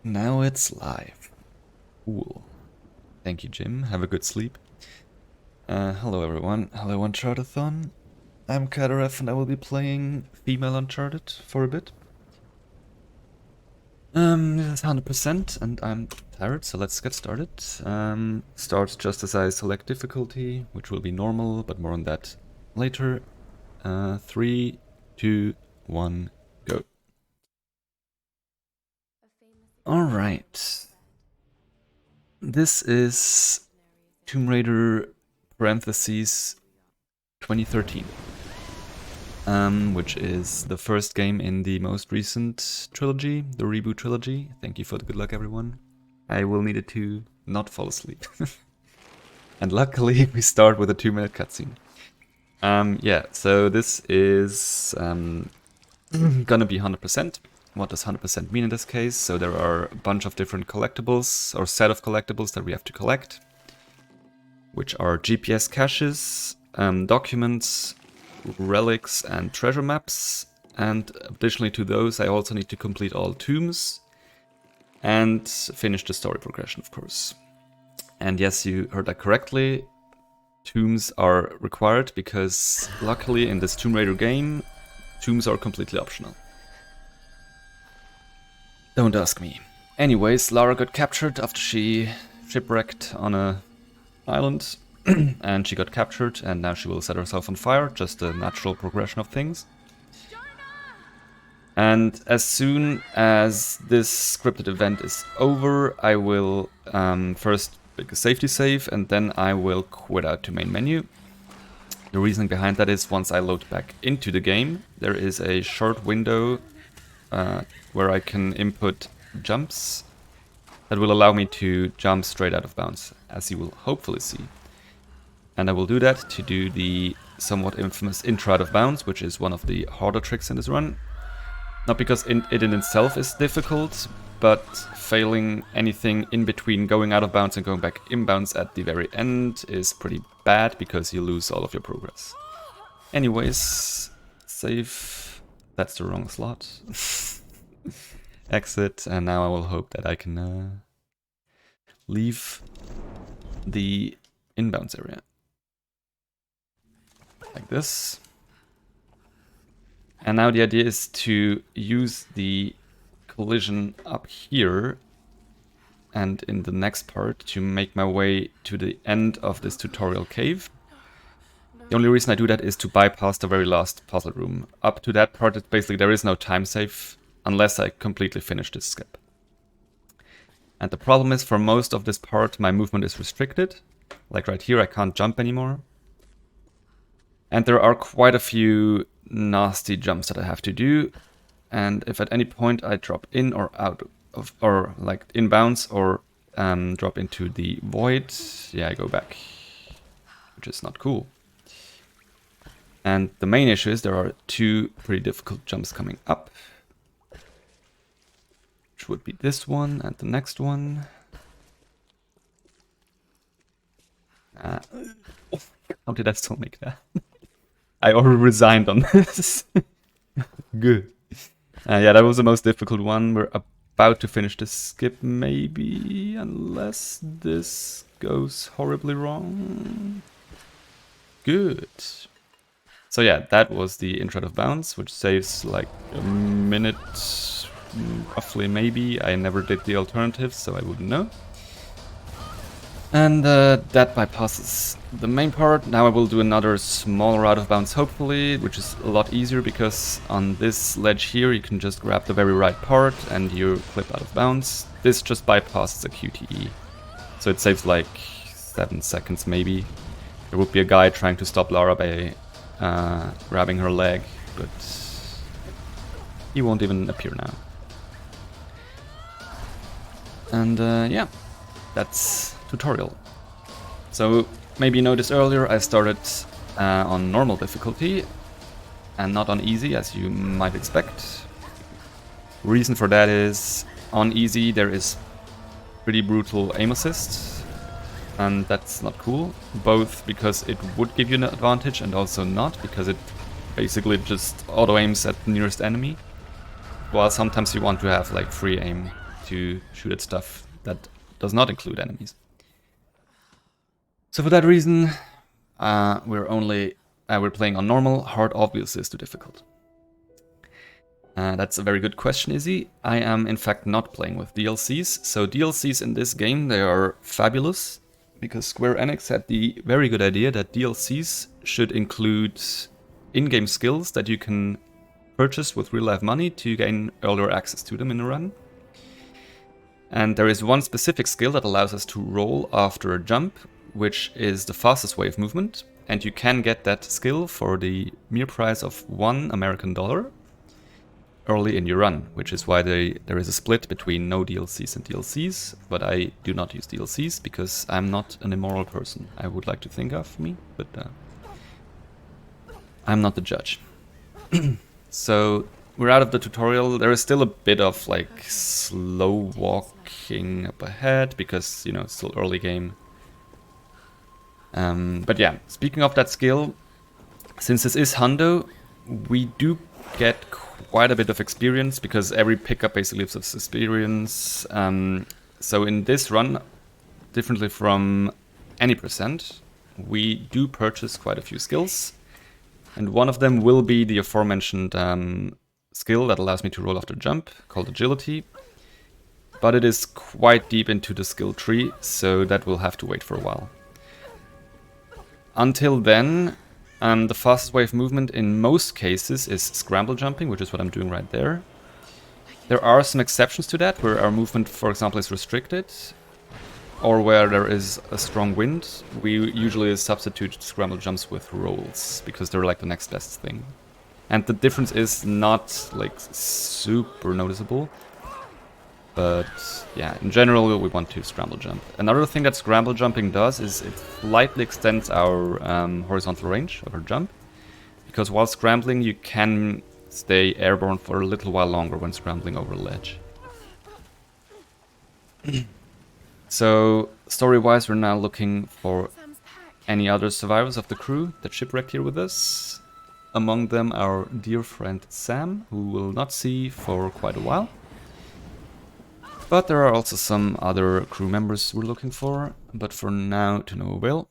Now it's live. Cool. Thank you, Jim. Have a good sleep. Hello, everyone. Hello, Unchartathon. I'm Cadarev, and I will be playing female Uncharted for a bit. This is 100%, and I'm tired, so let's get started. Starts just as I select difficulty, which will be normal, but more on that later. 3, 2, 1, go. Alright. This is Tomb Raider parentheses 2013, which is the first game in the most recent trilogy, the reboot trilogy. Thank you for the good luck, everyone. I will need it to not fall asleep. And luckily, we start with a 2-minute cutscene. Yeah, so this is gonna be 100%. What does 100% mean in this case? So there are a bunch of different collectibles, or set of collectibles that we have to collect, which are GPS caches, documents, relics, and treasure maps. And additionally to those, I also need to complete all tombs and finish the story progression, of course. And yes, you heard that correctly. Tombs are required because luckily in this Tomb Raider game, tombs are completely optional. Don't ask me. Anyways, Lara got captured after she shipwrecked on a island. And she got captured, and now she will set herself on fire, just a natural progression of things. And as soon as this scripted event is over, I will first make a safety save, and then I will quit out to main menu. The reasoning behind that is once I load back into the game, there is a short window where I can input jumps that will allow me to jump straight out of bounds, as you will hopefully see. And I will do that to do the somewhat infamous intro out of bounds, which is one of the harder tricks in this run. Not because it in itself is difficult, but failing anything in between going out of bounds and going back inbounds at the very end is pretty bad because you lose all of your progress. Anyways, save. That's the wrong slot. Exit, and now I will hope that I can leave the inbounds area. Like this. And now the idea is to use the collision up here and in the next part to make my way to the end of this tutorial cave. The only reason I do that is to bypass the very last puzzle room. Up to that part, it's basically there is no time save unless I completely finish this skip. And the problem is for most of this part my movement is restricted. Like right here I can't jump anymore. And there are quite a few nasty jumps that I have to do. And if at any point I drop in or out of, or like inbounds or drop into the void, yeah, I go back, which is not cool. And the main issue is there are 2 pretty difficult jumps coming up, which would be this one and the next one. How did I still make that? I already resigned on this. Good. Yeah, that was the most difficult one. We're about to finish the skip, maybe, unless this goes horribly wrong. Good. So yeah, that was the intro out of bounds, which saves like a minute, roughly, maybe. I never did the alternatives, so I wouldn't know. And that bypasses the main part. Now I will do another smaller out of bounds, hopefully, which is a lot easier because on this ledge here you can just grab the very right part and you clip out of bounds. This just bypasses a QTE. So it saves like 7 seconds maybe. There would be a guy trying to stop Lara by grabbing her leg, but he won't even appear now. And yeah, that's tutorial. So maybe you noticed earlier I started on normal difficulty and not on easy, as you might expect. Reason for that is on easy there is pretty brutal aim assist, and that's not cool, both because it would give you an advantage and also not, because it basically just auto aims at the nearest enemy, while sometimes you want to have like free aim to shoot at stuff that does not include enemies. So for that reason, we're playing on normal. Hard obviously is too difficult. That's a very good question, Izzy. I am in fact not playing with DLCs. So DLCs in this game, they are fabulous because Square Enix had the very good idea that DLCs should include in-game skills that you can purchase with real-life money to gain earlier access to them in a run. And there is one specific skill that allows us to roll after a jump, which is the fastest way of movement. And you can get that skill for the mere price of $1 American early in your run, which is why there is a split between no DLCs and DLCs, but I do not use DLCs because I'm not an immoral person. I would like to think of me, but I'm not the judge. So we're out of the tutorial. There is still a bit of like slow walking up ahead because, you know, it's still early game. But yeah, speaking of that skill, since this is Hundo, we do get quite a bit of experience because every pickup basically gives us experience. So in this run, differently from any percent, we do purchase quite a few skills. And one of them will be the aforementioned skill that allows me to roll after jump, called Agility. But it is quite deep into the skill tree, so that will have to wait for a while. Until then, the fastest way of movement in most cases is scramble jumping, which is what I'm doing right there. There are some exceptions to that, where our movement, for example, is restricted, or where there is a strong wind. We usually substitute scramble jumps with rolls, because they're like the next best thing. And the difference is not like super noticeable, but yeah, in general we want to scramble jump. Another thing that scramble jumping does is it slightly extends our horizontal range of our jump, because while scrambling you can stay airborne for a little while longer when scrambling over a ledge. So story-wise, we're now looking for any other survivors of the crew that shipwrecked here with us. Among them our dear friend Sam, who we'll not see for quite a while. But there are also some other crew members we're looking for, but for now to no avail.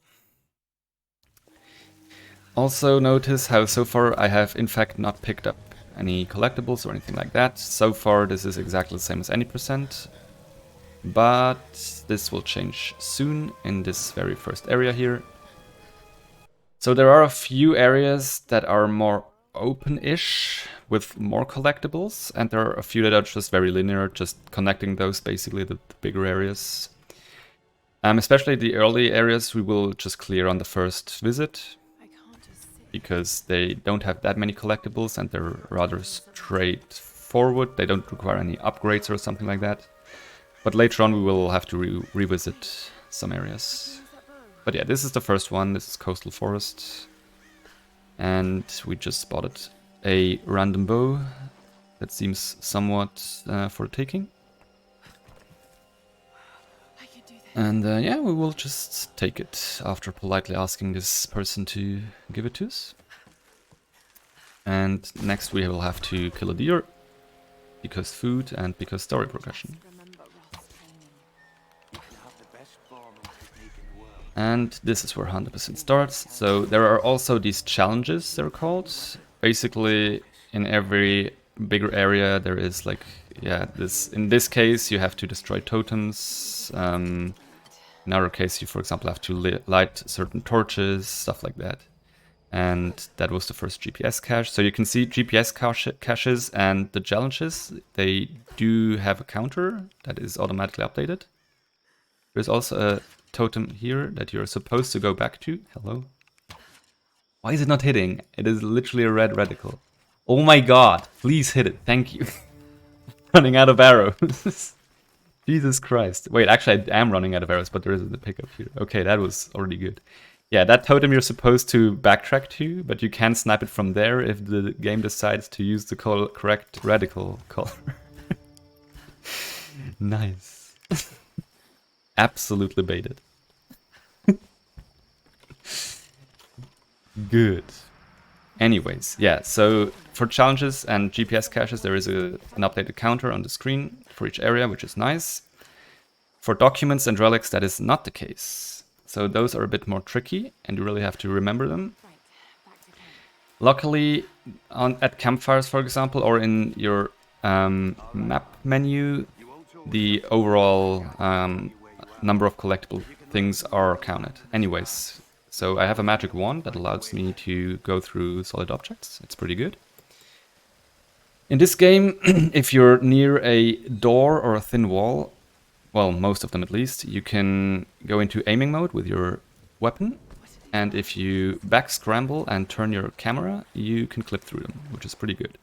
Also notice how so far I have in fact not picked up any collectibles or anything like that. So far this is exactly the same as any percent, but this will change soon in this very first area here. So there are a few areas that are more open-ish with more collectibles, and there are a few that are just very linear, just connecting those basically, the bigger areas. Especially the early areas we will just clear on the first visit, because they don't have that many collectibles and they're rather straightforward. They don't require any upgrades or something like that. But later on we will have to revisit some areas. But yeah, this is the first one. This is Coastal Forest. And we just spotted a random bow that seems somewhat for taking. And yeah, we will just take it after politely asking this person to give it to us. And next we will have to kill a deer, because food and because story progression. And this is where 100% starts. So there are also these challenges, they're called. Basically, in every bigger area there is like, yeah, in this case you have to destroy totems. In our case you, for example, have to light certain torches, stuff like that. And that was the first GPS cache. So you can see GPS caches and the challenges, they do have a counter that is automatically updated. There's also a totem here that you're supposed to go back to. Hello. Why is it not hitting? It is literally a red reticle. Oh my god, please hit it. Thank you. Running out of arrows. Jesus Christ. Wait, actually I am running out of arrows, but there isn't a pickup here. Okay, that was already good. Yeah, that totem you're supposed to backtrack to, but you can snipe it from there if the game decides to use the correct reticle color. Nice. Absolutely baited. Good. Anyways, yeah, so for challenges and GPS caches, there is an updated counter on the screen for each area, which is nice. For documents and relics, that is not the case. So those are a bit more tricky, and you really have to remember them. Luckily, at campfires, for example, or in your map menu, the overall number of collectible things are counted. Anyways, so I have a magic wand that allows me to go through solid objects. It's pretty good. In this game, if you're near a door or a thin wall, well, most of them at least, you can go into aiming mode with your weapon. And if you back scramble and turn your camera, you can clip through them, which is pretty good.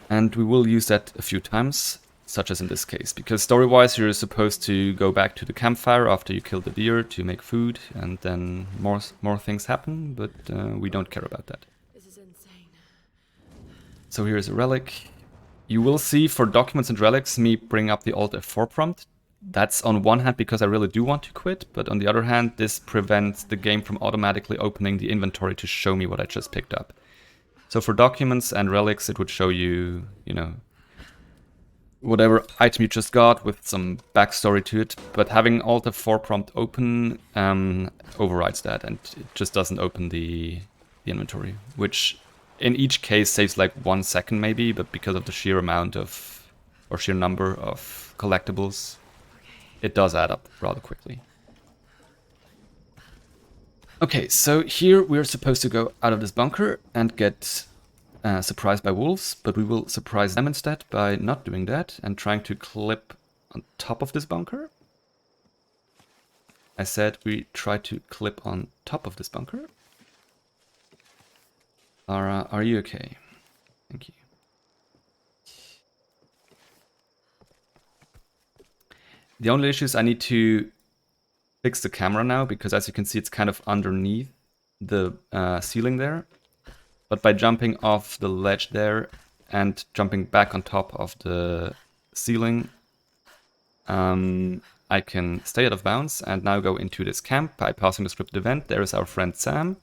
And we will use that a few times, such as in this case, because story-wise you're supposed to go back to the campfire after you kill the deer to make food, and then more things happen, but we don't care about that. This is insane. So here's a relic. You will see for documents and relics me bring up the Alt F4 prompt. That's on one hand because I really do want to quit, but on the other hand, this prevents the game from automatically opening the inventory to show me what I just picked up. So for documents and relics, it would show you, you know, whatever item you just got with some backstory to it. But having Alt F4 prompt open overrides that, and it just doesn't open the inventory, which in each case saves like 1 second maybe, but because of the sheer amount of, or sheer number of collectibles, it does add up rather quickly. Okay, so here we're supposed to go out of this bunker and get surprised by wolves, but we will surprise them instead by not doing that and trying to clip on top of this bunker. I said we try to clip on top of this bunker. Lara, are you okay? Thank you. The only issue is I need to fix the camera now, because as you can see, it's kind of underneath the ceiling there. But by jumping off the ledge there and jumping back on top of the ceiling, I can stay out of bounds and now go into this camp by passing the scripted event. There is our friend Sam.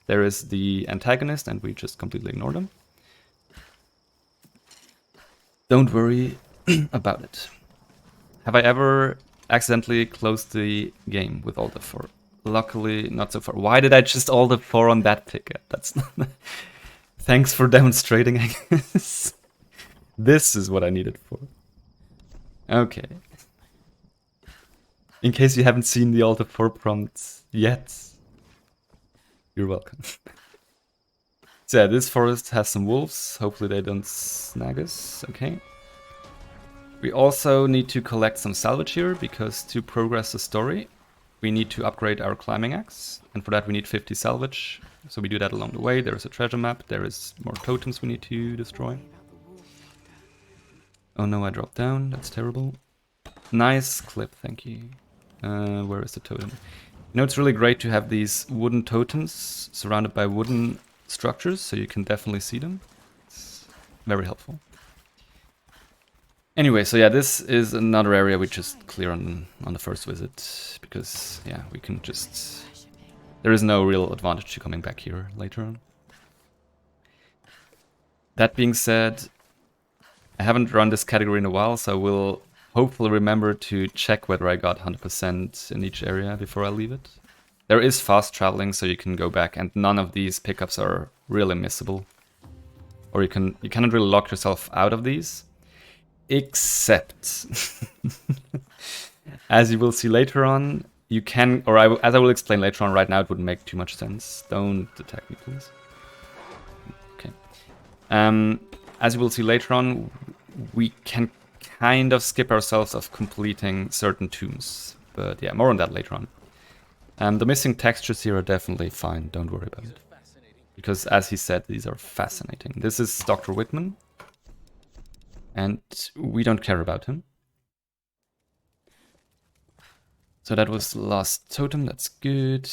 There is the antagonist, and we just completely ignore them. Don't worry about it. Have I ever accidentally closed the game with Alt F4? Luckily, not so far. Why did I just Alt F4 on that ticket? That's not... Thanks for demonstrating, I guess. This is what I needed for. Okay. In case you haven't seen the Alt F4 prompts yet, you're welcome. So yeah, this forest has some wolves. Hopefully they don't snag us. Okay. We also need to collect some salvage here, because to progress the story, we need to upgrade our climbing axe. And for that we need 50 salvage. So we do that along the way. There is a treasure map. There is more totems we need to destroy. Oh no, I dropped down. That's terrible. Nice clip, thank you. Where is the totem? You know, it's really great to have these wooden totems surrounded by wooden structures, so you can definitely see them. It's very helpful. Anyway, so yeah, this is another area we just clear on the first visit, because yeah, we can just... There is no real advantage to coming back here later on. That being said, I haven't run this category in a while, so I will hopefully remember to check whether I got 100% in each area before I leave it. There is fast traveling, so you can go back, and none of these pickups are really missable. Or you cannot really lock yourself out of these. Except, as you will see later on, you can, or as I will explain later on, right now it wouldn't make too much sense. Don't attack me, please. Okay. As you will see later on, we can kind of skip ourselves of completing certain tombs. But yeah, more on that later on. The missing textures here are definitely fine, don't worry about it. Because as he said, these are fascinating. This is Dr. Whitman. And we don't care about him. So that was the last totem, that's good.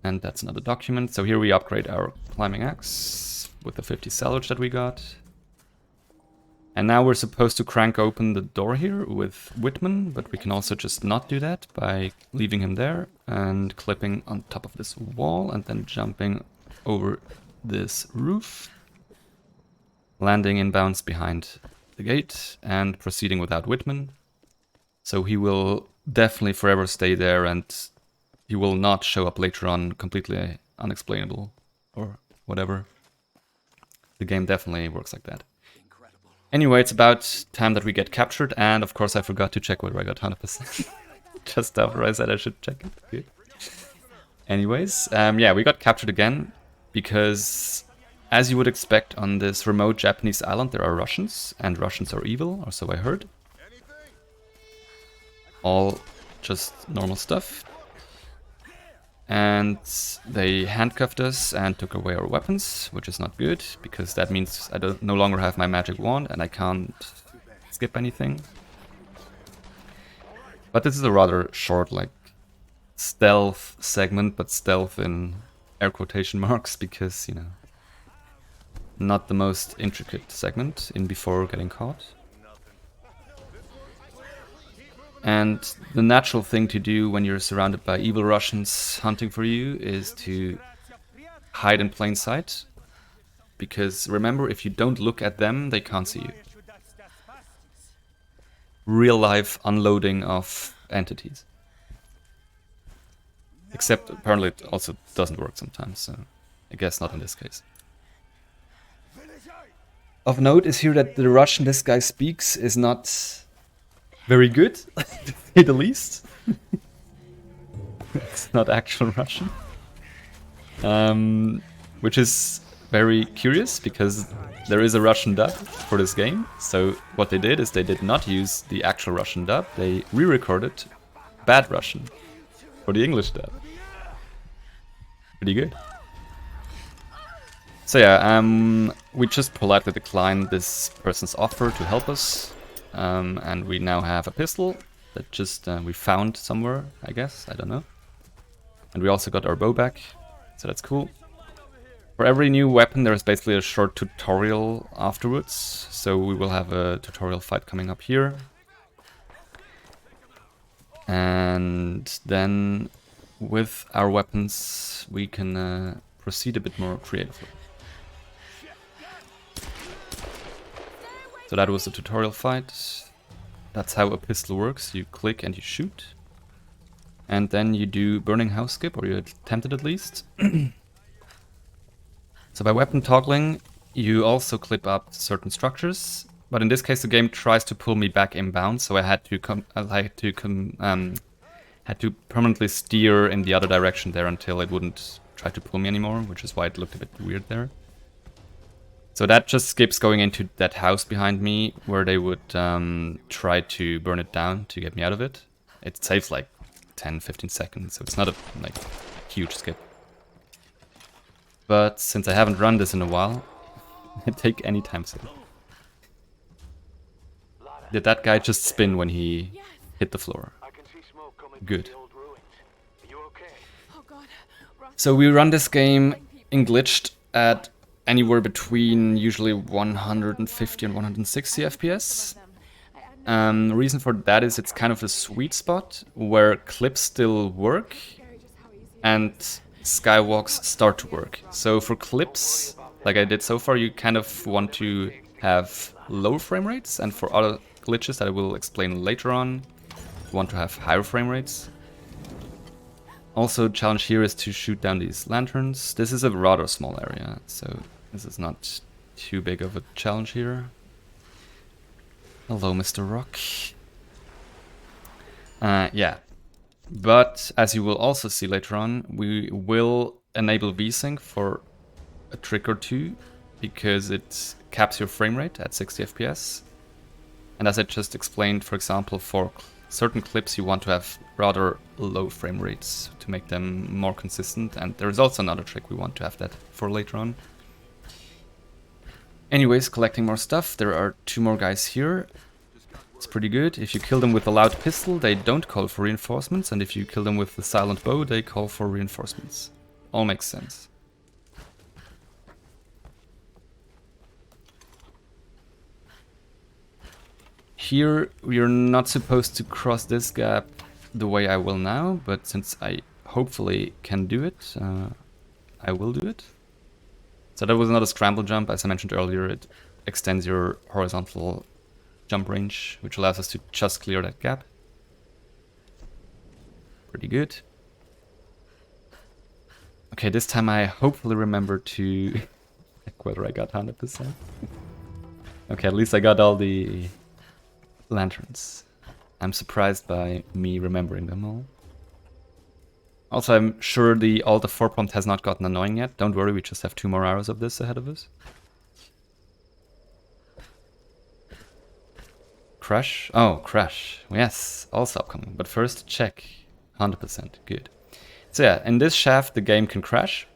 And that's another document. So here we upgrade our climbing axe with the 50 salvage that we got. And now we're supposed to crank open the door here with Whitman, but we can also just not do that by leaving him there and clipping on top of this wall and then jumping over this roof, landing inbounds behind the gate and proceeding without Whitman. So he will definitely forever stay there, and he will not show up later on completely unexplainable or whatever. The game definitely works like that. Anyway, it's about time that we get captured, and of course I forgot to check whether I got 100%. Just after I said I should check it. Good. Anyways, yeah, we got captured again, because as you would expect on this remote Japanese island, there are Russians, and Russians are evil, or so I heard. All just normal stuff. And they handcuffed us and took away our weapons, which is not good, because that means I no longer have my magic wand and I can't skip anything. But this is a rather short, like, stealth segment, but stealth in air quotation marks, because, you know, not the most intricate segment in before getting caught. And the natural thing to do when you're surrounded by evil Russians hunting for you is to hide in plain sight. Because remember, if you don't look at them, they can't see you. Real life unloading of entities. Except apparently it also doesn't work sometimes, so I guess not in this case. Of note is here that the Russian this guy speaks is not very good, to say the least. It's not actual Russian. Which is very curious, because there is a Russian dub for this game. So what they did is they did not use the actual Russian dub, they re-recorded bad Russian for the English dub. Pretty good. So yeah, we just politely declined this person's offer to help us. And we now have a pistol that just we found somewhere, I guess, I don't know. And we also got our bow back, so that's cool. For every new weapon there is basically a short tutorial afterwards, so we will have a tutorial fight coming up here. And then with our weapons we can proceed a bit more creatively. So that was the tutorial fight. That's how a pistol works. You click and you shoot. And then you do burning house skip, or you attempt it at least. So by weapon toggling, you also clip up certain structures. But in this case, the game tries to pull me back inbound, so I had to permanently steer in the other direction there until it wouldn't try to pull me anymore, which is why it looked a bit weird there. So that just skips going into that house behind me, where they would try to burn it down to get me out of it. It saves like 10-15 seconds, so it's not a huge skip. But since I haven't run this in a while, I take any time save. Did that guy just spin when he hit the floor? Good. So we run this game in glitched at anywhere between usually 150 and 160 FPS. The reason for that is it's kind of a sweet spot where clips still work and skywalks start to work. So for clips, like I did so far, you kind of want to have low frame rates, and for other glitches that I will explain later on, you want to have higher frame rates. Also, challenge here is to shoot down these lanterns. This is a rather small area, so this is not too big of a challenge here. Hello, Mr. Rock. Yeah. But, as you will also see later on, we will enable VSync for a trick or two, because it caps your frame rate at 60 FPS. And as I just explained, for example, for certain clips you want to have rather low frame rates to make them more consistent, and there is also another trick we want to have that for later on. Anyways, collecting more stuff. There are 2 more guys here. It's pretty good. If you kill them with a loud pistol, they don't call for reinforcements, and if you kill them with the silent bow, they call for reinforcements. All makes sense. Here, we are not supposed to cross this gap the way I will now, but since I hopefully can do it, I will do it. So that was not a scramble jump. As I mentioned earlier, it extends your horizontal jump range, which allows us to just clear that gap. Pretty good. Okay, this time I hopefully remember to check whether I got 100%. Okay, at least I got all the lanterns. I'm surprised by me remembering them all. Also, I'm sure the Alt F4 prompt has not gotten annoying yet. Don't worry, we just have 2 more hours of this ahead of us. Crash? Oh, crash. Yes, also upcoming. But first, check. 100%. Good. So yeah, in this shaft, the game can crash.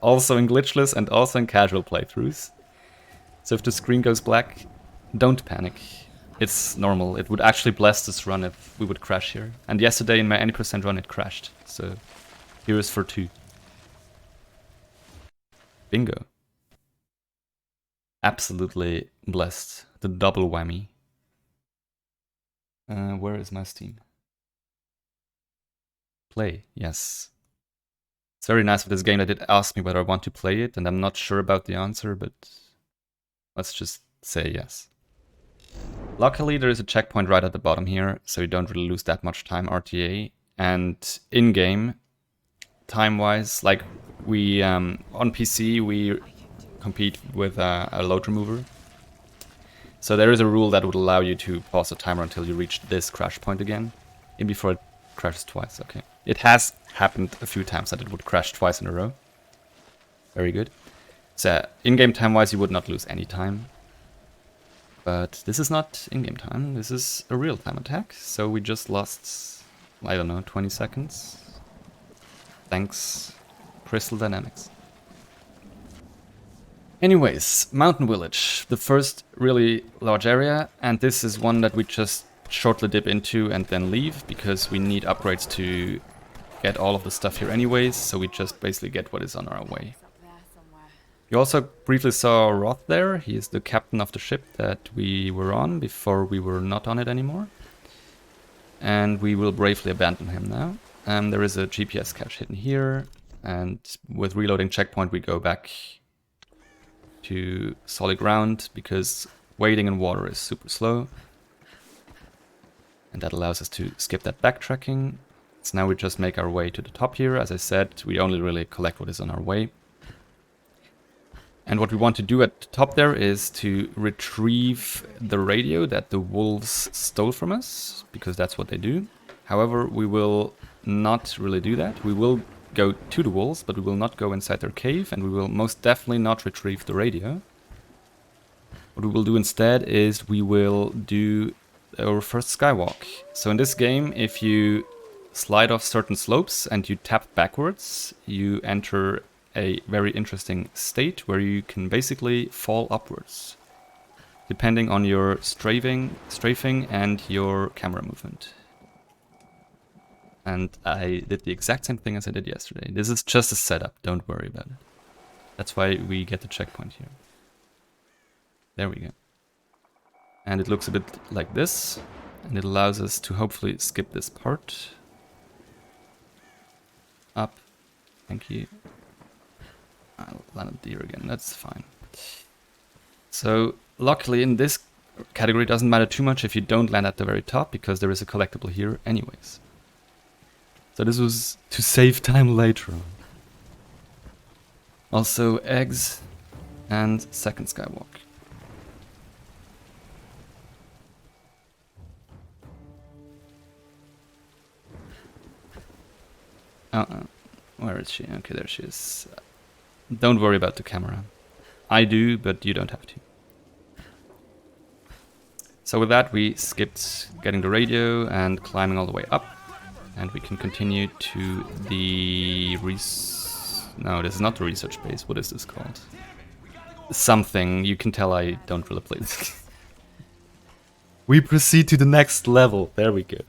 Also in glitchless and also in casual playthroughs. So if the screen goes black, don't panic. It's normal. It would actually bless this run if we would crash here. And yesterday in my any percent run, it crashed. So here is for 2. Bingo. Absolutely blessed. The double whammy. Where is my Steam? Play, yes. It's very nice for this game that it asked me whether I want to play it, and I'm not sure about the answer, but let's just say yes. Luckily, there is a checkpoint right at the bottom here, so you don't really lose that much time RTA. And in-game, time-wise, like we on PC, we compete with a load remover. So there is a rule that would allow you to pause the timer until you reach this crash point again, even before it crashes twice. Okay, it has happened a few times that it would crash twice in a row. Very good. So in-game time-wise, you would not lose any time. But this is not in-game time, this is a real-time attack, so we just lost, I don't know, 20 seconds. Thanks, Crystal Dynamics. Anyways, Mountain Village, the first really large area, and this is one that we just shortly dip into and then leave, because we need upgrades to get all of the stuff here anyways, so we just basically get what is on our way. You also briefly saw Roth there. He is the captain of the ship that we were on before we were not on it anymore. And we will bravely abandon him now. There is a GPS cache hidden here, and with reloading checkpoint we go back to solid ground because wading in water is super slow. And that allows us to skip that backtracking. So now we just make our way to the top here. As I said, we only really collect what is on our way. And what we want to do at the top there is to retrieve the radio that the wolves stole from us, because that's what they do. However, we will not really do that. We will go to the wolves, but we will not go inside their cave, and we will most definitely not retrieve the radio. What we will do instead is we will do our first skywalk. So in this game, if you slide off certain slopes and you tap backwards, you enter a very interesting state where you can basically fall upwards, depending on your strafing and your camera movement. And I did the exact same thing as I did yesterday. This is just a setup, don't worry about it. That's why we get the checkpoint here. There we go. And it looks a bit like this, and it allows us to hopefully skip this part. Up, thank you. I'll land a deer again, that's fine. So, luckily in this category it doesn't matter too much if you don't land at the very top, because there is a collectible here anyways. So this was to save time later on. Also eggs and second skywalk. Where is she? Okay, there she is. Don't worry about the camera. I do, but you don't have to. So with that, we skipped getting the radio and climbing all the way up. And we can continue to the... No, this is not the research base. What is this called? Something. You can tell I don't really play this. We proceed to the next level. There we go.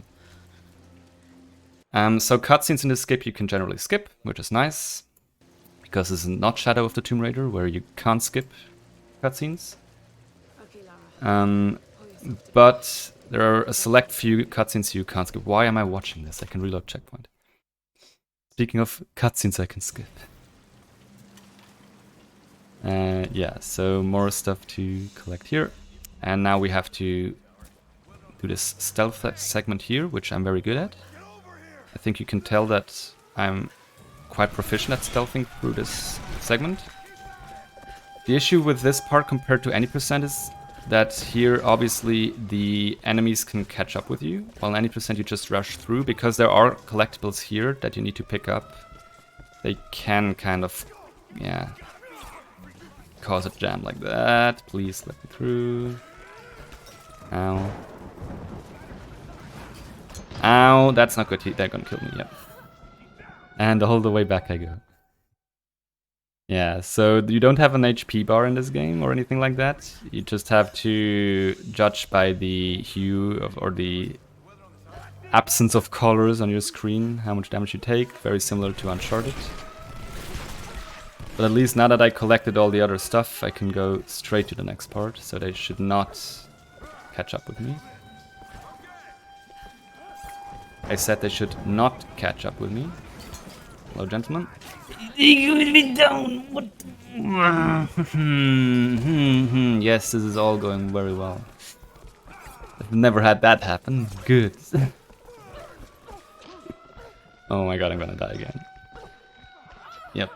So cutscenes in this skip you can generally skip, which is nice. Because this is not Shadow of the Tomb Raider, where you can't skip cutscenes. But there are a select few cutscenes you can't skip. Why am I watching this? I can reload checkpoint. Speaking of cutscenes I can skip. Yeah, so more stuff to collect here. And now we have to do this stealth segment here, which I'm very good at. I think you can tell that I'm quite proficient at stealthing through this segment. The issue with this part compared to any percent is that here obviously the enemies can catch up with you, while 90% you just rush through. Because there are collectibles here that you need to pick up, they can kind of, yeah, cause a jam like that. Please let me through. Ow. Ow, that's not good. They're gonna kill me, yep. And all the way back I go. Yeah, so you don't have an HP bar in this game or anything like that. You just have to judge by the hue or the absence of colors on your screen how much damage you take. Very similar to Uncharted. But at least now that I collected all the other stuff, I can go straight to the next part. So they should not catch up with me. I said they should not catch up with me. Hello, gentlemen. Down. What? Yes, this is all going very well. I've never had that happen. Good. Oh my god, I'm gonna die again. Yep.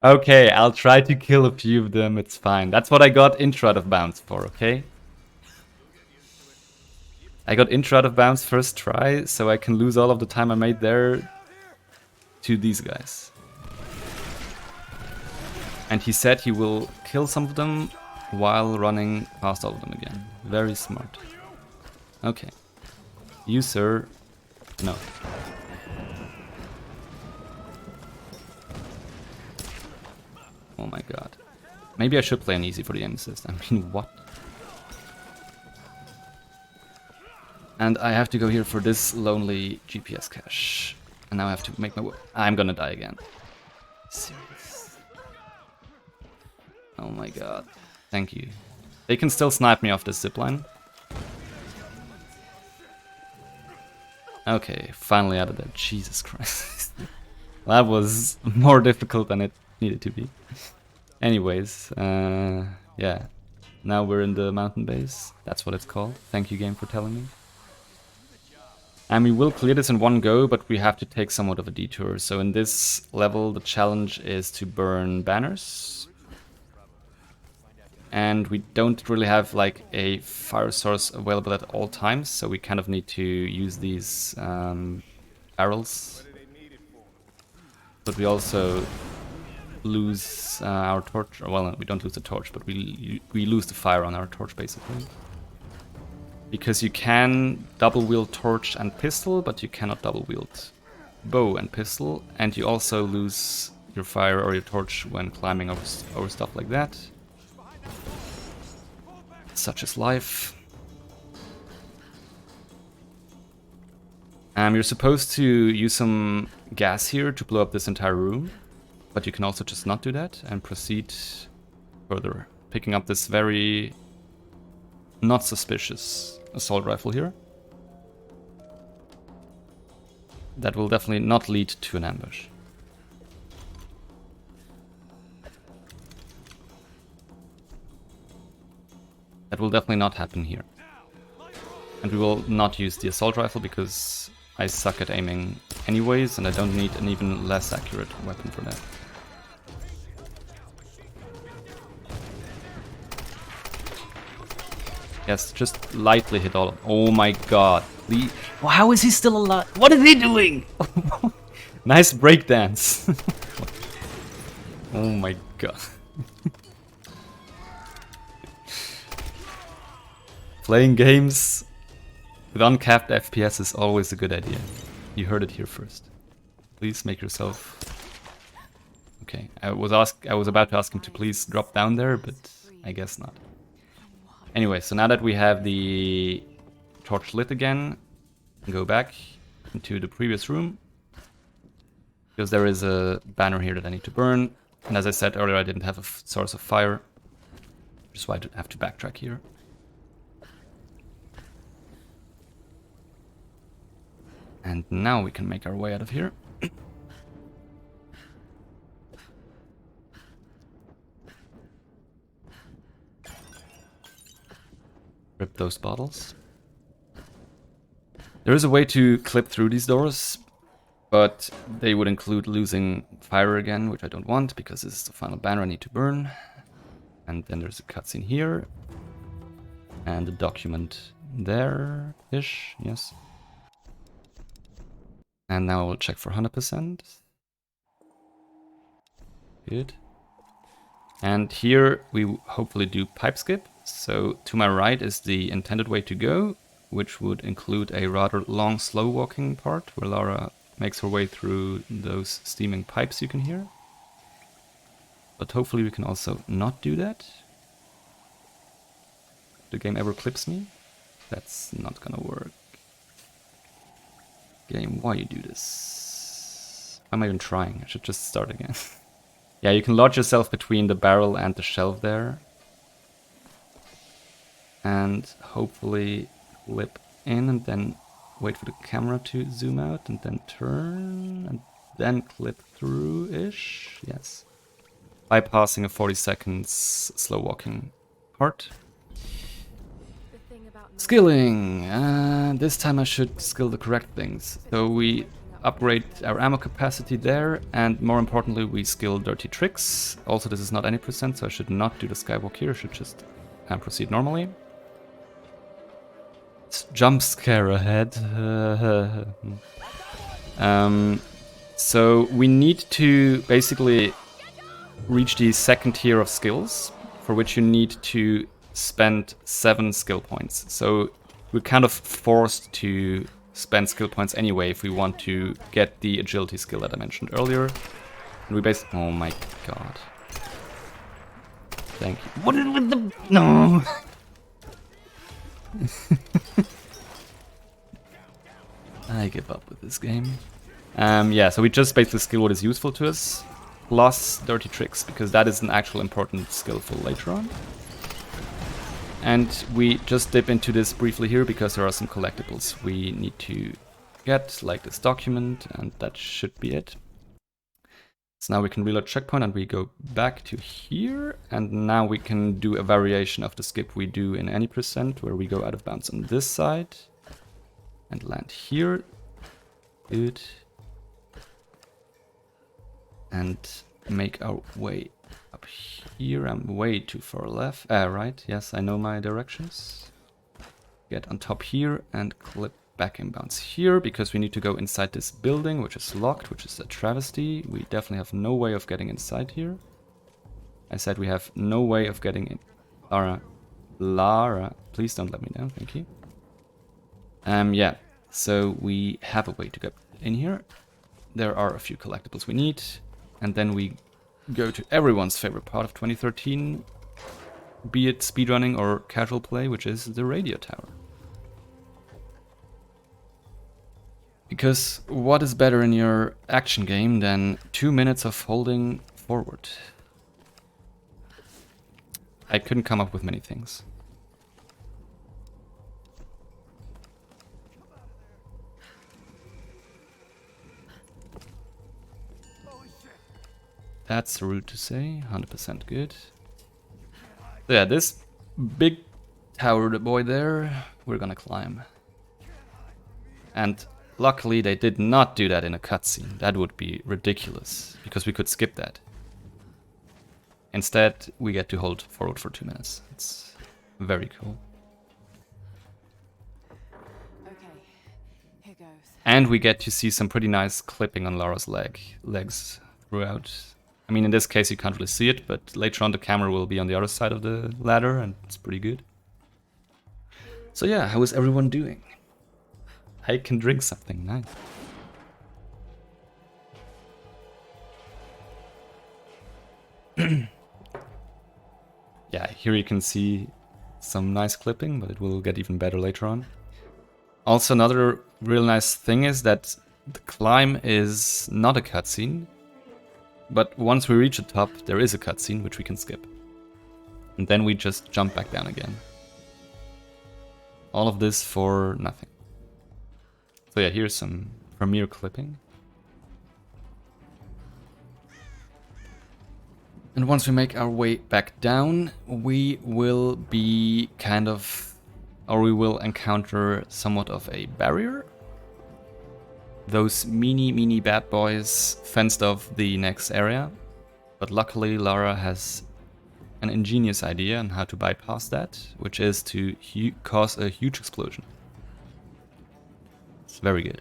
Okay, I'll try to kill a few of them, it's fine. That's what I got intro out of bounds for, okay? I got intro out of bounds first try, so I can lose all of the time I made there to these guys. And he said he will kill some of them while running past all of them again. Very smart. Okay. You, sir. No. Oh my god. Maybe I should play an easy for the aim assist. I mean, what? And I have to go here for this lonely GPS cache. And now I have to make my way. I'm gonna die again. Serious. Oh my god. Thank you. They can still snipe me off this zipline. Okay, finally out of that. Jesus Christ. That was more difficult than it needed to be. Anyways, yeah. Now we're in the mountain base. That's what it's called. Thank you, game, for telling me. And we will clear this in one go, but we have to take somewhat of a detour. So in this level, the challenge is to burn banners. And we don't really have like a fire source available at all times, so we kind of need to use these barrels. But we also lose our torch. Well, we don't lose the torch, but we lose the fire on our torch basically. Because you can double wield torch and pistol, but you cannot double wield bow and pistol, and you also lose your fire or your torch when climbing over stuff like that. Such is life. You're supposed to use some gas here to blow up this entire room, but you can also just not do that and proceed further, picking up this very not suspicious assault rifle here. That will definitely not lead to an ambush. That will definitely not happen here. And we will not use the assault rifle because I suck at aiming anyways, and I don't need an even less accurate weapon for that. Yes, just lightly hit all of them. Oh my god. Well, how is he still alive? What is he doing? Nice breakdance. Oh my god. Playing games with uncapped FPS is always a good idea. You heard it here first. Please make yourself... Okay, I was about to ask him to please drop down there, but I guess not. Anyway, so now that we have the torch lit again, go back into the previous room. Because there is a banner here that I need to burn. And as I said earlier, I didn't have a source of fire. Which is why I have to backtrack here. And now we can make our way out of here. those bottles. There is a way to clip through these doors, but they would include losing fire again, which I don't want, because this is the final banner I need to burn. And then there's a cutscene here. And a document there-ish, yes. And now we'll check for 100%. Good. And here we hopefully do pipe skip. So to my right is the intended way to go, which would include a rather long slow walking part where Lara makes her way through those steaming pipes you can hear. But hopefully we can also not do that. The game ever clips me? That's not gonna work. Game, why you do this? Why am I even trying? I should just start again. Yeah, you can lodge yourself between the barrel and the shelf there. And hopefully clip in and then wait for the camera to zoom out and then turn and then clip through-ish. Yes. Bypassing a 40 seconds slow walking part. Skilling. This time I should skill the correct things. So we upgrade our ammo capacity there, and more importantly we skill dirty tricks. Also this is not any percent, so I should not do the skywalk here, I should just proceed normally. It's jump scare ahead. So we need to basically reach the second tier of skills, for which you need to spend 7 skill points. So we're kind of forced to spend skill points anyway if we want to get the agility skill that I mentioned earlier. And we basically... Oh my god. Thank you. What is with the... No! I give up with this game. Yeah, so we just basically skill what is useful to us, plus dirty tricks, because that is an actual important skill for later on. And we just dip into this briefly here because there are some collectibles we need to get, like this document, and that should be it. So now we can reload checkpoint and we go back to here, and now we can do a variation of the skip we do in any percent, where we go out of bounds on this side and land here. Good. And make our way up here. I'm way too far left. Right, yes, I know my directions. Get on top here and clip back in bounds here, because we need to go inside this building, which is locked, which is a travesty. We definitely have no way of getting inside here. I said we have no way of getting in. Lara, please don't let me down, thank you. Yeah, so we have a way to get in here. There are a few collectibles we need, and then we go to everyone's favorite part of 2013, be it speedrunning or casual play, which is the radio tower. Because what is better in your action game than 2 minutes of holding forward? I couldn't come up with many things. That's rude to say, 100% good. So yeah, this big tower, the boy there, we're gonna climb. And luckily they did not do that in a cutscene. That would be ridiculous, because we could skip that. Instead, we get to hold forward for 2 minutes. It's very cool. Okay, here goes. And we get to see some pretty nice clipping on Lara's legs throughout. I mean, in this case you can't really see it, but later on the camera will be on the other side of the ladder, and it's pretty good. So yeah, how is everyone doing? I can drink something, nice. Yeah, here you can see some nice clipping, but it will get even better later on. Also, another real nice thing is that the climb is not a cutscene, but once we reach the top, there is a cutscene which we can skip. And then we just jump back down again. All of this for nothing. So yeah, here's some premiere clipping. And once we make our way back down, we will be kind of or we will encounter somewhat of a barrier. Those mini bad boys fenced off the next area, but luckily Lara has an ingenious idea on how to bypass that, which is to cause a huge explosion. It's very good.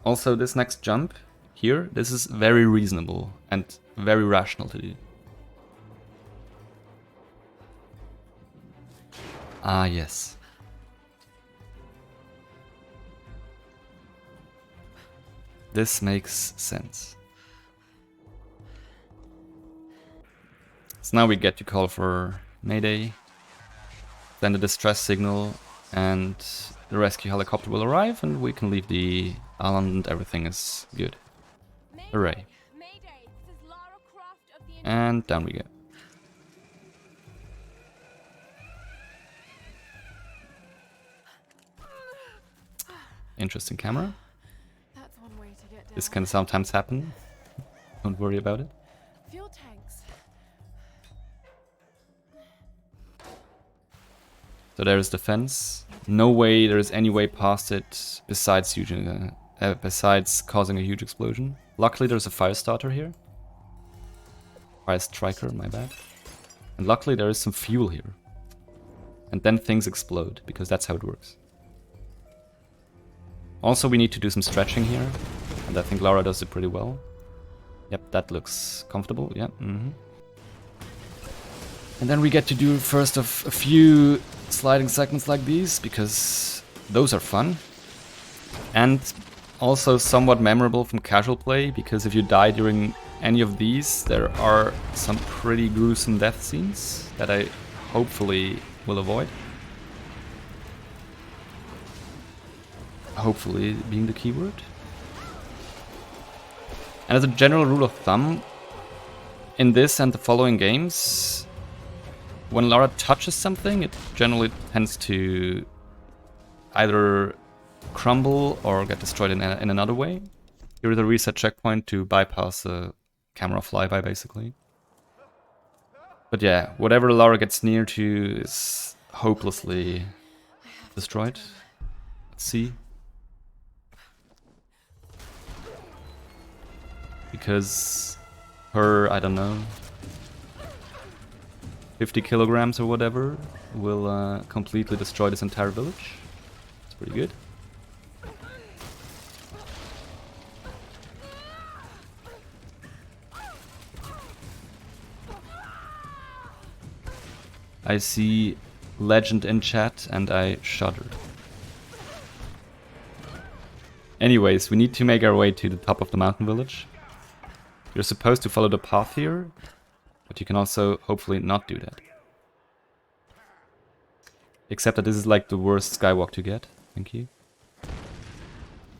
Also, this next jump here, this is very reasonable and very rational to do. Ah, yes. This makes sense. So now we get to call for Mayday, then the distress signal, and the rescue helicopter will arrive, and we can leave the island and everything is good. Hooray. Mayday, this is Lara Croft of the And down we go. Interesting camera. That's one way to get down. This can sometimes happen. Don't worry about it. Fuel tanks. So there's the fence. No way there is any way past it besides besides causing a huge explosion. Luckily there's a fire starter here. Fire striker, my bad. And luckily there is some fuel here. And then things explode, because that's how it works. Also we need to do some stretching here. And I think Lara does it pretty well. Yep, that looks comfortable, yeah. And then we get to do first of a few sliding segments like these, because those are fun. And also somewhat memorable from casual play, because if you die during any of these, there are some pretty gruesome death scenes that I hopefully will avoid. Hopefully being the keyword. And as a general rule of thumb, in this and the following games, when Lara touches something, it generally tends to either crumble or get destroyed in another way. Here is a reset checkpoint to bypass the camera flyby, basically. But yeah, whatever Lara gets near to is hopelessly destroyed. Let's see. Because her, I don't know, 50 kilograms or whatever will completely destroy this entire village. It's pretty good. I see legend in chat and I shudder. Anyways, we need to make our way to the top of the mountain village. You're supposed to follow the path here, but you can also hopefully not do that. Except that this is like the worst skywalk to get. Thank you.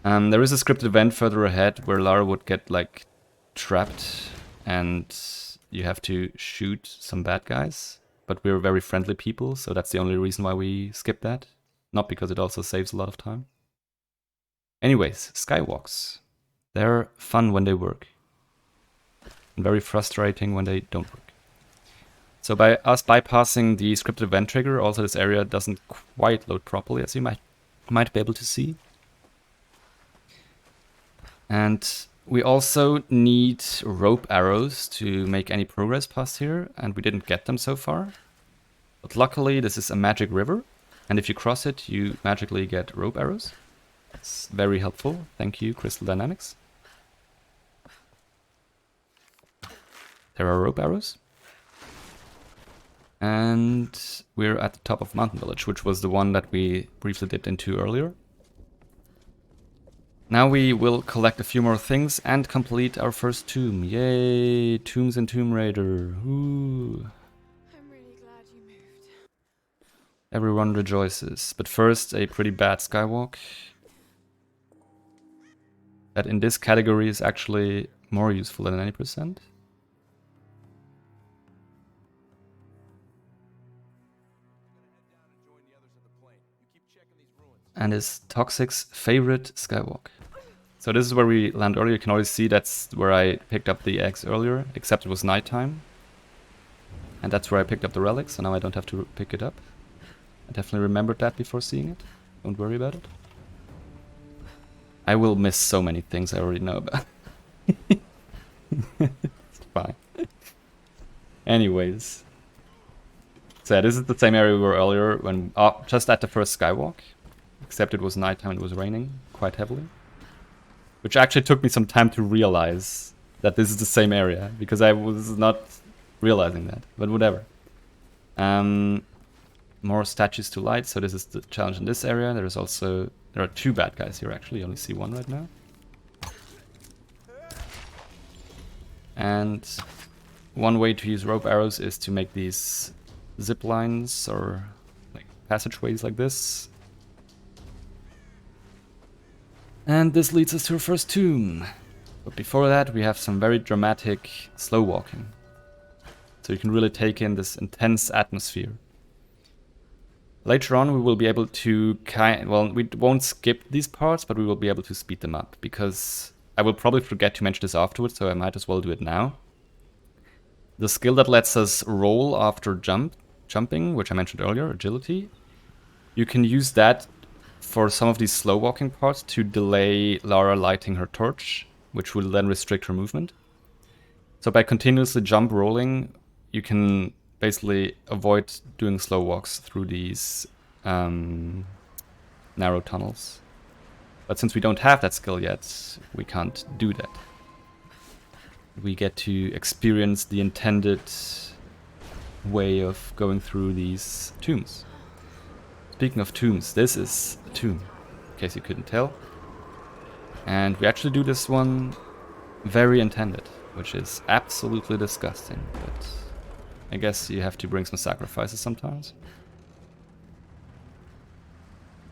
There is a scripted event further ahead where Lara would get like trapped and you have to shoot some bad guys. But we're very friendly people, so that's the only reason why we skip that. Not because it also saves a lot of time. Anyways, skywalks. They're fun when they work. And very frustrating when they don't work. So by us bypassing the scripted event trigger, also this area doesn't quite load properly, as you might be able to see. And we also need rope arrows to make any progress past here, and we didn't get them so far. But luckily this is a magic river, and if you cross it, you magically get rope arrows. It's very helpful. Thank you, Crystal Dynamics. There are rope arrows. And we're at the top of Mountain Village, which was the one that we briefly dipped into earlier. Now we will collect a few more things and complete our first tomb. Yay! Tombs and Tomb Raider. Ooh. I'm really glad you moved. Everyone rejoices. But first, a pretty bad skywalk. That in this category is actually more useful than any percent. And is Toxic's favorite skywalk. So this is where we land earlier. You can always see that's where I picked up the eggs earlier, except it was nighttime. And that's where I picked up the relic, so now I don't have to pick it up. I definitely remembered that before seeing it. Don't worry about it. I will miss so many things I already know about. It's fine. Anyways. So yeah, this is the same area we were earlier when just at the first skywalk. Except it was nighttime and it was raining quite heavily. Which actually took me some time to realize that this is the same area. Because I was not realizing that. But whatever. More statues to light. So this is the challenge in this area. There are 2 bad guys here actually. You only see 1 right now. And one way to use rope arrows is to make these zip lines or like passageways like this. And this leads us to our first tomb. But before that we have some very dramatic slow walking. So you can really take in this intense atmosphere. Later on we will be able to we won't skip these parts, but we will be able to speed them up. Because I will probably forget to mention this afterwards, so I might as well do it now. The skill that lets us roll after jumping, which I mentioned earlier, agility, you can use that for some of these slow walking parts to delay Lara lighting her torch, which will then restrict her movement. So by continuously jump rolling, you can basically avoid doing slow walks through these narrow tunnels. But since we don't have that skill yet, we can't do that. We get to experience the intended way of going through these tombs. Speaking of tombs, this is a tomb, in case you couldn't tell. And we actually do this one very intended, which is absolutely disgusting, but I guess you have to bring some sacrifices sometimes.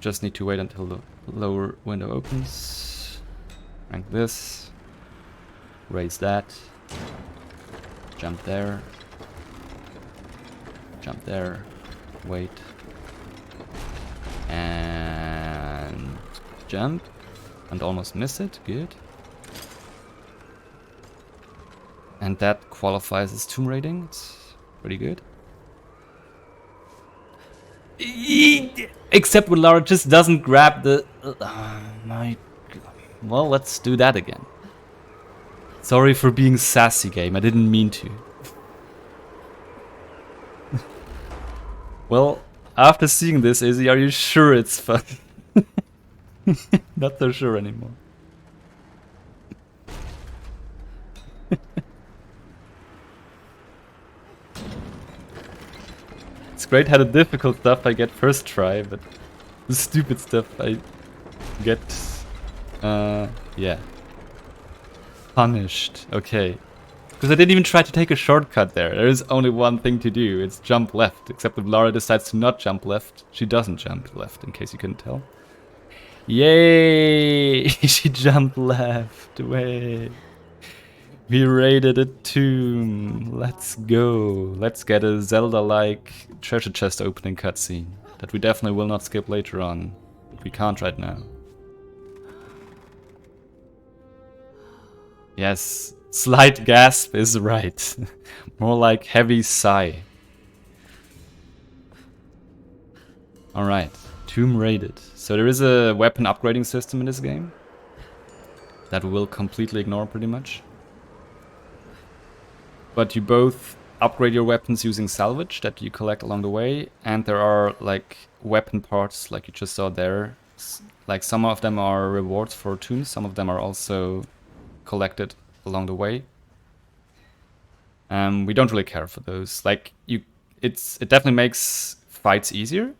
Just need to wait until the lower window opens. Rank this. Raise that. Jump there. Jump there. Wait. And jump. And almost miss it. Good. And that qualifies as tomb raiding. It's pretty good. Except when Lara just doesn't grab the... my God. Well, let's do that again. Sorry for being sassy, game. I didn't mean to. Well, after seeing this, Izzy, are you sure it's fun? Not so sure anymore. It's great how the difficult stuff I get first try, but the stupid stuff I get, yeah. Punished. Okay. Because I didn't even try to take a shortcut there. There is only one thing to do. It's jump left. Except if Lara decides to not jump left, she doesn't jump left, in case you couldn't tell. Yay! She jumped left. Way. We raided a tomb. Let's go. Let's get a Zelda-like treasure chest opening cutscene. That we definitely will not skip later on. But we can't right now. Yes, slight gasp is right. More like heavy sigh. Alright, tomb raided. So there is a weapon upgrading system in this game that we will completely ignore pretty much. But you both upgrade your weapons using salvage that you collect along the way, and there are like weapon parts like you just saw there. Like some of them are rewards for tombs, some of them are also collected along the way. We don't really care for those. Like it definitely makes fights easier,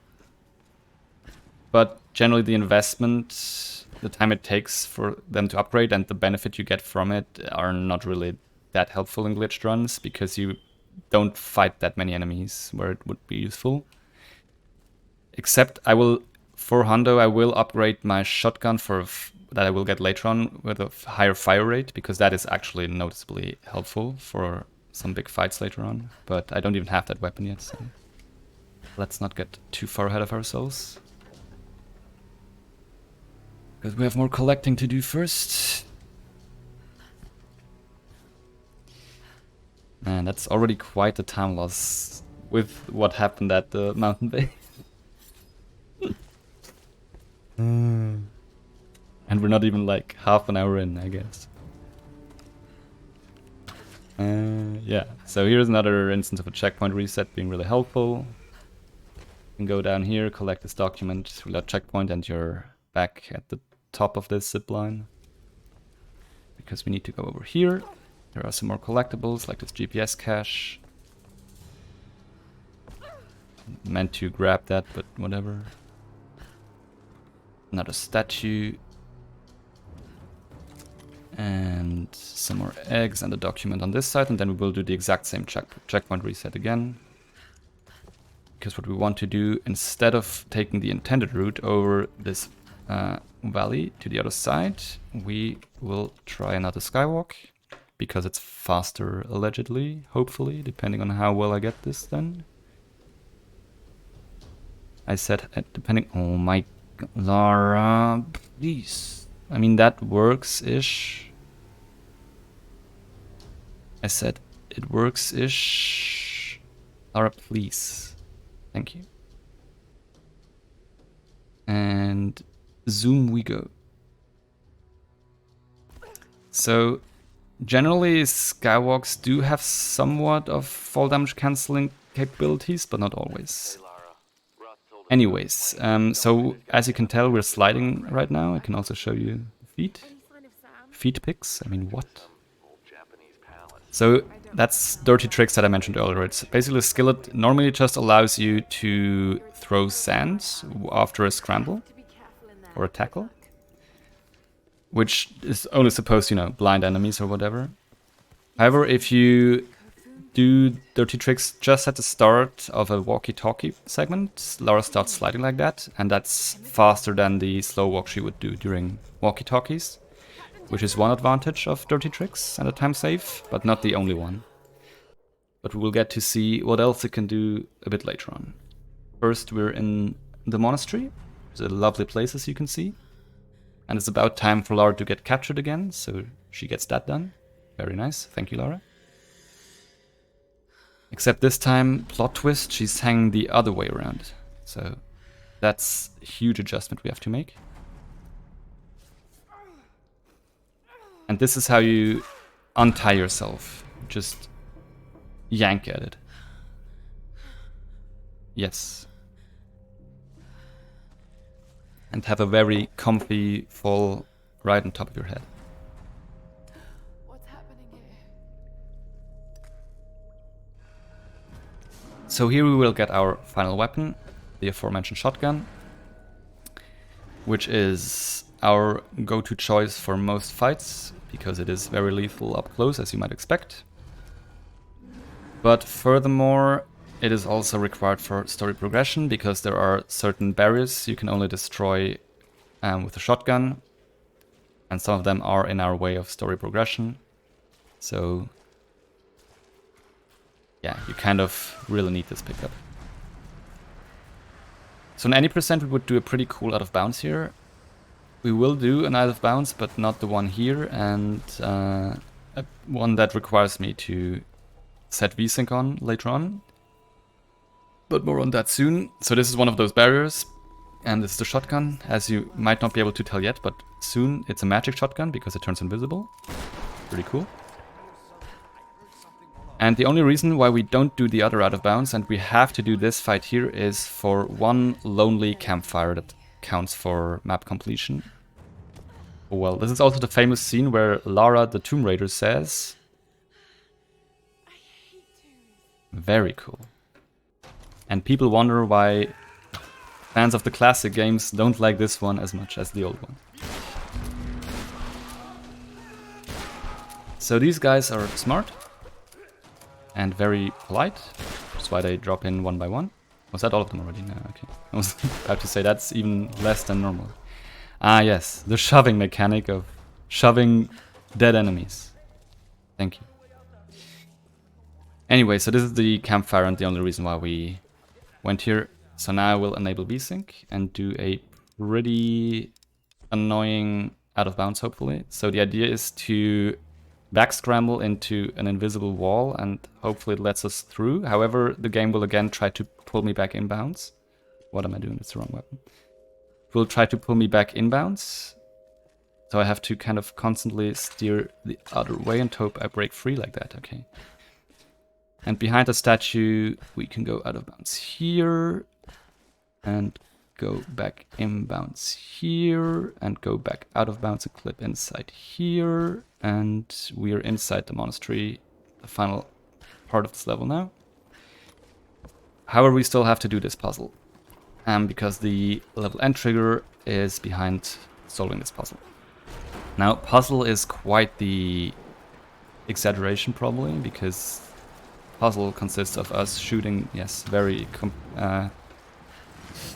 but generally the investment, the time it takes for them to upgrade and the benefit you get from it are not really that helpful in glitched runs, because you don't fight that many enemies where it would be useful. Except for Hundo, I will upgrade my shotgun that I will get later on with a higher fire rate, because that is actually noticeably helpful for some big fights later on. But I don't even have that weapon yet, so let's not get too far ahead of ourselves. Because we have more collecting to do first. Man, that's already quite a time loss with what happened at the mountain base. And we're not even like half an hour in, I guess. Yeah, so here's another instance of a checkpoint reset being really helpful. You can go down here, collect this document, reload checkpoint, and you're back at the top of this zip line. Because we need to go over here. There are some more collectibles, like this GPS cache. Meant to grab that, but whatever. Another statue. And some more eggs and a document on this side, and then we will do the exact same checkpoint reset again. Because what we want to do, instead of taking the intended route over this valley to the other side, we will try another skywalk. Because it's faster, allegedly, hopefully, depending on how well I get this then. I said, depending... Oh my... Lara, please. I mean, that works-ish. I said, it works-ish. Lara, please. Thank you. And zoom we go. So, generally, skywalks do have somewhat of fall damage cancelling capabilities, but not always. Anyways, so as you can tell, we're sliding right now. I can also show you feet. Feet pics. I mean, what? So that's dirty tricks that I mentioned earlier. It's basically a skillet normally just allows you to throw sand after a scramble or a tackle, which is only supposed to, blind enemies or whatever. However, if you do dirty tricks just at the start of a walkie-talkie segment, Lara starts sliding like that, and that's faster than the slow walk she would do during walkie-talkies, which is one advantage of dirty tricks and a time save, but not the only one. But we will get to see what else it can do a bit later on. First, we're in the monastery. It's a lovely place, as you can see. And it's about time for Lara to get captured again, so she gets that done. Very nice. Thank you, Lara. Except this time, plot twist, she's hanging the other way around. So that's a huge adjustment we have to make. And this is how you untie yourself. Just yank at it. Yes. And have a very comfy fall right on top of your head. What's happening here? So here we will get our final weapon, the aforementioned shotgun, which is our go-to choice for most fights, because it is very lethal up close, as you might expect. But furthermore, it is also required for story progression, because there are certain barriers you can only destroy with a shotgun, and some of them are in our way of story progression. So yeah, you kind of really need this pickup. So in any percent we would do a pretty cool out of bounds here. We will do an out of bounds, but not the one here, and one that requires me to set VSync on later on. But more on that soon. So this is one of those barriers, and this is the shotgun. As you might not be able to tell yet, but soon it's a magic shotgun because it turns invisible. Pretty cool. And the only reason why we don't do the other out of bounds and we have to do this fight here is for one lonely campfire that counts for map completion. Well, this is also the famous scene where Lara the Tomb Raider says... Very cool. And people wonder why fans of the classic games don't like this one as much as the old one. So these guys are smart. And very polite. That's why they drop in one by one. Was that all of them already? No, okay. I was about to say that's even less than normal. Ah, yes. The shoving mechanic of shoving dead enemies. Thank you. Anyway, so this is the campfire and the only reason why we went here. So now I will enable VSync and do a pretty annoying out of bounds, hopefully. So the idea is to back scramble into an invisible wall and hopefully it lets us through. However, the game will again try to pull me back inbounds. What am I doing? It's the wrong weapon. Will try to pull me back inbounds. So I have to kind of constantly steer the other way and hope I break free like that. Okay. And behind the statue, we can go out of bounds here. And go back inbounds here. And go back out of bounds and clip inside here. And we are inside the monastery. The final part of this level now. However, we still have to do this puzzle. Because the level end trigger is behind solving this puzzle. Now, puzzle is quite the exaggeration probably, because puzzle consists of us shooting, yes, very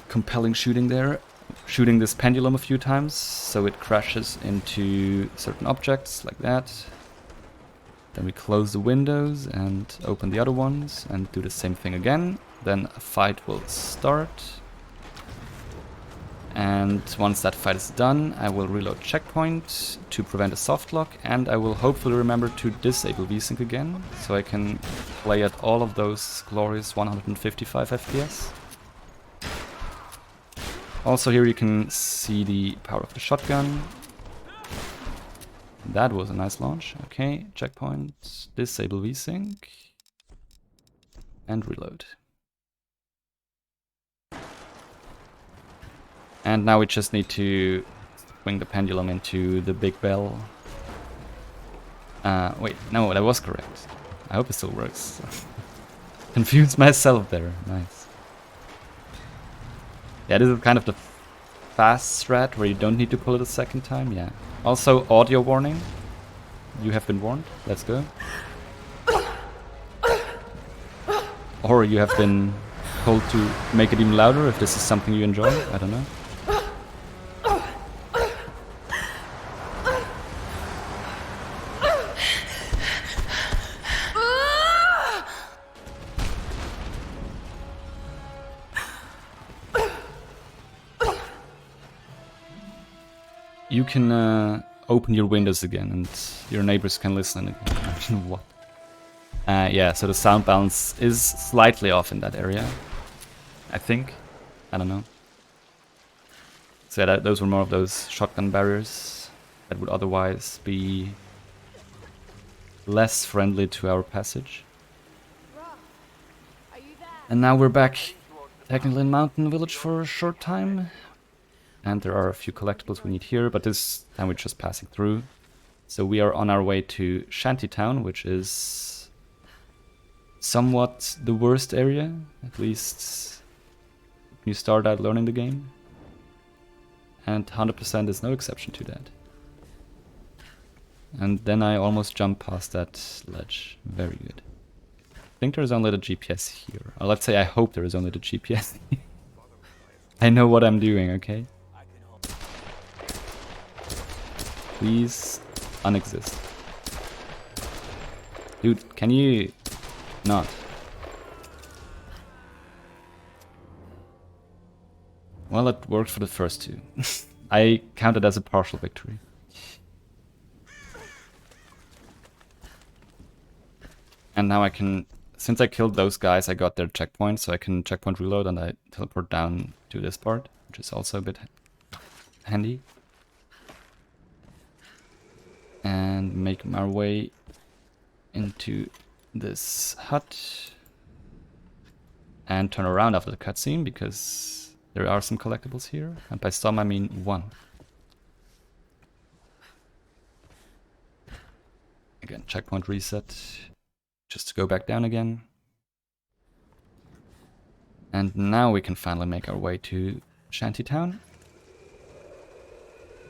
compelling shooting there. Shooting this pendulum a few times, so it crashes into certain objects, like that. Then we close the windows and open the other ones, and do the same thing again. Then a fight will start. And once that fight is done, I will reload checkpoint to prevent a soft lock, and I will hopefully remember to disable VSync again, so I can play at all of those glorious 155 FPS. Also here you can see the power of the shotgun. That was a nice launch. Okay, checkpoint, disable VSync, and reload. And now we just need to swing the pendulum into the big bell. Wait, no, that was correct. I hope it still works. Confused myself there. Nice. Yeah, this is kind of the fast strat where you don't need to pull it a second time. Yeah. Also, audio warning. You have been warned. Let's go. Or you have been told to make it even louder if this is something you enjoy. I don't know. You can open your windows again and your neighbors can listen again. What? Yeah, so the sound balance is slightly off in that area. I think. I don't know. So yeah, those were more of those shotgun barriers that would otherwise be less friendly to our passage. And now we're back technically in Mountain Village for a short time. And there are a few collectibles we need here, but this time we're just passing through. So we are on our way to Shantytown, which is somewhat the worst area, at least when you start out learning the game. And 100% is no exception to that. And then I almost jumped past that ledge. Very good. I think there's only the GPS here. Or let's say I hope there is only the GPS. I know what I'm doing, okay? Please unexist. Dude, can you not? Well, it worked for the first two. I count it as a partial victory. And now I can, since I killed those guys, I got their checkpoint, so I can checkpoint reload and I teleport down to this part, which is also a bit handy. And make my way into this hut. And turn around after the cutscene, because there are some collectibles here. And by some I mean one. Again, checkpoint reset. Just to go back down again. And now we can finally make our way to Shantytown.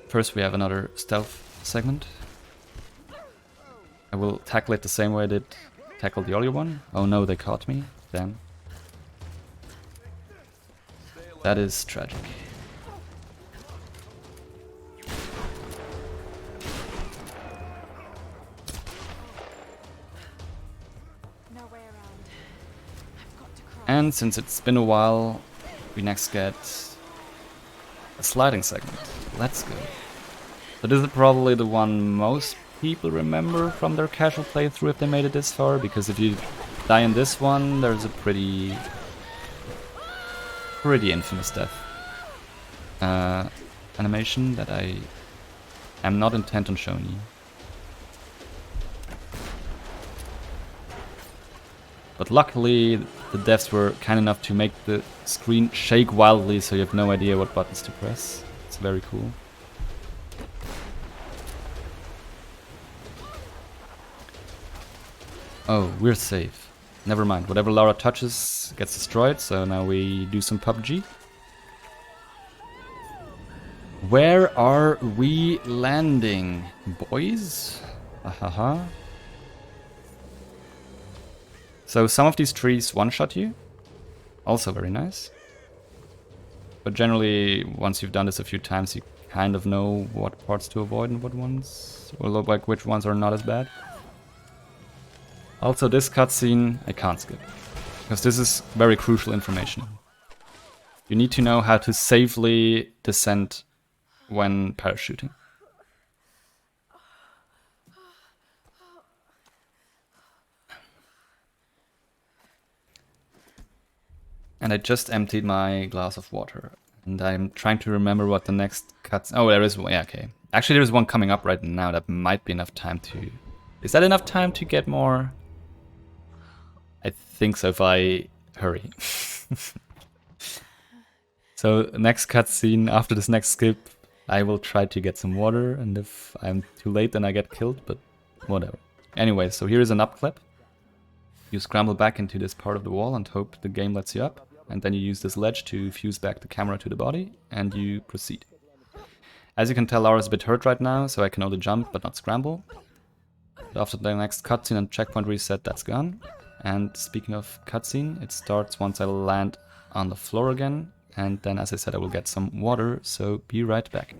First we have another stealth segment. I will tackle it the same way I did tackle the earlier one. Oh no, they caught me. Damn. That is tragic. And since it's been a while, we next get a sliding segment. Let's go. So this is probably the one most people remember from their casual playthrough if they made it this far, because if you die in this one, there's a pretty pretty infamous death animation that I am not intent on showing you. But luckily, the devs were kind enough to make the screen shake wildly, so you have no idea what buttons to press. It's very cool. Oh, we're safe. Never mind. Whatever Lara touches gets destroyed, so now we do some PUBG. Where are we landing, boys? Ahaha. So some of these trees one-shot you. Also very nice. But generally, once you've done this a few times, you kind of know what parts to avoid and what ones, or like which ones are not as bad. Also, this cutscene I can't skip, because this is very crucial information. You need to know how to safely descend when parachuting. And I just emptied my glass of water. And I'm trying to remember what the next cuts... Oh, there is one. Yeah, okay. Actually, there's one coming up right now that might be enough time to... Is that enough time to get more? I think so if I hurry. So, next cutscene, after this next skip, I will try to get some water. And if I'm too late, then I get killed, but whatever. Anyway, so here is an up clip. You scramble back into this part of the wall and hope the game lets you up. And then you use this ledge to fuse back the camera to the body, and you proceed. As you can tell, Lara's a bit hurt right now, so I can only jump but not scramble. After the next cutscene and checkpoint reset, that's gone. And speaking of cutscene, it starts once I land on the floor again. And then, as I said, I will get some water, so be right back.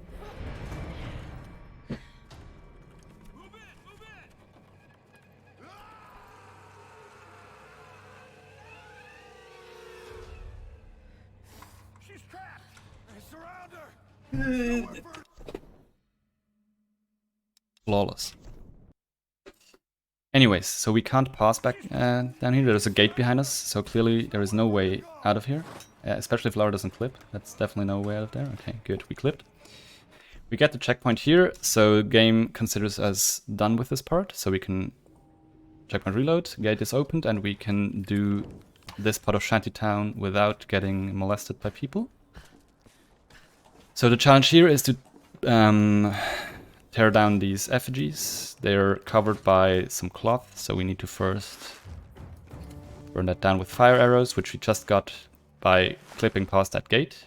Flawless. Anyways, so we can't pass back down here. There's a gate behind us, so clearly there is no way out of here. Especially if Lara doesn't clip. That's definitely no way out of there. Okay, good. We clipped. We get the checkpoint here, so game considers us done with this part. So we can checkpoint reload, gate is opened, and we can do this part of Shantytown without getting molested by people. So the challenge here is to tear down these effigies. They're covered by some cloth, so we need to first burn that down with fire arrows, which we just got by clipping past that gate.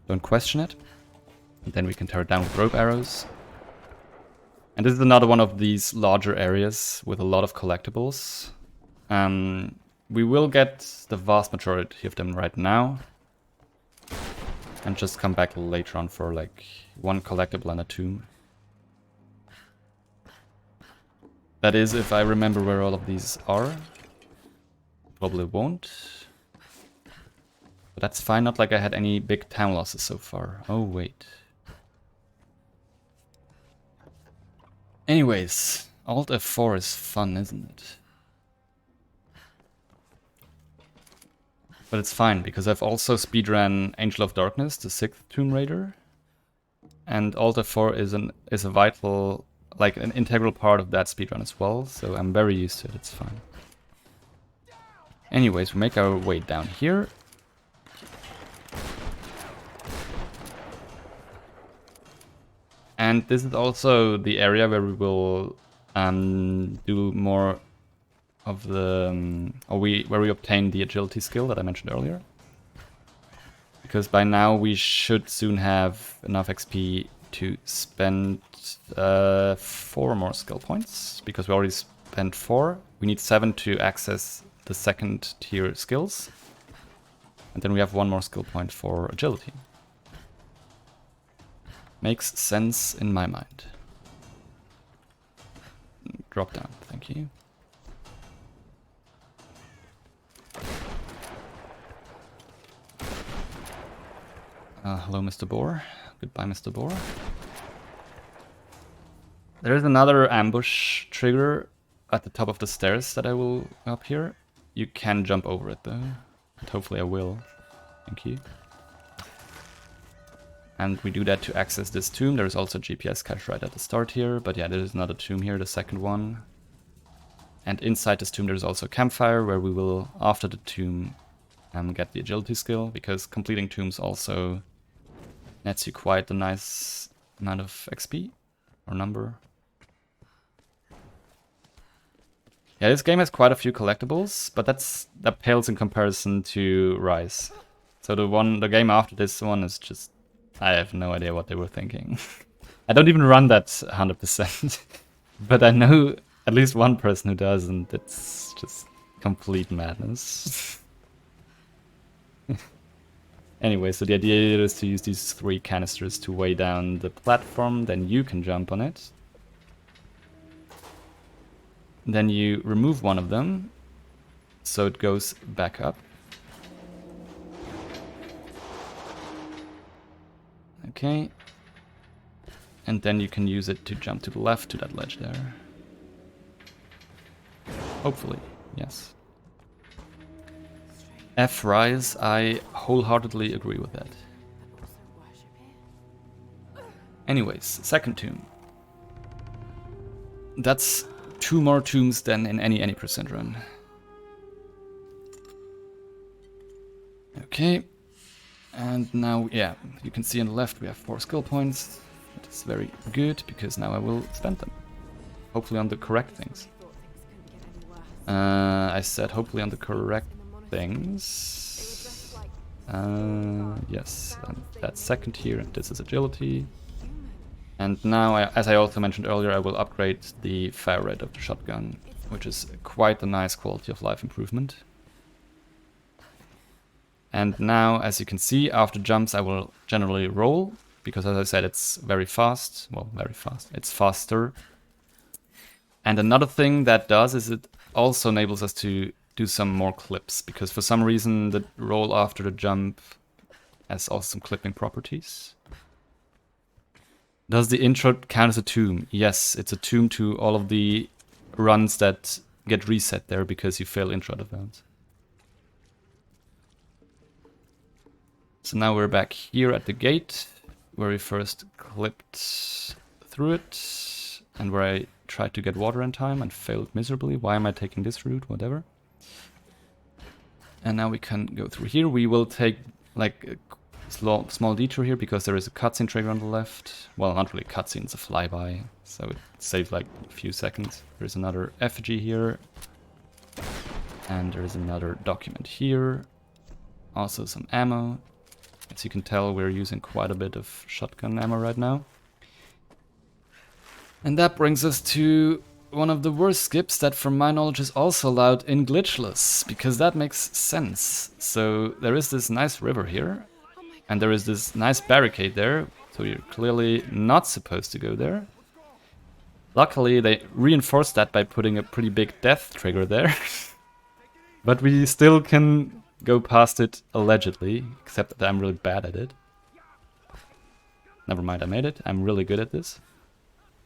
Don't question it. And then we can tear it down with rope arrows. And this is another one of these larger areas with a lot of collectibles. We will get the vast majority of them right now. And just come back later on for like one collectible and a tomb. That is, if I remember where all of these are. Probably won't. But that's fine, not like I had any big town losses so far. Oh, wait. Anyways, Alt F4 is fun, isn't it? But it's fine, because I've also speedrun Angel of Darkness, the 6th Tomb Raider. And Alt F4 is a vital, like an integral part of that speedrun as well, so I'm very used to it, it's fine. Anyways, we make our way down here. And this is also the area where we will do more of the... where we obtain the agility skill that I mentioned earlier. Because by now we should soon have enough XP to spend 4 more skill points. Because we already spent 4. We need 7 to access the 2nd tier skills. And then we have 1 more skill point for agility. Makes sense in my mind. Drop down, thank you. Hello, Mr. Boar. Goodbye, Mr. Boar. There is another ambush trigger at the top of the stairs that I will up here. You can jump over it though, and hopefully I will. Thank you. And we do that to access this tomb. There's also a GPS cache right at the start here. But yeah, there's another tomb here, the second one. And inside this tomb there's also a campfire where we will, after the tomb, get the agility skill. Because completing tombs also nets you quite a nice amount of XP or number. Yeah, this game has quite a few collectibles, but that pales in comparison to Rise. So the game after this one is just, I have no idea what they were thinking. I don't even run that 100%, but I know at least one person who does, and it's just complete madness. Anyway, so the idea is to use these 3 canisters to weigh down the platform, then you can jump on it. Then you remove one of them, so it goes back up. Okay. And then you can use it to jump to the left to that ledge there. Hopefully, yes. F-Rise, I wholeheartedly agree with that. Anyways, second tomb. That's 2 more tombs than in any percent run. Okay. And now, yeah, you can see on the left we have 4 skill points. That is very good, because now I will spend them. Hopefully on the correct things. I said hopefully on the correct things. Yes, and that's second here, and this is agility. And now, as I also mentioned earlier, I will upgrade the fire rate of the shotgun, which is quite a nice quality of life improvement. And now, as you can see, after jumps I will generally roll, because as I said, it's very fast. Well, very fast. It's faster. And another thing that does is it also enables us to do some more clips, because for some reason the roll after the jump has also some clipping properties. Does the intro count as a tomb? Yes, it's a tomb to all of the runs that get reset there because you fail intro events. So now we're back here at the gate, where we first clipped through it, and where I tried to get water in time and failed miserably. Why am I taking this route? Whatever. And now we can go through here. We will take like a small detour here because there is a cutscene trigger on the left. Well, not really cutscene, it's a flyby, so it saves like a few seconds. There's another effigy here. And there is another document here. Also some ammo. As you can tell, we're using quite a bit of shotgun ammo right now. And that brings us to one of the worst skips that, from my knowledge, is also allowed in Glitchless, because that makes sense. So there is this nice river here, and there is this nice barricade there, so you're clearly not supposed to go there. Luckily, they reinforced that by putting a pretty big death trigger there. But we still can go past it, allegedly, except that I'm really bad at it. Never mind, I made it. I'm really good at this.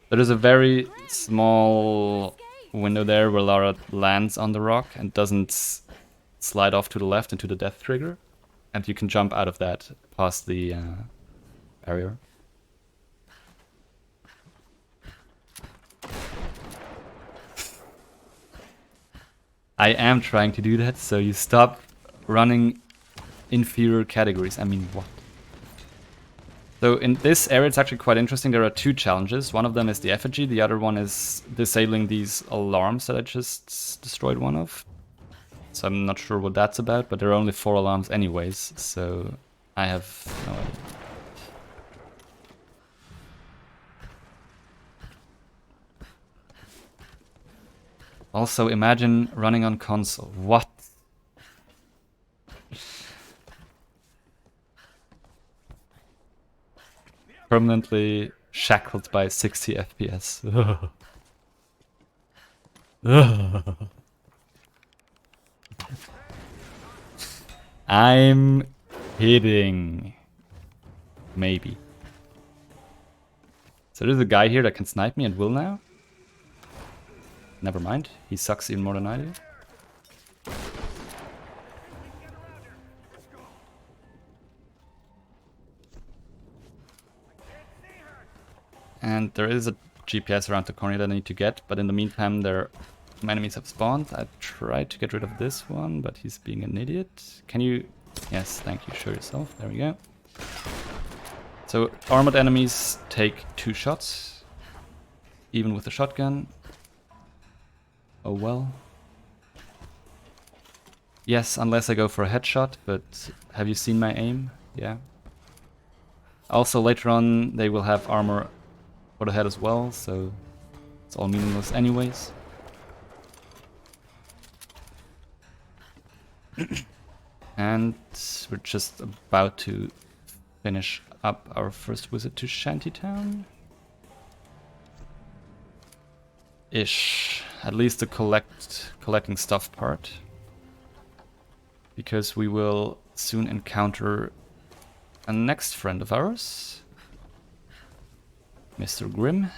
There is a very small window there where Lara lands on the rock and doesn't slide off to the left into the death trigger. And you can jump out of that past the barrier. I am trying to do that, so you stop running inferior categories. I mean, what? So in this area, it's actually quite interesting. There are 2 challenges. One of them is the effigy. The other one is disabling these alarms that I just destroyed one of. So I'm not sure what that's about, but there are only 4 alarms anyways, so I have no idea. Also, imagine running on console. What? Permanently shackled by 60 FPS. I'm kidding. Maybe. So there's a guy here that can snipe me and will now. Never mind. He sucks even more than I do. And there is a GPS around the corner that I need to get, but in the meantime some enemies have spawned. I tried to get rid of this one, but he's being an idiot. Can you... Yes, thank you, show yourself. There we go. So armored enemies take 2 shots, even with the shotgun. Oh well. Yes, unless I go for a headshot, but have you seen my aim? Yeah. Also later on they will have armor for the head as well, so it's all meaningless anyways. And we're just about to finish up our first visit to Shantytown. Ish. At least the collecting stuff part. Because we will soon encounter a next friend of ours. Mr. Grimm.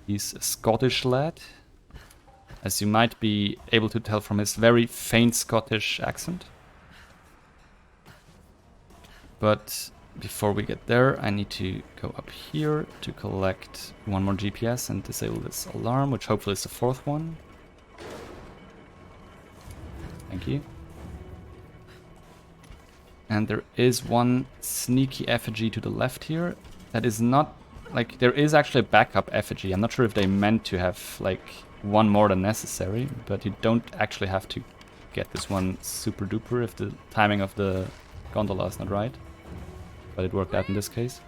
He's a Scottish lad. As you might be able to tell from his very faint Scottish accent. But before we get there, I need to go up here to collect 1 more GPS and disable this alarm, which hopefully is the 4th one. Thank you. And there is one sneaky effigy to the left here that is not... Like, there is actually a backup effigy. I'm not sure if they meant to have, like, 1 more than necessary, but you don't actually have to get this one super duper if the timing of the gondola is not right. But it worked out in this case.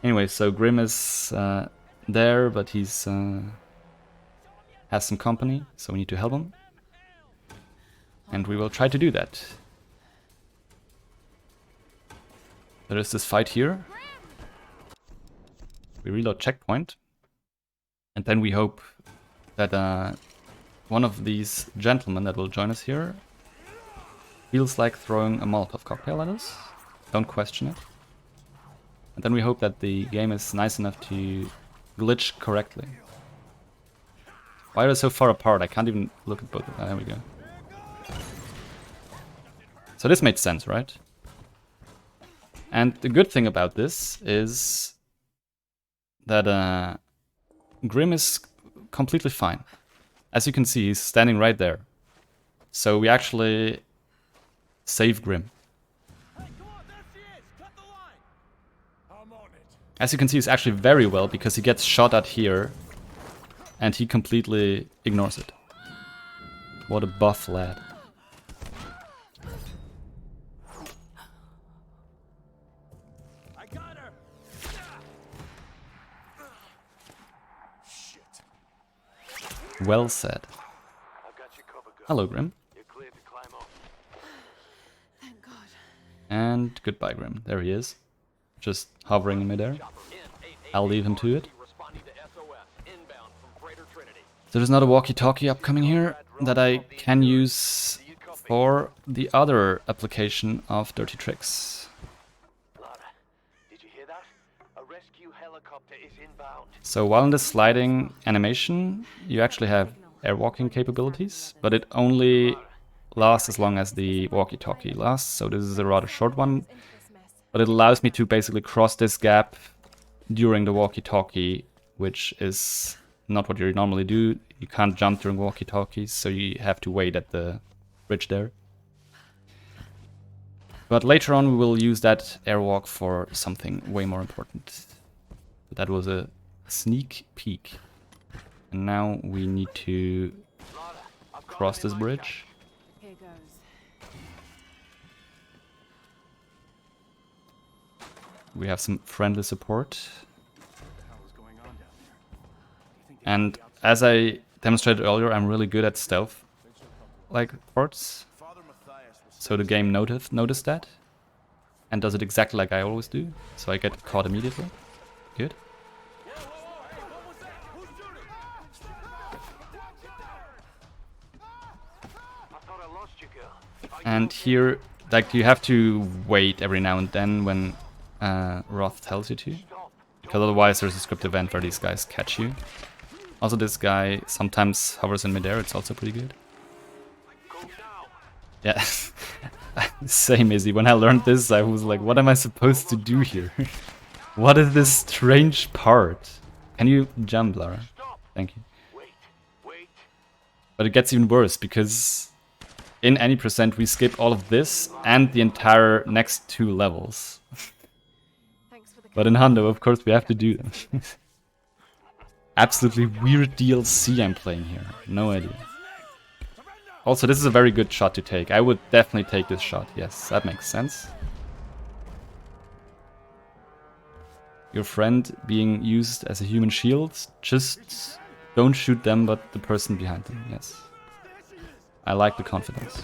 Anyway, so Grimm is there, but he's has some company, so we need to help him. And we will try to do that. There is this fight here. We reload checkpoint. And then we hope that one of these gentlemen that will join us here feels like throwing a Molotov cocktail at us. Don't question it. And then we hope that the game is nice enough to glitch correctly. Why are they so far apart? I can't even look at both of them. There we go. So this made sense, right? And the good thing about this is that Grimm is completely fine. As you can see, he's standing right there. So we actually save Grimm. As you can see, he's actually very well because he gets shot at here and he completely ignores it. What a buff lad. I got her. Well said. I've got you covered, girl. Hello, Grimm. You're cleared to climb up. Thank God. And goodbye, Grimm. There he is. Just hovering in midair. I'll leave him to it. So there's another walkie-talkie upcoming here that I can use for the other application of dirty tricks. Lara, did you hear that? A rescue helicopter is inbound. So while in the sliding animation, you actually have airwalking capabilities, but it only lasts as long as the walkie-talkie lasts. So this is a rather short one. But it allows me to basically cross this gap during the walkie-talkie, which is not what you normally do. You can't jump during walkie-talkies, so you have to wait at the bridge there. But later on we will use that airwalk for something way more important. But that was a sneak peek. And now we need to cross this bridge. Here goes. We have some friendly support. And as I demonstrated earlier, I'm really good at stealth like parts. So the game noticed that and does it exactly like I always do. So I get caught immediately. Good. And here, like, you have to wait every now and then when Roth tells you to, because otherwise there's a script event where these guys catch you. Also, this guy sometimes hovers in midair, it's also pretty good. Yeah, same Izzy. When I learned this, I was like, what am I supposed to do here? What is this strange part? Can you jump, Lara? Stop! Thank you. Wait, wait. But it gets even worse, because in any percent we skip all of this and the entire next 2 levels. Thanks for the But in Hundo, of course, we have to do them. Absolutely weird DLC I'm playing here. No idea. Also, this is a very good shot to take. I would definitely take this shot. Yes, that makes sense. Your friend being used as a human shield. Just don't shoot them, but the person behind them. Yes. I like the confidence.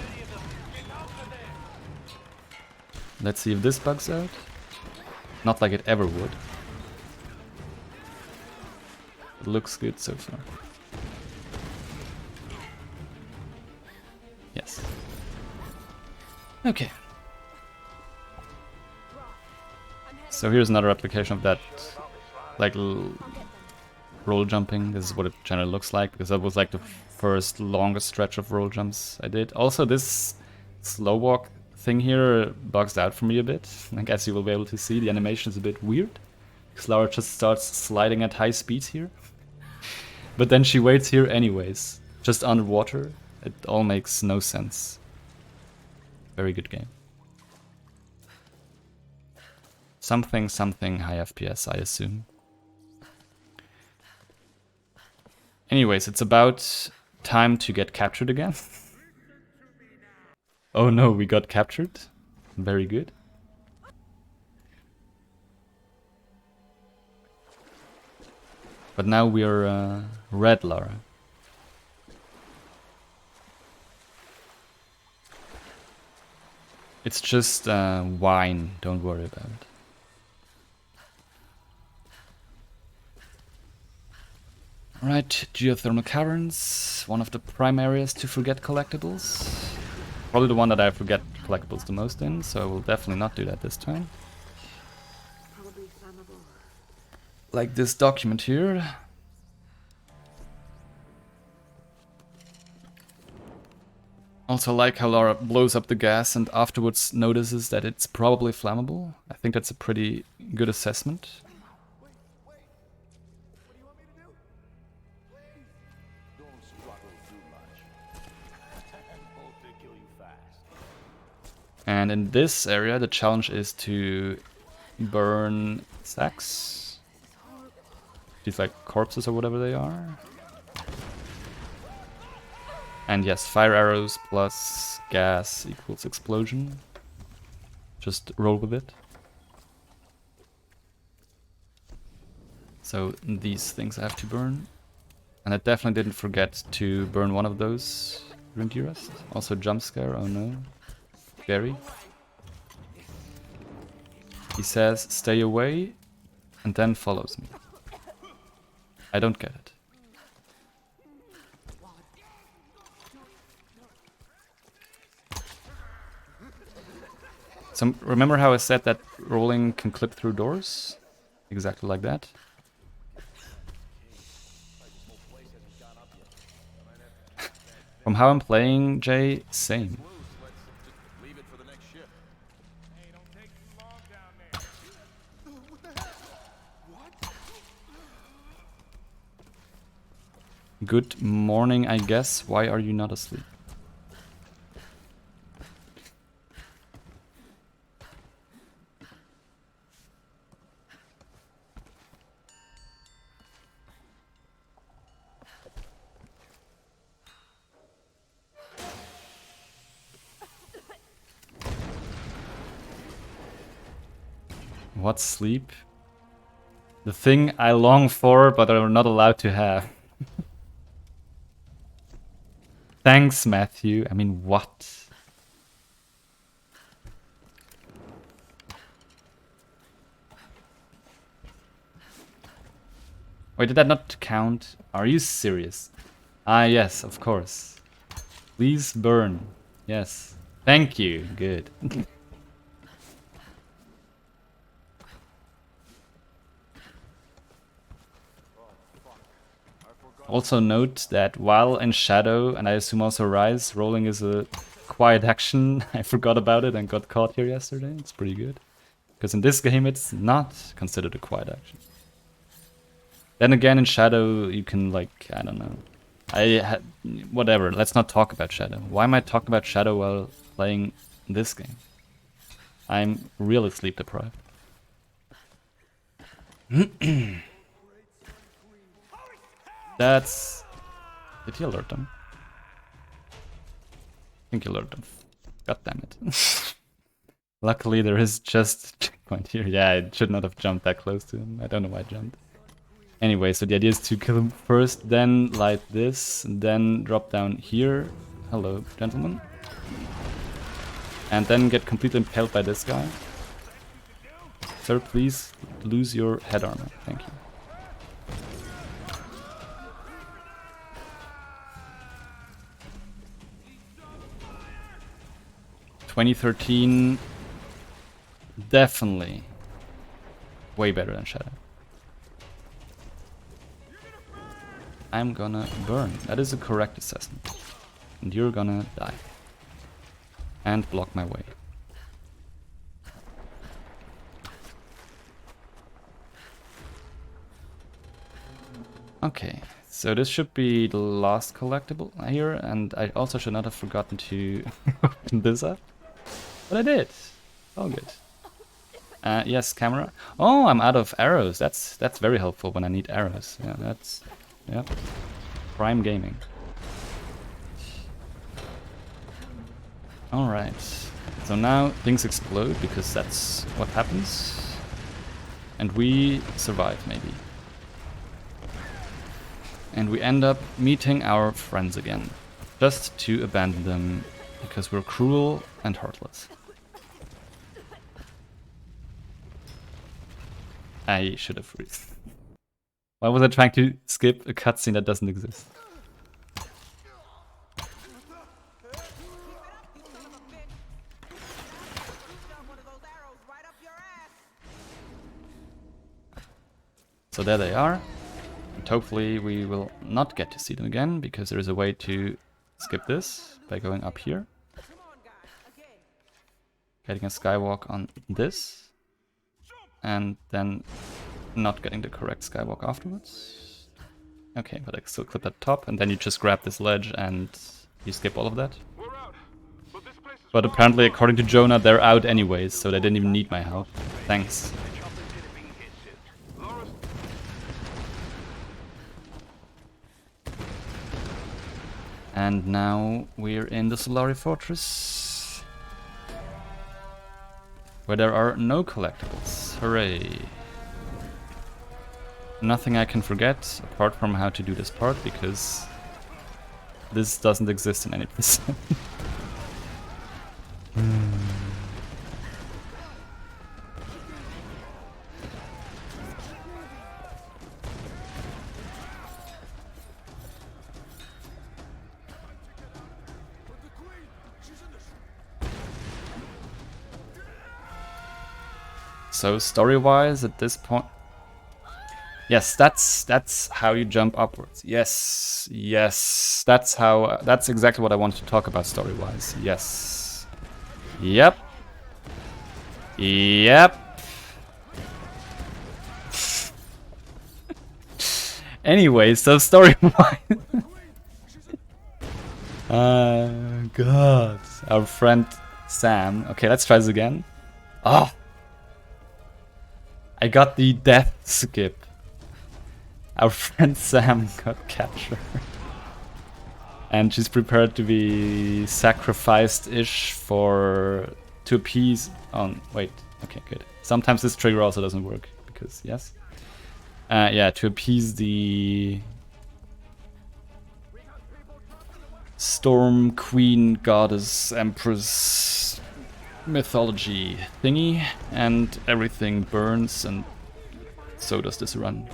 Let's see if this bugs out. Not like it ever would. It looks good so far. Yes. Okay. So here's another application of that, like, roll jumping. This is what it generally looks like, because that was like the first longest stretch of roll jumps I did. Also, this slow walk thing here bugs out for me a bit. I guess you will be able to see the animation is a bit weird, because Lara just starts sliding at high speeds here. But then she waits here anyways, just underwater. It all makes no sense. Very good game. Something high FPS, I assume. Anyways, it's about time to get captured again. Oh no, we got captured. Very good. But now we are red Lara. It's just wine, don't worry about it. Alright, geothermal caverns, one of the prime areas to forget collectibles. Probably the one that I forget collectibles the most in, so I will definitely not do that this time. Probably flammable. Like this document here. Also like how Lara blows up the gas and afterwards notices that it's probably flammable. I think that's a pretty good assessment. And in this area, the challenge is to burn sacks. These like corpses or whatever they are. And yes, fire arrows plus gas equals explosion. Just roll with it. So these things I have to burn. And I definitely didn't forget to burn one of those during Durust. Also jump scare, oh no. Scary. He says, stay away, and then follows me. I don't get it. So remember how I said that rolling can clip through doors? Exactly like that. From how I'm playing, Jay, same. Good morning, I guess. Why are you not asleep? What sleep? The thing I long for, but are not allowed to have. Thanks, Matthew. I mean, what? Wait, did that not count? Are you serious? Ah, yes, of course. Please burn. Yes. Thank you. Good. Also note that while in Shadow, and I assume also Rise, rolling is a quiet action. I forgot about it and got caught here yesterday. It's pretty good. Because in this game it's not considered a quiet action. Then again, in Shadow you can, like, I don't know. Whatever, let's not talk about Shadow. Why am I talking about Shadow while playing this game? I'm really sleep deprived. That's... Did he alert them? I think he alerted them. God damn it. Luckily there is just a checkpoint here. Yeah, I should not have jumped that close to him. I don't know why I jumped. Anyway, so the idea is to kill him first, then light this, then drop down here. Hello, gentlemen. And then get completely impaled by this guy. Sir, please lose your head armor. Thank you. "2013, definitely way better than Shadow. I'm gonna burn. That is a correct assessment. And you're gonna die. And block my way. Okay, so this should be the last collectible here, and I also should not have forgotten to open this up. But I did. All good. Yes, camera. Oh, I'm out of arrows. That's very helpful when I need arrows. Yeah, that's... yeah. Prime gaming. Alright. So now things explode, because that's what happens. And we survive, maybe. And we end up meeting our friends again. Just to abandon them, because we're cruel and heartless. I should have freezed. Why was I trying to skip a cutscene that doesn't exist? So there they are. And hopefully we will not get to see them again, because there is a way to skip this by going up here. Getting a skywalk on this. And then not getting the correct skywalk afterwards. Okay, but I can still clip at top, and then you just grab this ledge and you skip all of that. But apparently, according to Jonah, they're out anyways, so they didn't even need my help. Thanks. And now we're in the Solari Fortress, where there are no collectibles. Hooray. Nothing I can forget, apart from how to do this part, because this doesn't exist in any percent. So story-wise, at this point, yes, that's how you jump upwards. Yes, yes, that's exactly what I wanted to talk about story-wise. Yes, yep, yep. Anyway, so story-wise, God, our friend Sam. Okay, let's try this again. Oh. I got the death skip. Our friend Sam got captured. And she's prepared to be sacrificed-ish to appease... Oh, wait. Okay, good. Sometimes this trigger also doesn't work, because, yes. Yeah, to appease the... Storm Queen Goddess Empress... mythology thingy, and everything burns, and so does this run.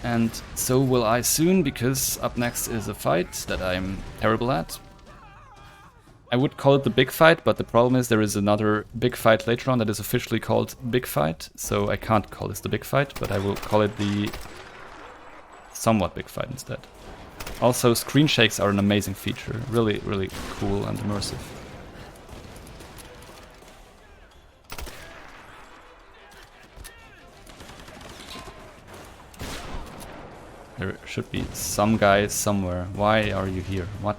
And so will I soon, because up next is a fight that I'm terrible at. I would call it the big fight, but the problem is there is another big fight later on that is officially called Big Fight, so I can't call this the big fight, but I will call it the somewhat big fight instead. Also, screen shakes are an amazing feature. Really, really cool and immersive. There should be some guy somewhere. Why are you here? What?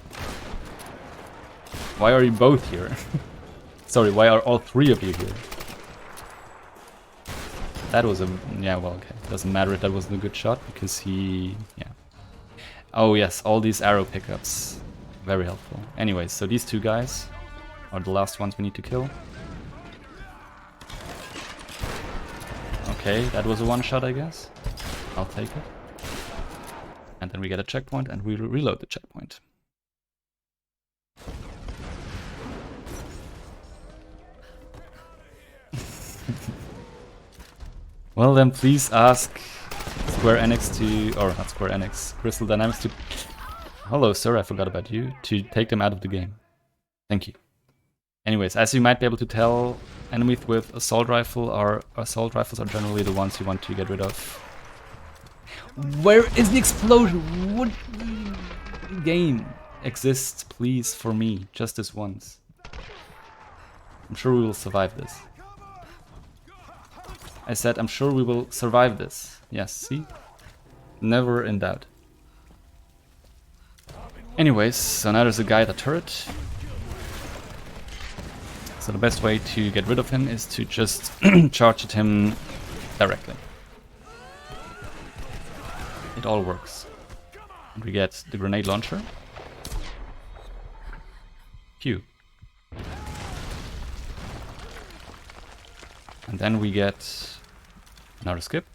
Why are you both here? Sorry, why are all three of you here? That was a... yeah, well, okay. Doesn't matter if that wasn't a good shot, because he... yeah. Oh yes, all these arrow pickups. Very helpful. Anyways, so these two guys are the last ones we need to kill. Okay, that was a one shot, I guess. I'll take it. And then we get a checkpoint and we reload the checkpoint. Well then, please ask Square Enix to... or not Square Enix, Crystal Dynamics to... hello sir, I forgot about you. To take them out of the game. Thank you. Anyways, as you might be able to tell, enemies with assault rifles are generally the ones you want to get rid of. Where is the explosion? What game exists, please, for me, just this once? I'm sure we will survive this. I said I'm sure we will survive this. Yes, see? Never in doubt. Anyways, so now there's a guy at the turret. So the best way to get rid of him is to just charge at him directly. It all works. And we get the grenade launcher. Phew. And then we get another skip.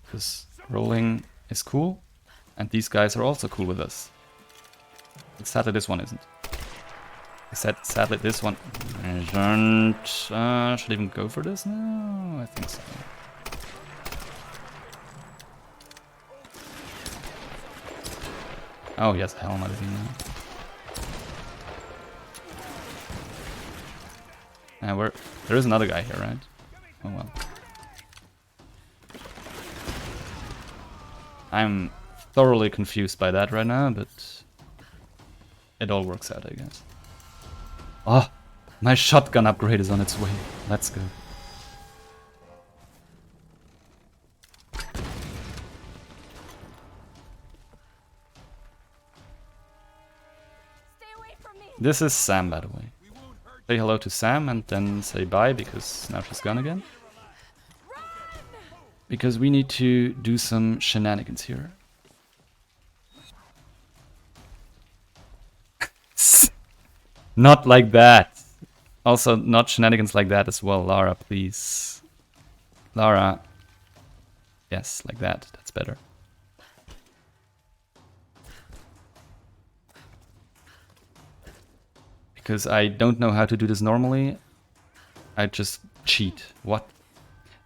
Because rolling is cool. And these guys are also cool with us. But sadly this one isn't. I said sadly this one isn't. Should I even go for this? No, I think so. Oh yes, helmet is in there. There is another guy here, right? Oh well. I'm thoroughly confused by that right now, but it all works out, I guess. Oh, my shotgun upgrade is on its way. Let's go. Stay away from me. This is Sam, by the way. Say hello to Sam and then say bye, because now she's gone again. Because we need to do some shenanigans here. Not like that. Also, not shenanigans like that as well. Lara, please. Lara. Yes, like that. That's better. Because I don't know how to do this normally. I just cheat. What?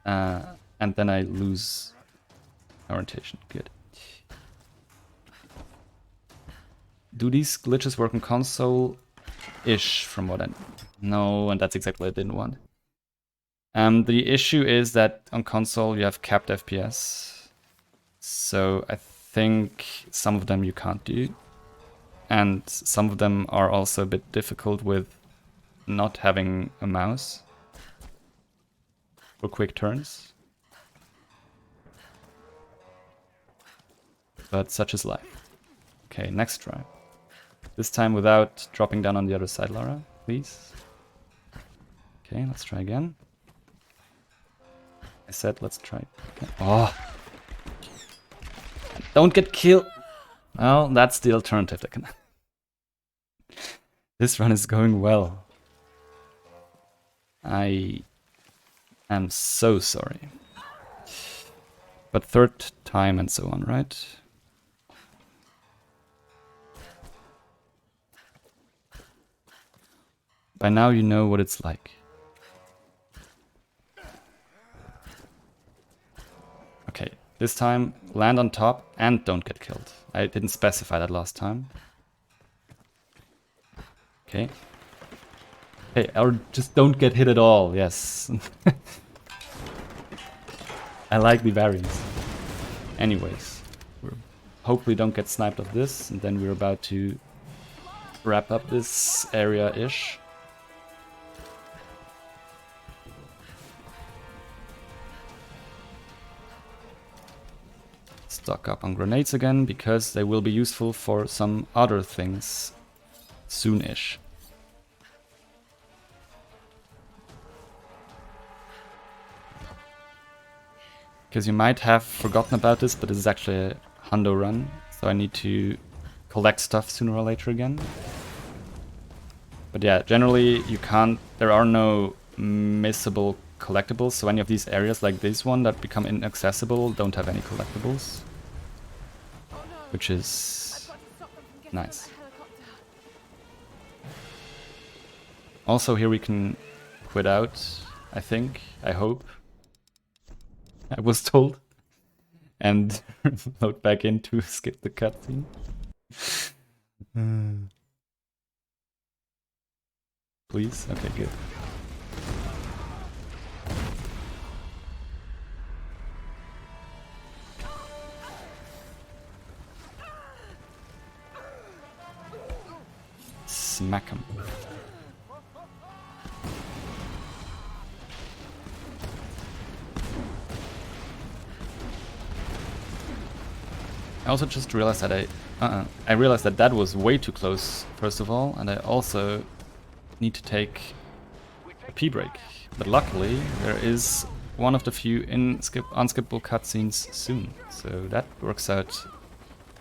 And then I lose orientation. Good. Do these glitches work on console-ish from what I... No, and that's exactly what I didn't want. The issue is that on console you have capped FPS. So I think some of them you can't do. And some of them are also a bit difficult with not having a mouse for quick turns. But such is life. Okay, next try. This time without dropping down on the other side, Lara, please. Okay, let's try again. I said let's try again. Oh! Don't get killed! Well, that's the alternative. That can... This run is going well. I am so sorry. But third time and so on, right? By now you know what it's like. Okay, this time land on top and don't get killed. I didn't specify that last time. Okay. Hey, or just don't get hit at all, yes. I like the variance. Anyways, we hopefully don't get sniped off this, and then we're about to wrap up this area-ish. stock up on grenades again, because they will be useful for some other things soon-ish. Because you might have forgotten about this, but this is actually a hundo run, so I need to collect stuff sooner or later again. But yeah, generally you can't, there are no missable collectibles, so any of these areas like this one that become inaccessible don't have any collectibles. Which is nice. Also here we can quit out, I think, I hope. I was told. And load back in to skip the cutscene. Please? Okay, good. Smack him. I also just realized that I realized that that was way too close, first of all, and I also need to take a pee break. But luckily, there is one of the few unskippable cutscenes soon, so that works out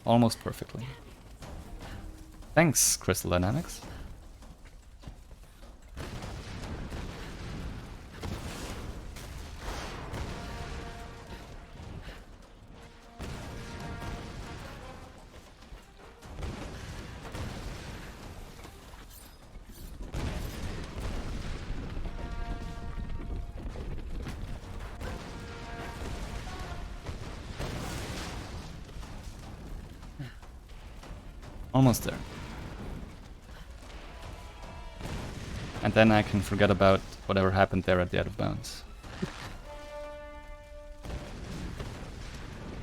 almost perfectly. Thanks, Crystal Dynamics. Almost there. And then I can forget about whatever happened there at the out of bounds.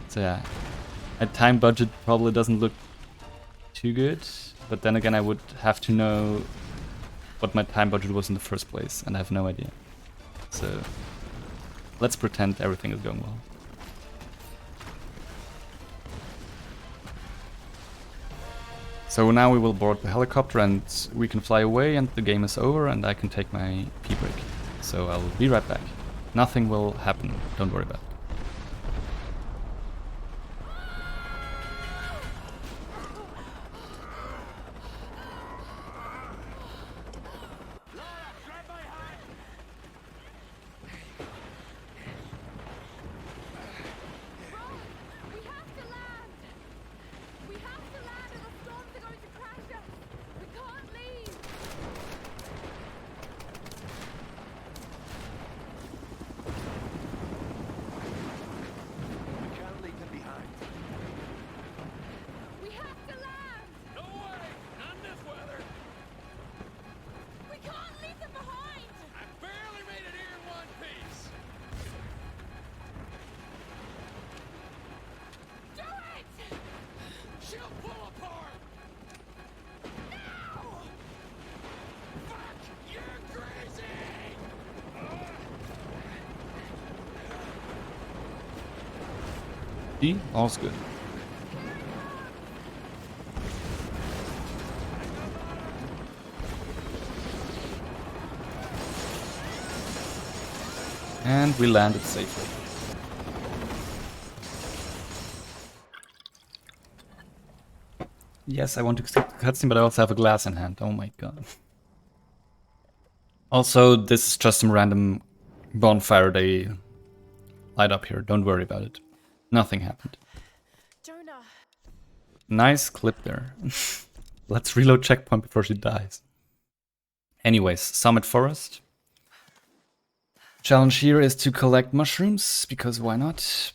So yeah, a time budget probably doesn't look too good, but then again I would have to know what my time budget was in the first place, and I have no idea. So let's pretend everything is going well. So now we will board the helicopter and we can fly away and the game is over and I can take my pee break. So I'll be right back. Nothing will happen, don't worry about it. See? All's good. And we landed safely. Yes, I want to skip the cutscene, but I also have a glass in hand. Oh my god. Also, this is just some random bonfire they light up here. Don't worry about it. Nothing happened. Jonah. Nice clip there. Let's reload checkpoint before she dies. Anyways, Summit Forest. Challenge here is to collect mushrooms, because why not?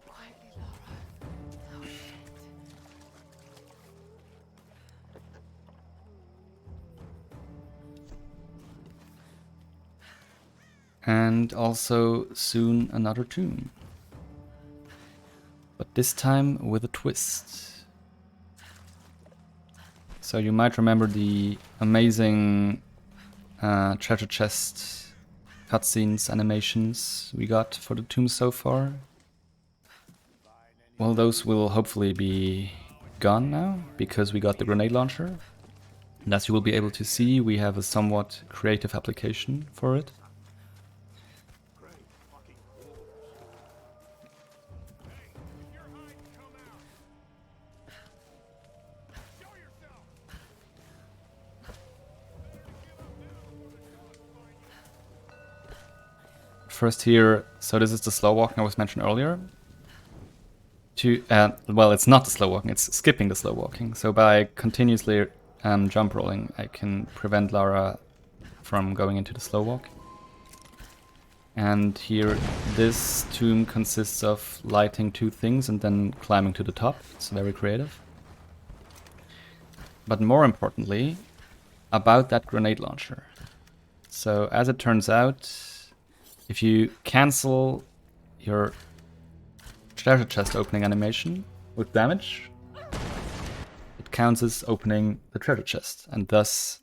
Quietly, Laura. Oh, shit. And also soon another tomb. But this time with a twist. So you might remember the amazing treasure chest cutscenes, animations we got for the tomb so far. well, those will hopefully be gone now, because we got the grenade launcher. And as you will be able to see, we have a somewhat creative application for it. First here, so this is the slow walking I was mentioned earlier. Well, it's not the slow walking, it's skipping the slow walking. So by continuously jump rolling, I can prevent Lara from going into the slow walk. And here, this tomb consists of lighting 2 things and then climbing to the top. It's very creative. But more importantly, about that grenade launcher. So as it turns out, if you cancel your treasure chest opening animation with damage, it counts as opening the treasure chest, and thus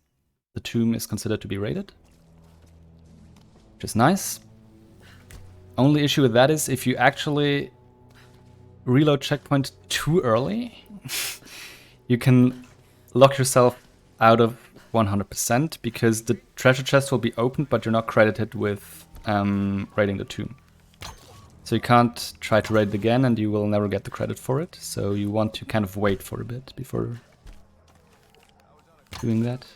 the tomb is considered to be raided, which is nice. Only issue with that is if you actually reload checkpoint too early, you can lock yourself out of 100% because the treasure chest will be opened, but you're not credited with raiding the tomb. So you can't try to raid it again and you will never get the credit for it. So you want to kind of wait for a bit before doing that.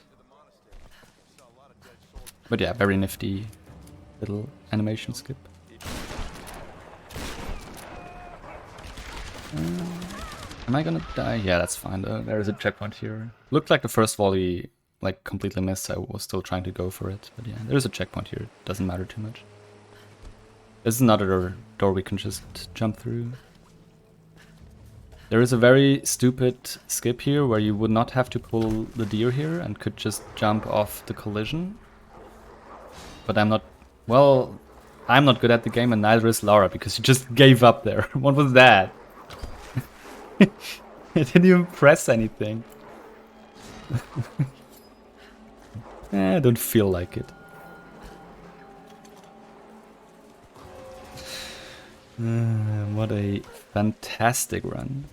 But yeah, very nifty little animation skip. Am I gonna die? Yeah, that's fine though. There is a checkpoint here. Looked like the first volley like completely missed. I was still trying to go for it. But yeah, there's a checkpoint here. Doesn't matter too much. This is another door we can just jump through. There is a very stupid skip here where you would not have to pull the deer here and could just jump off the collision. But I'm not... Well, I'm not good at the game and neither is Lara because she just gave up there. What was that? I didn't even press anything. I don't feel like it. What a fantastic run.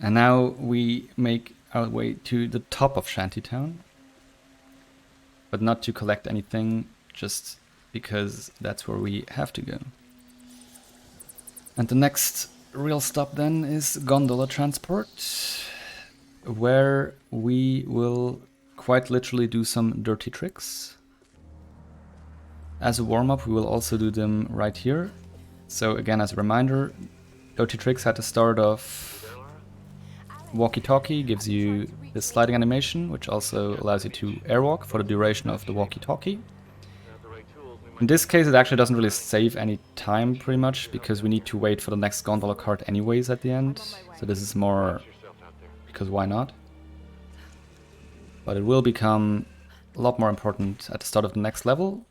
And now we make our way to the top of Shantytown. But not to collect anything, just because that's where we have to go. And the next real stop then is Gondola Transport, where we will quite literally do some dirty tricks. As a warm-up, we will also do them right here. So again, as a reminder, dirty tricks at the start of walkie-talkie gives you this sliding animation, which also allows you to airwalk for the duration of the walkie-talkie. In this case, it actually doesn't really save any time pretty much, because we need to wait for the next gondola cart anyways at the end. So this is more because why not? But it will become a lot more important at the start of the next level,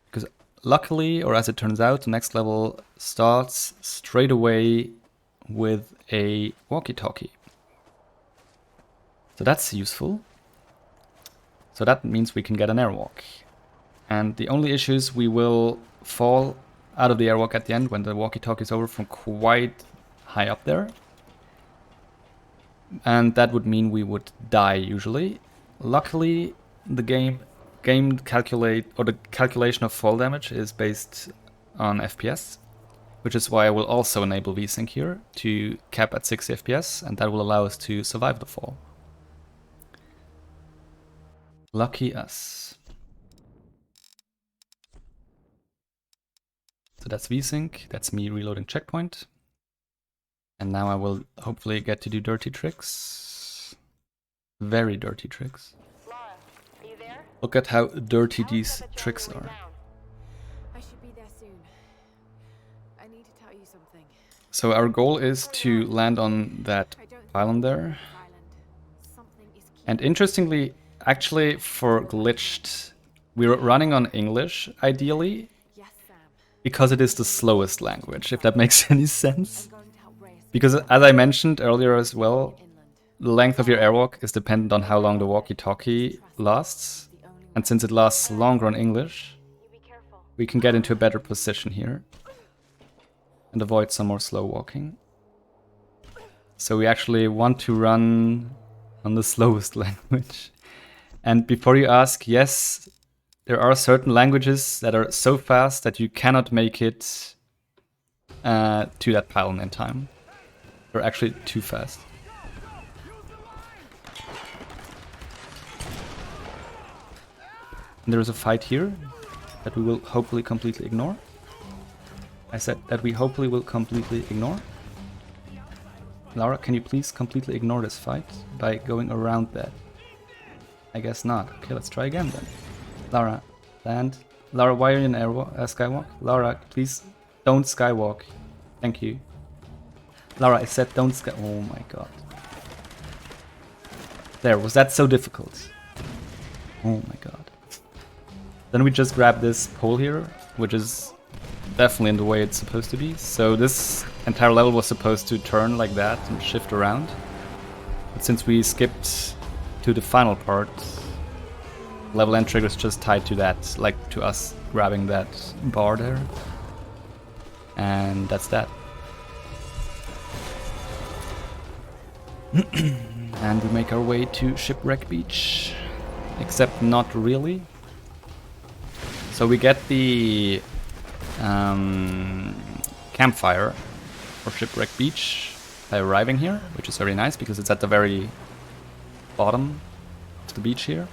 because luckily, or as it turns out, the next level starts straight away with a walkie-talkie. So that's useful. So that means we can get an airwalk. And the only issue is we will fall out of the airwalk at the end when the walkie-talkie is over from quite high up there. And that would mean we would die usually. Luckily, the game the calculation of fall damage is based on FPS, which is why I will also enable VSync here to cap at 60 FPS, and that will allow us to survive the fall. Lucky us. So that's VSync, that's me reloading checkpoint. And now I will hopefully get to do dirty tricks. Very dirty tricks. Lara, are you there? Look at how dirty these tricks are. I should be there soon. I need to tell you something. So our goal is to land on that pylon there. And interestingly, actually for glitched, we're running on English ideally, Yes, Sam. because it is the slowest language, if that makes any sense. I'm going to help Reyes Because as I mentioned earlier as well, inland. the length of your airwalk is dependent on how long the walkie-talkie lasts. The only And since it lasts longer on English, we can get into a better position here and avoid some more slow walking. So we actually want to run on the slowest language. And before you ask, yes, there are certain languages that are so fast that you cannot make it to that pylon in time. They're actually too fast. And there is a fight here that we will hopefully completely ignore. I said that we hopefully will completely ignore. Lara, can you please completely ignore this fight by going around that? I guess not. Okay, let's try again then. Lara, land. Lara, why are you in skywalk? Lara, please don't skywalk. Thank you. Lara, I said don't sky. Oh my god. There, was that so difficult? Oh my god. Then we just grab this pole here, which is definitely in the way it's supposed to be. So this entire level was supposed to turn like that and shift around. But since we skipped to the final part, level end trigger is just tied to that, like to us grabbing that bar there. And that's that. And we make our way to Shipwreck Beach. Except not really. So we get the campfire for Shipwreck Beach by arriving here, which is very nice because it's at the very bottom of the beach here.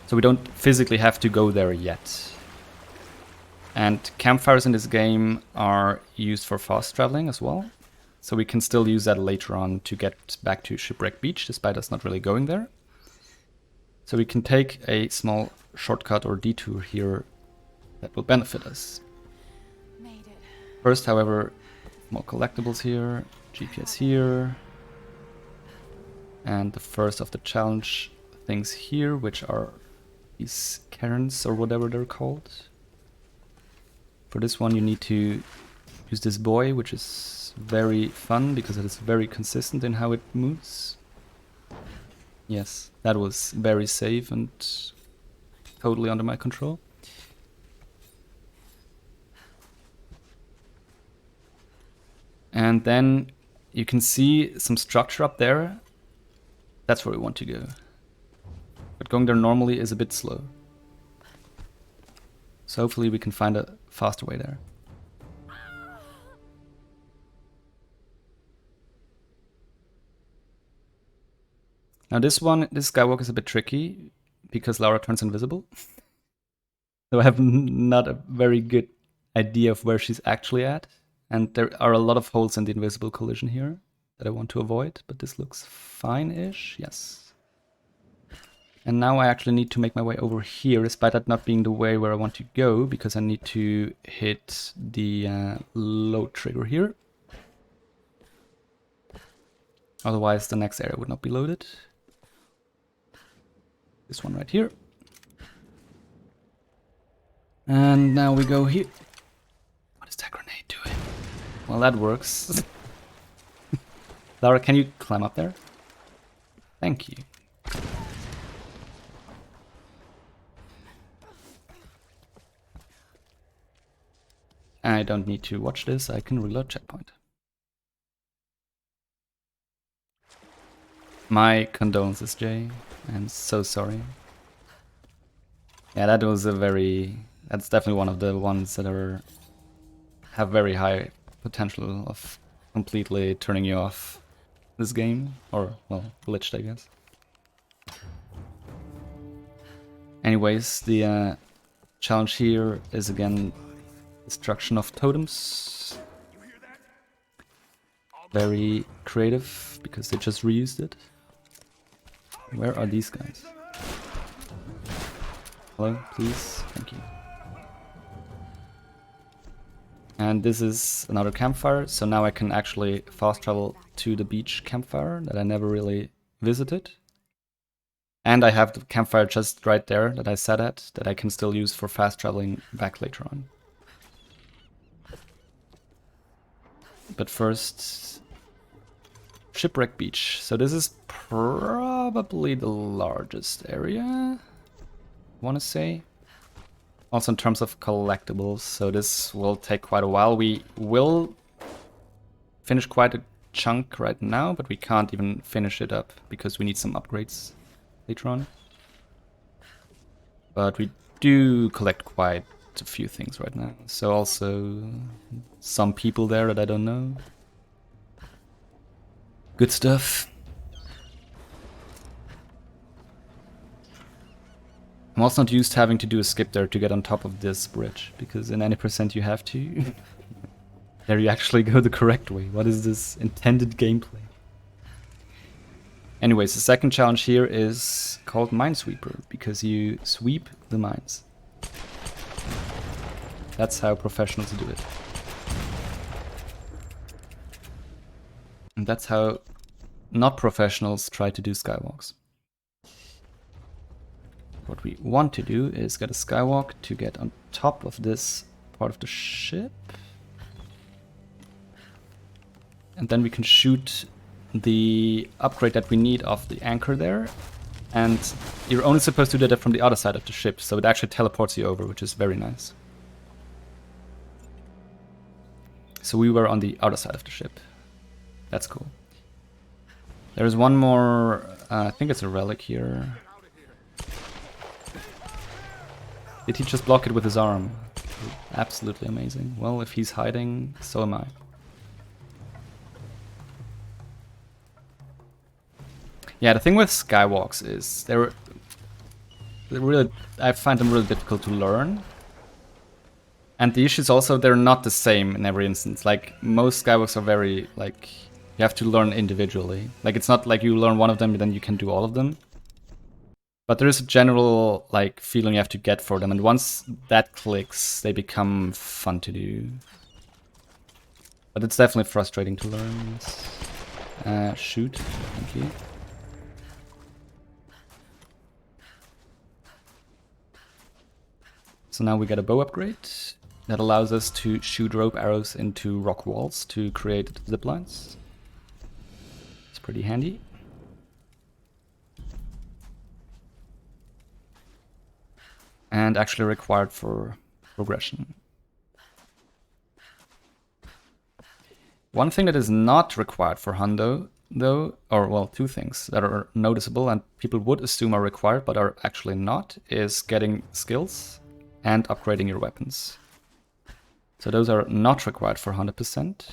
So we don't physically have to go there yet. And campfires in this game are used for fast traveling as well. So we can still use that later on to get back to Shipwreck Beach, despite us not really going there. So we can take a small shortcut or detour here that will benefit us. Made it. First, however, more collectibles here, GPS here, and the first of the challenge things here, which are these cairns or whatever they're called. For this one you need to use this buoy, which is very fun because it is very consistent in how it moves. Yes, that was very safe and totally under my control. And then you can see some structure up there. That's where we want to go. But going there normally is a bit slow. So hopefully we can find a faster way there. Now this skywalk is a bit tricky because Lara turns invisible. So I have not a very good idea of where she's actually at. And there are a lot of holes in the invisible collision here that I want to avoid, but this looks fine-ish, yes. And now I actually need to make my way over here, despite that not being the way where I want to go, because I need to hit the load trigger here. Otherwise the next area would not be loaded. This one right here. And now we go here. What is that grenade doing? Well, that works. Lara, can you climb up there? Thank you. I don't need to watch this, I can reload checkpoint. My condolences, Jay. I'm so sorry. Yeah, that was that's definitely one of the ones that have very high potential of completely turning you off this game. Or, well, glitched, I guess. Anyways, the challenge here is again destruction of totems. Very creative, because they just reused it. Where are these guys? Hello, please? Thank you. And this is another campfire, so now I can actually fast travel to the beach campfire that I never really visited. And I have the campfire just right there that I sat at, that I can still use for fast traveling back later on. But first, Shipwreck Beach. So this is probably the largest area. want to say. Also in terms of collectibles, so this will take quite a while. We will finish quite a chunk right now, but we can't even finish it up because we need some upgrades later on. But we do collect quite a few things right now. So also some people there that I don't know. Good stuff. I'm also not used to having to do a skip there to get on top of this bridge, because in any percent you have to. There you actually go the correct way. What is this intended gameplay? Anyways, the second challenge here is called Minesweeper, because you sweep the mines. That's how professionals do it. And that's how not professionals try to do skywalks. What we want to do is get a skywalk to get on top of this part of the ship. And then we can shoot the upgrade that we need off the anchor there. And you're only supposed to do that from the other side of the ship, so it actually teleports you over, which is very nice. So we were on the other side of the ship. That's cool. There's one more, I think it's a relic here. Did he just block it with his arm? Absolutely amazing. Well, if he's hiding, so am I. Yeah, the thing with skywalks is they're really, I find them really difficult to learn. And the issue is also they're not the same in every instance. Like, most skywalks are very, like, you have to learn individually. Like, it's not like you learn one of them and then you can do all of them. But there is a general, like, feeling you have to get for them. And once that clicks, they become fun to do. But it's definitely frustrating to learn. Shoot. Thank you. So now we get a bow upgrade that allows us to shoot rope arrows into rock walls to create zip lines. It's pretty handy. And actually required for progression. One thing that is not required for Hundo, though, or well, two things that are noticeable and people would assume are required but are actually not, is getting skills and upgrading your weapons. So those are not required for 100%.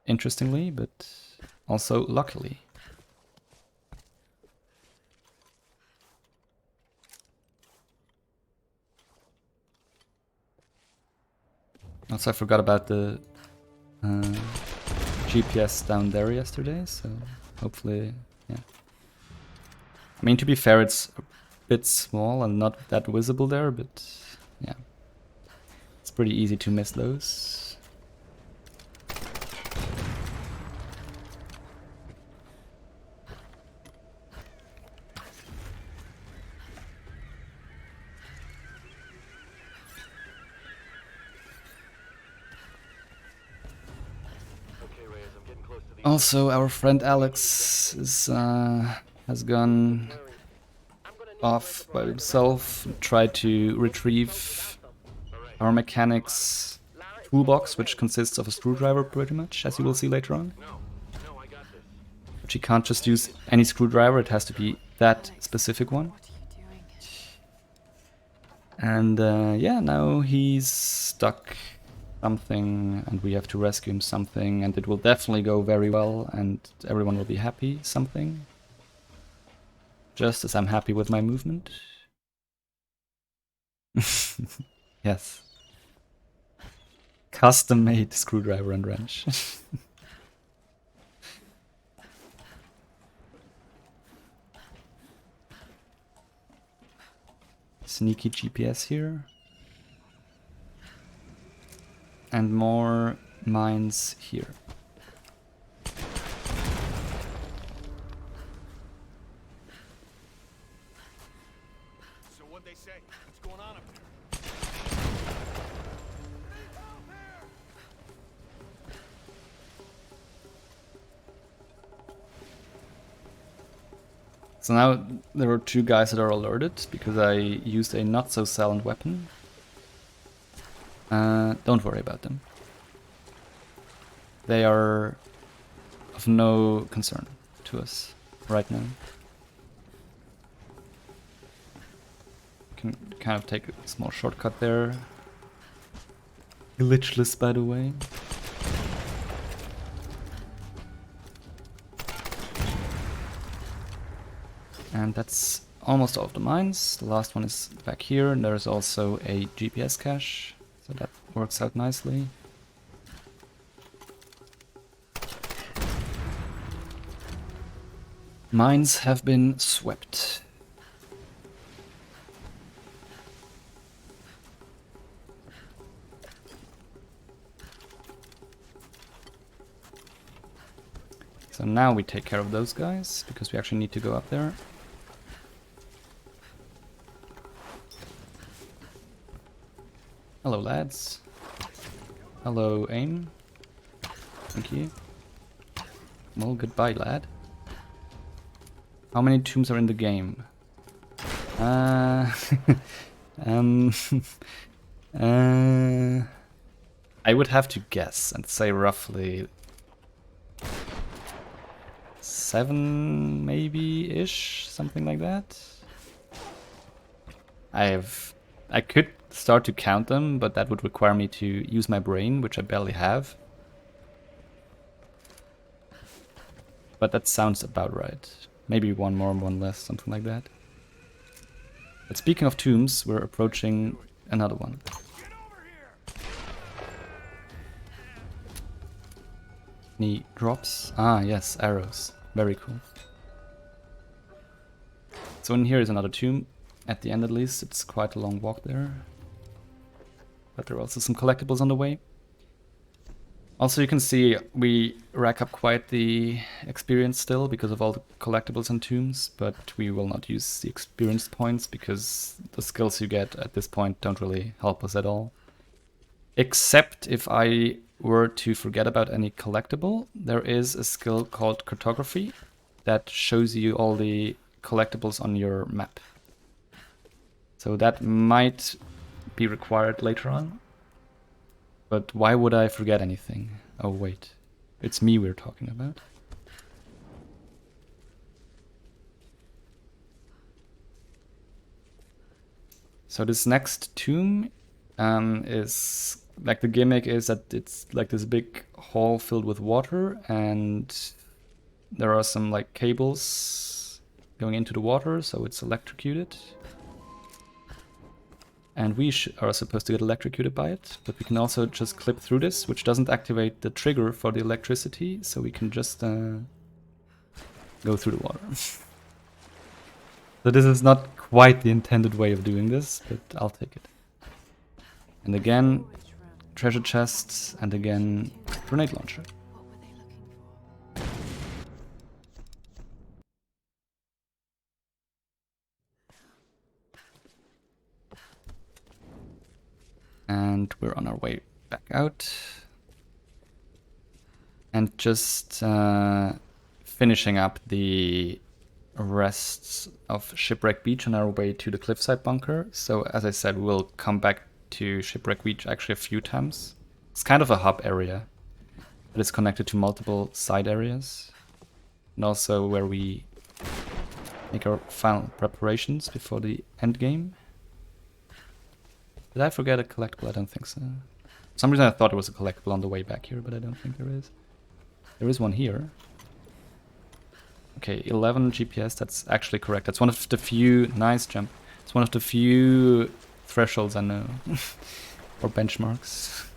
Interestingly, but also luckily. Also, I forgot about the GPS down there yesterday, so hopefully, yeah. I mean, to be fair, it's a bit small and not that visible there, but yeah. It's pretty easy to miss those. Also, our friend Alex is, has gone off by himself, tried to retrieve our mechanics toolbox, which consists of a screwdriver pretty much, as you will see later on. But she can't just use any screwdriver, it has to be that specific one. And yeah, now he's stuck something and we have to rescue him something, and it will definitely go very well and everyone will be happy something. Just as I'm happy with my movement. Yes. Custom-made screwdriver and wrench. Sneaky GPS here. And more mines here. So what they say? What's going on up there? So now there are 2 guys that are alerted because I used a not so silent weapon. Don't worry about them. They are of no concern to us right now. Can kind of take a small shortcut there. Glitchless, by the way. And that's almost all of the mines. The last one is back here, and there's also a GPS cache, so that works out nicely. Mines have been swept. So now we take care of those guys, because we actually need to go up there. Hello, lads. Hello, aim. Thank you. Well, goodbye, lad. How many tombs are in the game? I would have to guess and say roughly 7, maybe-ish, something like that. I could start to count them, but that would require me to use my brain, which I barely have. But that sounds about right. Maybe 1 more, 1 less, something like that. But speaking of tombs, we're approaching another one. Any drops? Ah, yes, arrows. Very cool. So in here is another tomb. At the end, at least, it's quite a long walk there. But there are also some collectibles on the way. Also, you can see we rack up quite the experience still because of all the collectibles and tombs, but we will not use the experience points because the skills you get at this point don't really help us at all. Except if I were to forget about any collectible, there is a skill called cartography that shows you all the collectibles on your map. So that might be required later on. But why would I forget anything? Oh wait, it's me we're talking about. So this next tomb is like, the gimmick is that it's like this big hall filled with water, and there are some like cables going into the water, so it's electrocuted. And we are supposed to get electrocuted by it, but we can also just clip through this, which doesn't activate the trigger for the electricity, so we can just go through the water. So this is not quite the intended way of doing this, but I'll take it. And again, treasure chests, and again, grenade launcher. What were they looking for? And we're on our way back out. And just finishing up the rest of Shipwreck Beach on our way to the cliffside bunker. So as I said, we'll come back to Shipwreck Beach actually a few times. It's kind of a hub area, but it's connected to multiple side areas. And also where we make our final preparations before the end game. Did I forget a collectible? I don't think so. For some reason I thought it was a collectible on the way back here, but I don't think there is. There is one here. Okay, 11 GPS, that's actually correct. That's one of the few... Nice jump. It's one of the few thresholds I know. Or benchmarks.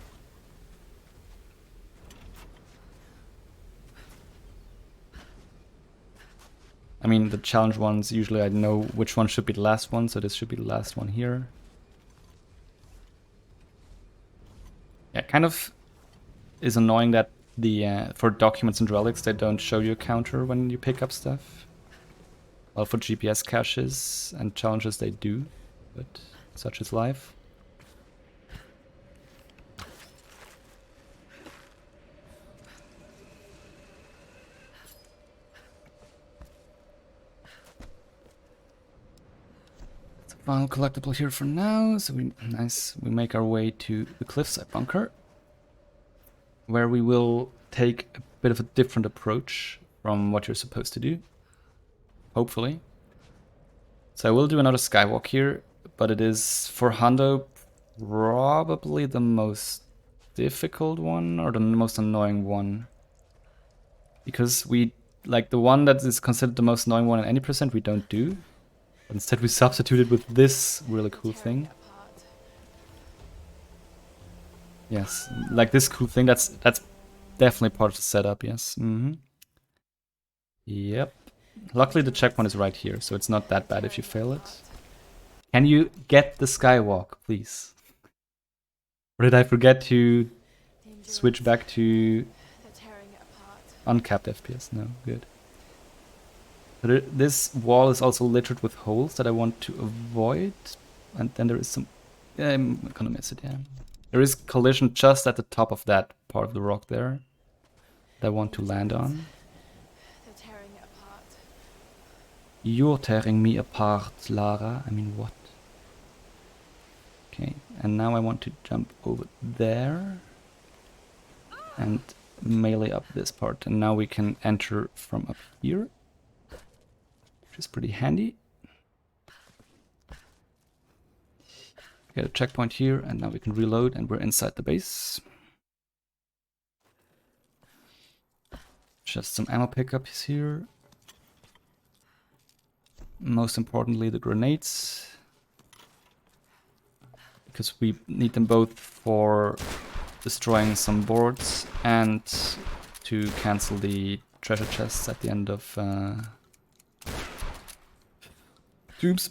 I mean, the challenge ones, usually I know which one should be the last one, so this should be the last one here. Yeah, kind of is annoying that the for documents and relics they don't show you a counter when you pick up stuff. Well, for GPS caches and challenges they do, but such is life. Final collectible here for now. So we make our way to the cliffside bunker, where we will take a bit of a different approach from what you're supposed to do. Hopefully. So I will do another skywalk here, but it is for Hundo probably the most difficult one or the most annoying one. Because we, like the one that is considered the most annoying one in any percent, we don't do. But instead we substituted with this really cool thing. Yes, like this cool thing, that's definitely part of the setup, yes. Yep. Luckily the checkpoint is right here, so it's not that bad if you fail it. Can you get the skywalk, please? Or did I forget to switch back to uncapped FPS? No, good. But this wall is also littered with holes that I want to avoid. And then there is some... Yeah, I'm gonna miss it, yeah. There is collision just at the top of that part of the rock there that I want to land on. You're tearing me apart, Lara. I mean, what? Okay, and now I want to jump over there and melee up this part. And now we can enter from up here, which is pretty handy. Get a checkpoint here, and now we can reload, and we're inside the base. Just some ammo pickups here. Most importantly, the grenades, because we need them both for destroying some boards and to cancel the treasure chests at the end of tubes.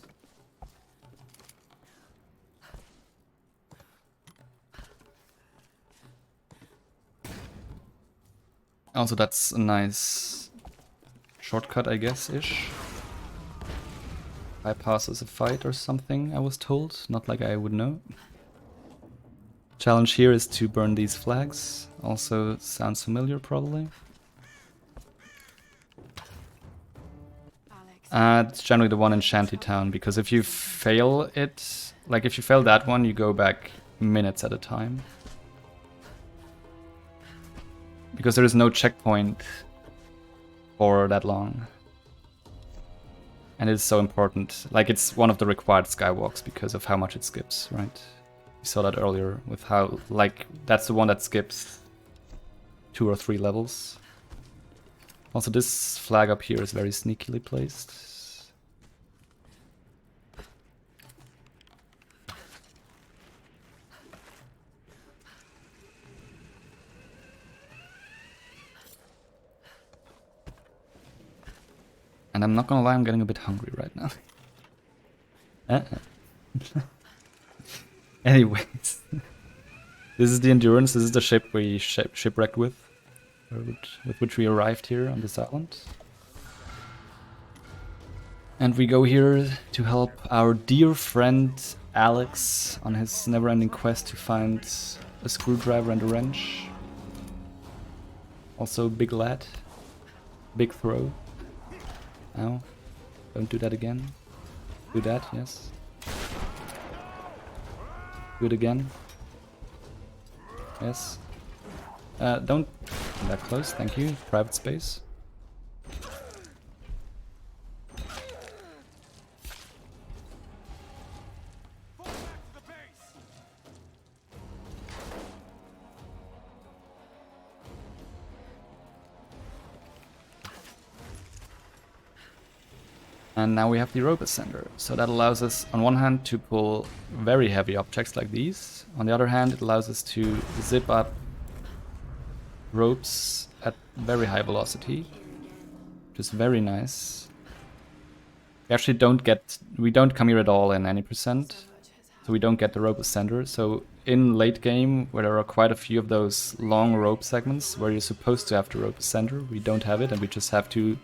Also, that's a nice shortcut, I guess-ish. Bypasses a fight or something, I was told. Not like I would know. Challenge here is to burn these flags. Also sounds familiar, probably. It's generally the one in Shantytown, because if you fail it, like if you fail that one, you go back minutes at a time. Because there is no checkpoint for that long. And it's so important. Like, it's one of the required skywalks because of how much it skips, right? We saw that earlier with how, like, that's the one that skips 2 or 3 levels. Also, this flag up here is very sneakily placed. And I'm not gonna lie, I'm getting a bit hungry right now. Anyways. This is the Endurance, this is the ship we shipwrecked with which we arrived here on this island. And we go here to help our dear friend Alex on his never-ending quest to find a screwdriver and a wrench. Also big lad. Big throw. Ow. Don't do that again. Do that, yes. Do it again. Yes. Don't come that close, thank you. Private space. And now we have the rope ascender. So that allows us, on one hand, to pull very heavy objects like these. On the other hand, it allows us to zip up ropes at very high velocity, which is very nice. We actually we don't come here at all in any percent, so we don't get the rope ascender. So in late game, where there are quite a few of those long rope segments where you're supposed to have the rope ascender, we don't have it, and we just have to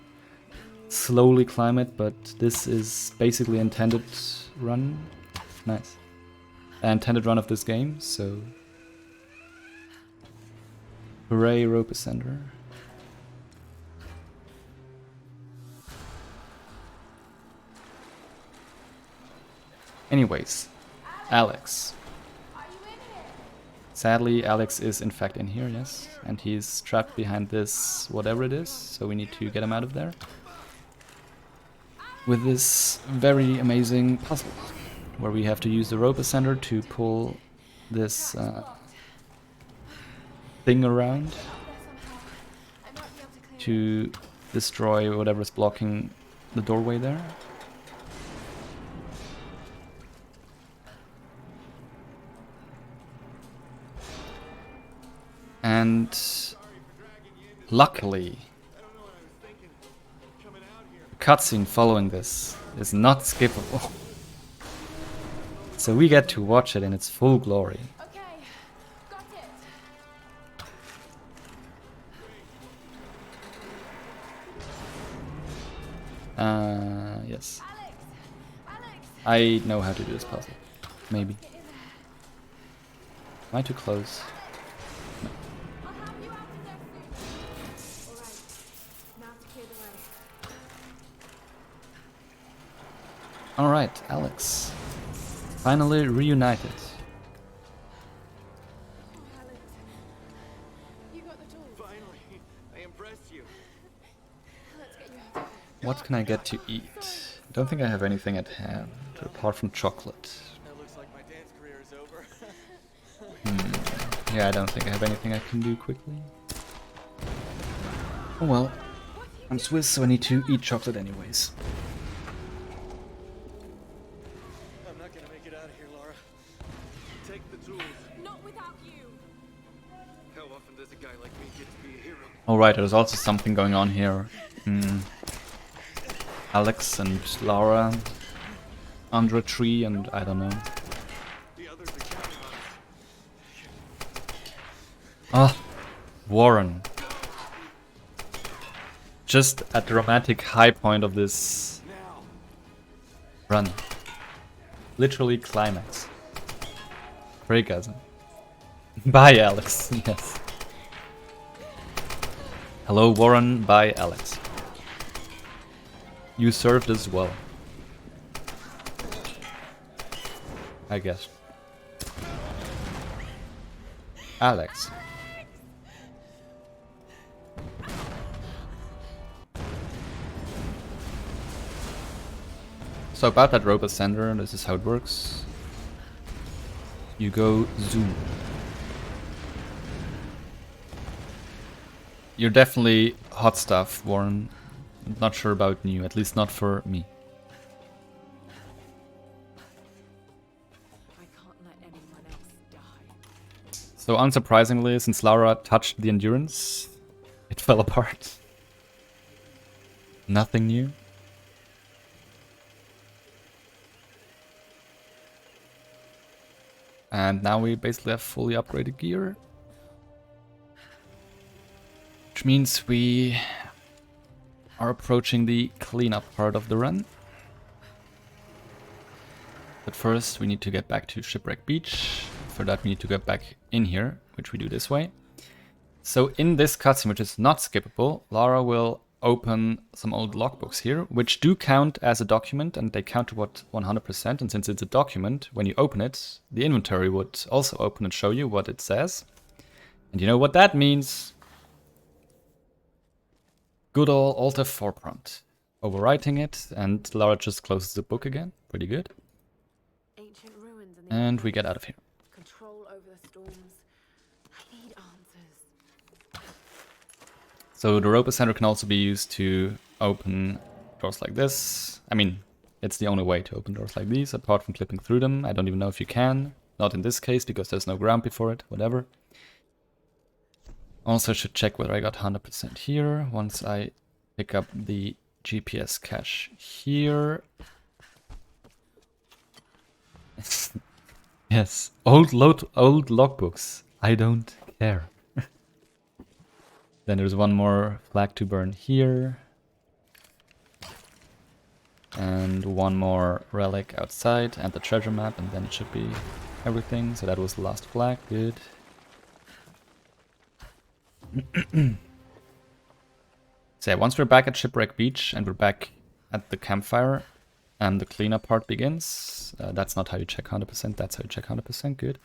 slowly climb it. But this is basically intended run. Nice. Intended run of this game, so hooray, rope ascender. Anyways, Alex. Sadly, Alex is in fact in here, yes. And he's trapped behind this whatever it is, so we need to get him out of there. With this very amazing puzzle, where we have to use the rope ascender to pull this thing around to destroy whatever's blocking the doorway there. And luckily, the cutscene following this is not skippable. So we get to watch it in its full glory. Okay, got it. Yes. Alex, I know how to do this puzzle. Maybe. get in there. Am I too close? I'll have you out of there soon. All right, now to clear the way. Alright, Alex. Finally reunited. Oh, Alex, you got the tools. Finally, I impressed you. Let's get you out of here. What can I get to eat? I don't think I have anything at hand, apart from chocolate. That looks like my dance career is over. Yeah, I don't think I have anything I can do quickly. Oh well. I'm Swiss, so I need to eat chocolate anyways. I'm not gonna make it out of here, Laura. Take the tools. Not without you. How often does a guy like me get to be a hero? Alright, there's also something going on here. Alex and Laura under a tree, and I don't know. The others are counting on us. Ah, Warren. Just at the romantic high point of this Now. run. Literally climax. Breakasm. Bye, Alex. Yes. Hello, Warren. Bye, Alex. You served as well. I guess. Alex. So about that rope ascender, this is how it works. You go zoom. You're definitely hot stuff, Warren. Not sure about new, at least not for me. I can't let anyone else die. So unsurprisingly, since Lara touched the endurance, it fell apart. Nothing new. And now we basically have fully upgraded gear. Which means we are approaching the cleanup part of the run. But first we need to get back to Shipwreck Beach. For that we need to get back in here, which we do this way. So in this cutscene, which is not skippable, Lara will open some old logbooks here, which do count as a document, and they count to what 100%. And since it's a document, when you open it, the inventory would also open and show you what it says. And you know what that means? Good old Alt F4 prompt. Overwriting it, and Lara just closes the book again. Pretty good. Ancient ruins And we get out of here. control over the storms. I need answers. So the rope ascender can also be used to open doors like this. I mean, it's the only way to open doors like these, apart from clipping through them. I don't even know if you can. Not in this case, because there's no ground before it, whatever. Also should check whether I got 100% here. Once I pick up the GPS cache here. Yes, old logbooks. I don't care. Then there's one more flag to burn here. And one more relic outside and the treasure map, and then it should be everything. So that was the last flag, good. So yeah, once we're back at Shipwreck Beach and we're back at the campfire, And the cleanup part begins. That's not how you check 100%, that's how you check 100%, good.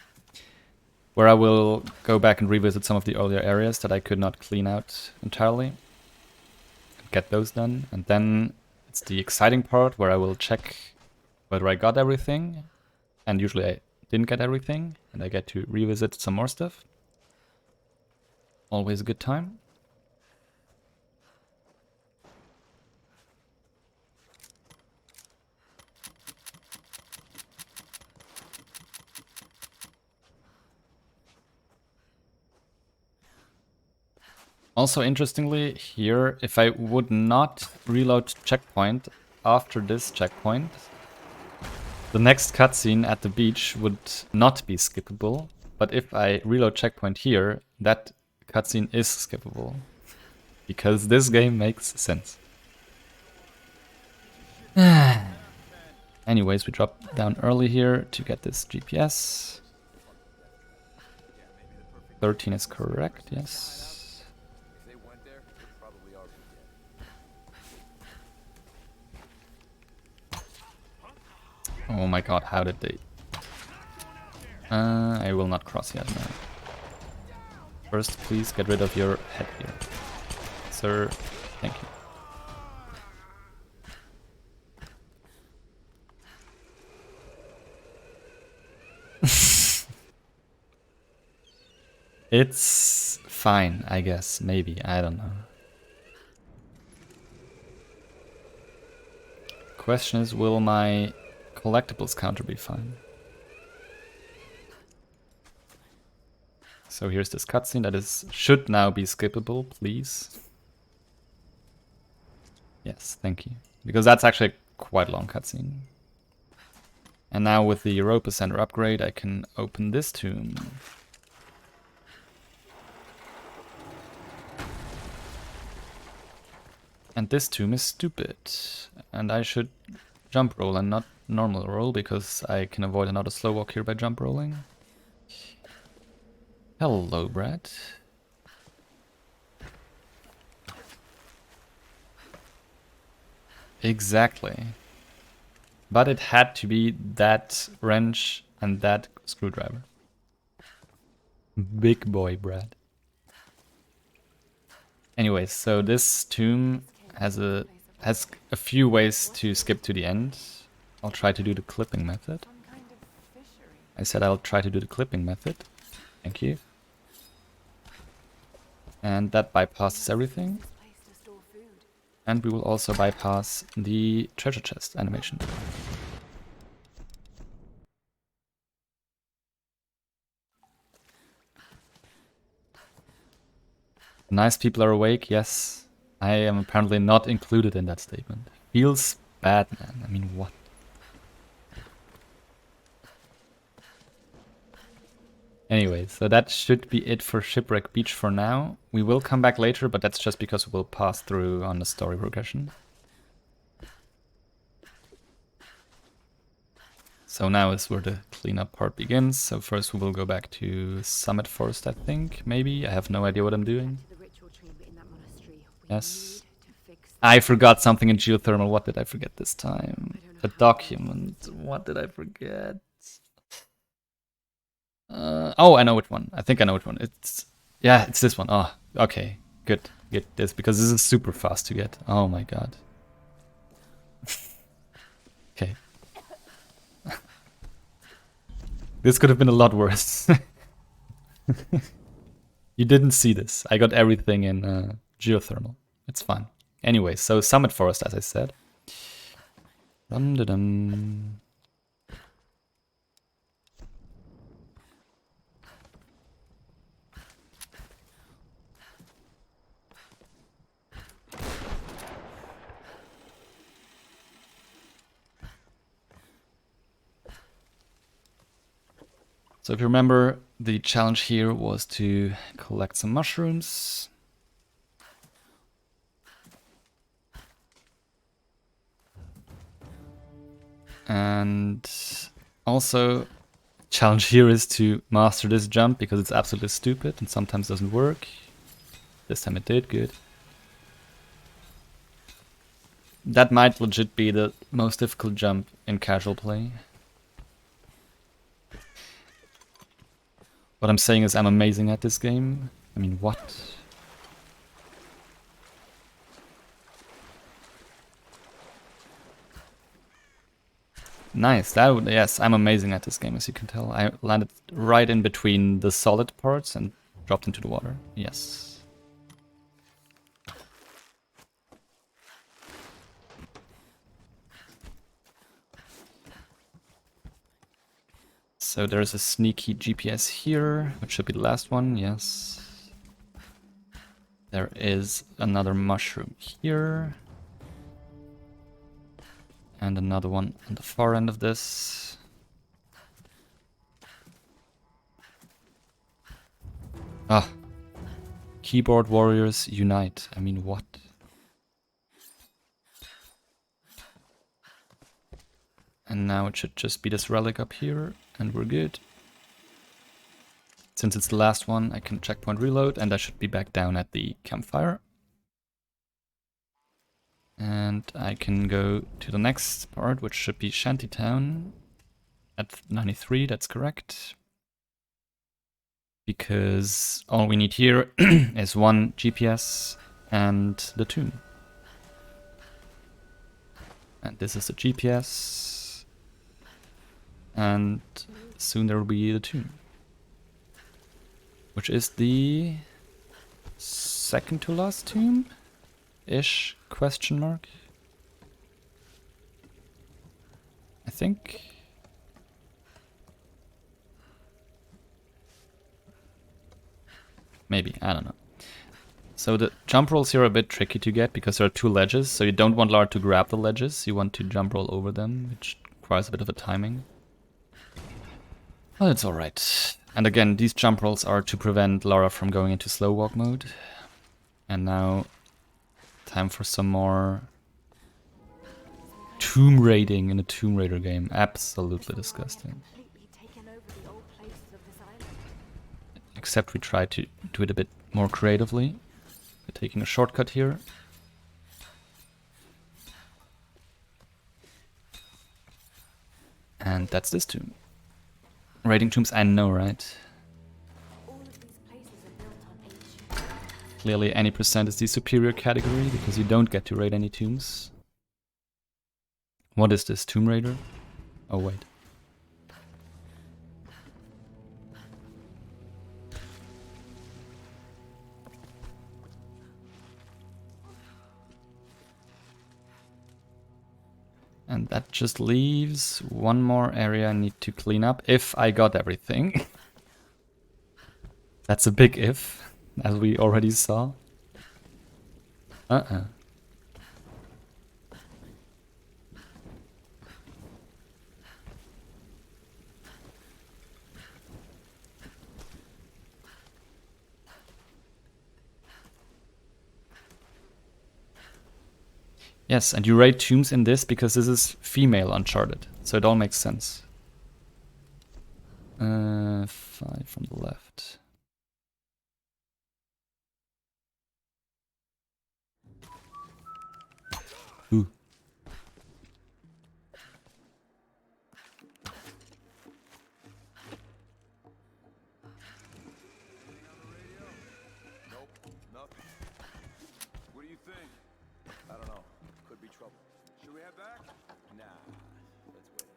Where I will go back and revisit some of the earlier areas that I could not clean out entirely. Get those done. And then it's the exciting part where I will check whether I got everything. And usually I didn't get everything. And I get to revisit some more stuff. Always a good time. Also, interestingly, here, if I would not reload checkpoint after this checkpoint, the next cutscene at the beach would not be skippable. But if I reload checkpoint here, that cutscene is skippable. Because this game makes sense. Anyways, we drop down early here to get this GPS. 13 is correct, yes. Oh my god, how did they... I will not cross yet, no. First, please get rid of your head here. Sir, thank you. It's fine, I guess. Maybe, I don't know. Question is, will my collectibles counter be fine? So here's this cutscene that should now be skippable, please. Yes, thank you. Because that's actually a quite long cutscene. And now with the Europa Center upgrade, I can open this tomb. And this tomb is stupid. And I should jump roll and not normal roll, because I can avoid another slow walk here by jump rolling. Hello, Brad. Exactly. But it had to be that wrench and that screwdriver. Big boy, Brad. Anyways, so this tomb has a few ways to skip to the end. I'll try to do the clipping method. I said I'll try to do the clipping method. Thank you. And that bypasses everything. And we will also bypass the treasure chest animation. Nice people are awake, yes. I am apparently not included in that statement. Feels bad, man. I mean, what? Anyway, so that should be it for Shipwreck Beach for now. We will come back later, but that's just because we'll pass through on the story progression. So now is where the cleanup part begins. So first we will go back to Summit Forest, I think. Maybe. I have no idea what I'm doing. Yes. I forgot something in geothermal. What did I forget this time? A document. What did I forget? Oh, I know which one. I think I know which one. It's this one. Oh, okay. Good. Get this, because this is super fast to get. Oh my god. Okay. This could have been a lot worse. You didn't see this. I got everything in geothermal. It's fine. Anyway, so Summit Forest, as I said. Dum-da-dum. So if you remember, the challenge here was to collect some mushrooms. And also, challenge here is to master this jump, because it's absolutely stupid and sometimes doesn't work. This time it did, good. That might legit be the most difficult jump in casual play. What I'm saying is I'm amazing at this game. I mean, what? Nice. That would, yes, I'm amazing at this game, as you can tell. I landed right in between the solid parts and dropped into the water. Yes. So there's a sneaky GPS here, which should be the last one, yes. There is another mushroom here. And another one on the far end of this. Ah. Keyboard warriors unite. I mean, what? And now it should just be this relic up here, and we're good. Since it's the last one, I can checkpoint reload, and I should be back down at the campfire. And I can go to the next part, which should be Shantytown at 93, that's correct. Because all we need here is one GPS and the tomb. And this is the GPS. And soon there will be the tomb. Which is the second to last tomb? Ish, question mark. I think. Maybe, I don't know. So the jump rolls here are a bit tricky to get because there are two ledges, so you don't want Lara to grab the ledges, you want to jump roll over them, which requires a bit of a timing. Well, it's alright. And again, these jump rolls are to prevent Lara from going into slow walk mode. And now, time for some more tomb raiding in a Tomb Raider game. Absolutely disgusting. Except we try to do it a bit more creatively. We're taking a shortcut here. And that's this tomb. Raiding tombs, I know, right? Clearly any percent is the superior category, because you don't get to raid any tombs. What is this, Tomb Raider? Oh wait. And that just leaves one more area I need to clean up, if I got everything. That's a big if, as we already saw. Yes, and you raid tombs in this because this is female Uncharted, so it all makes sense. 5 from the left. Ooh.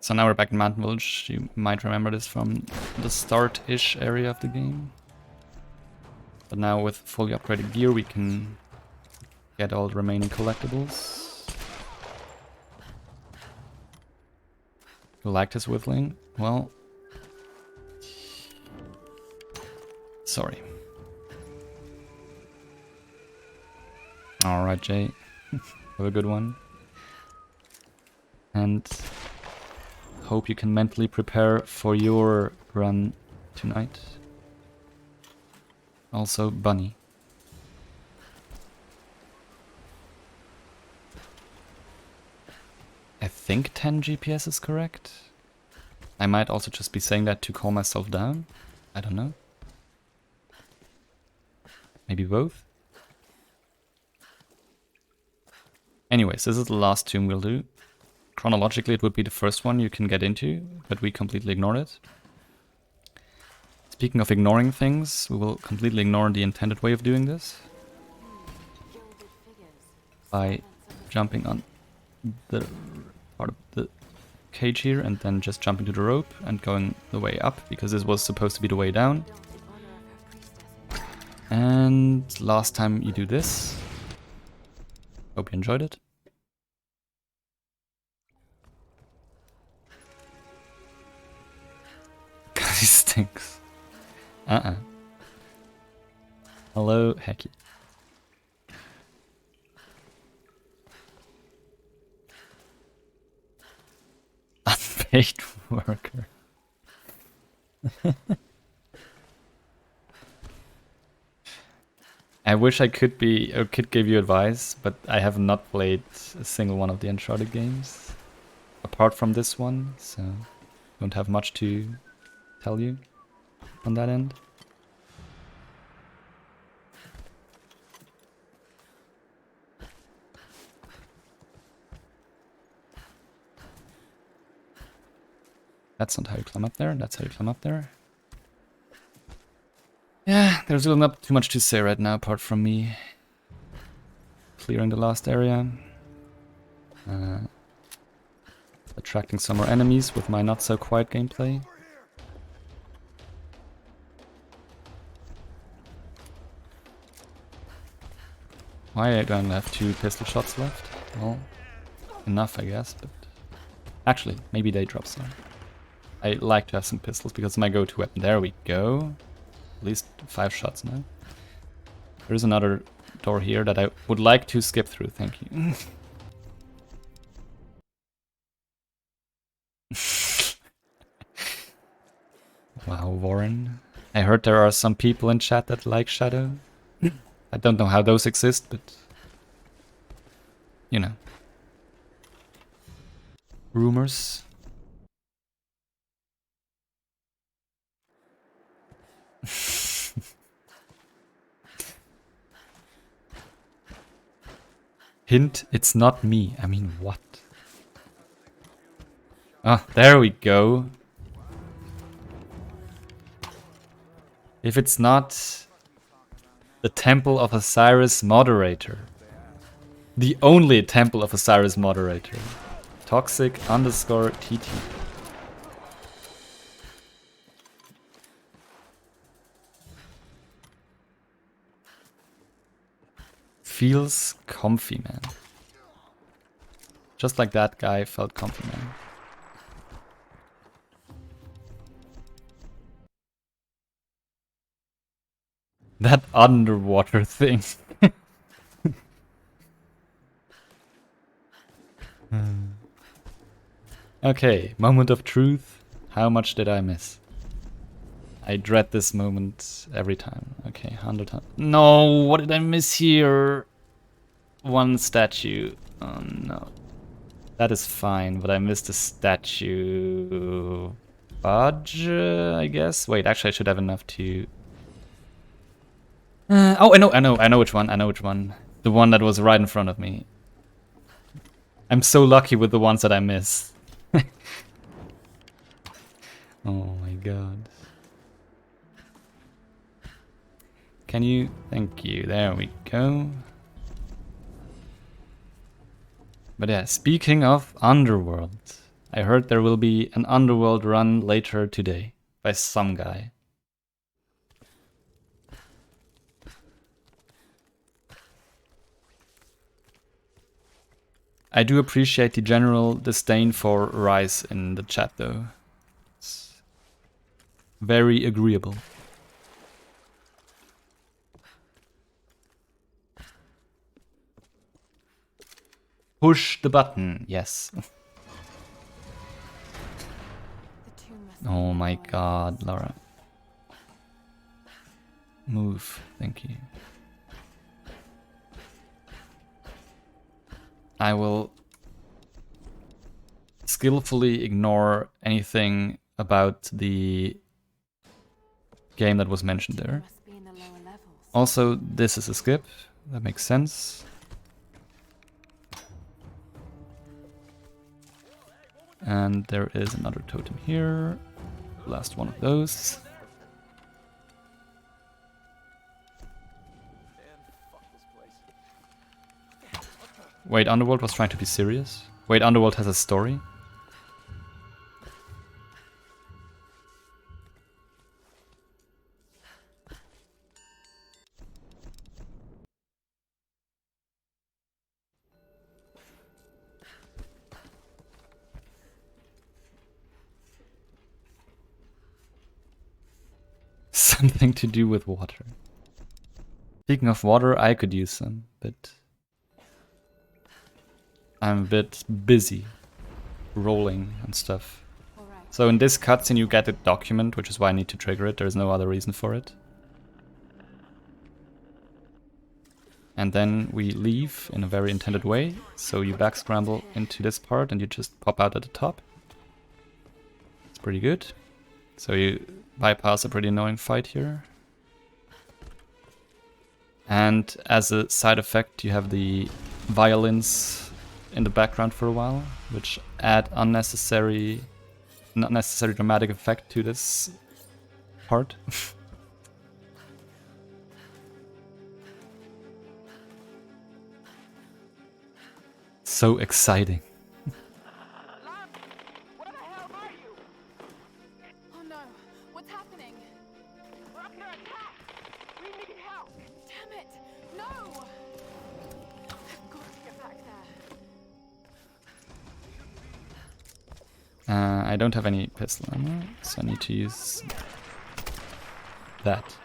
So now we're back in Mountain Village. You might remember this from the start-ish area of the game. But now with fully upgraded gear we can get all the remaining collectibles. You liked his whittling? Well... sorry. Alright, Jay. Have a good one. And... hope you can mentally prepare for your run tonight. Also, Bunny. I think 10 GPS is correct. I might also just be saying that to calm myself down. I don't know. Maybe both? Anyways, this is the last tomb we'll do. Chronologically, it would be the first one you can get into, but we completely ignored it. Speaking of ignoring things, we will completely ignore the intended way of doing this. By jumping on the part of the cage here and then just jumping to the rope and going the way up, because this was supposed to be the way down. And last time you do this. Hope you enjoyed it. God, he stinks. Hello, Hecky. Unpaid worker. I wish I could give you advice, but I have not played a single one of the Uncharted games apart from this one, so don't have much to tell you on that end. That's not how you climb up there, that's how you climb up there. Yeah, there's really not too much to say right now apart from me clearing the last area. Attracting some more enemies with my not so quiet gameplay. Why do I only have 2 pistol shots left? Well, enough I guess, but... Actually, maybe they drop some. I like to have some pistols because it's my go-to weapon. There we go. At least 5 shots now. There's another door here that I would like to skip through, thank you. Wow, Warren. I heard there are some people in chat that like Shadow. I don't know how those exist, but... You know. Rumors. Hint, it's not me. I mean, what? Ah, there we go. If it's not the Temple of Osiris moderator. The only Temple of Osiris moderator. Toxic_TT. Feels comfy, man. Just like that guy felt comfy, man. That underwater thing. Okay, moment of truth. How much did I miss? I dread this moment every time. Okay, 100 times. No, what did I miss here? One statue. Oh no. That is fine, but I missed a statue. Budge, I guess? Wait, actually I should have enough to... oh, I know which one. The one that was right in front of me. I'm so lucky with the ones that I miss. Oh my god. Can you? Thank you. There we go. But yeah, speaking of Underworld, I heard there will be an Underworld run later today by some guy. I do appreciate the general disdain for Rise in the chat though. It's very agreeable. Push the button, yes. Oh my god, Laura. Move, thank you. I will skillfully ignore anything about the game that was mentioned there. Also, this is a skip. That makes sense. And there is another totem here. Last one of those. Wait, Underworld was trying to be serious? Wait, Underworld has a story? Something to do with water. Speaking of water, I could use some, but I'm a bit busy rolling and stuff. So in this cutscene you get a document, which is why I need to trigger it. There's no other reason for it. And then we leave in a very intended way. So you back scramble into this part and you just pop out at the top. It's pretty good. So you bypass a pretty annoying fight here. And as a side effect you have the violins in the background for a while, which add not necessary dramatic effect to this part. So exciting. Where the hell are you? Oh no, what's happening? We're under attack! We need help! Damn it! No! I've got to get back there. I don't have any pistol ammo, so I need to use that.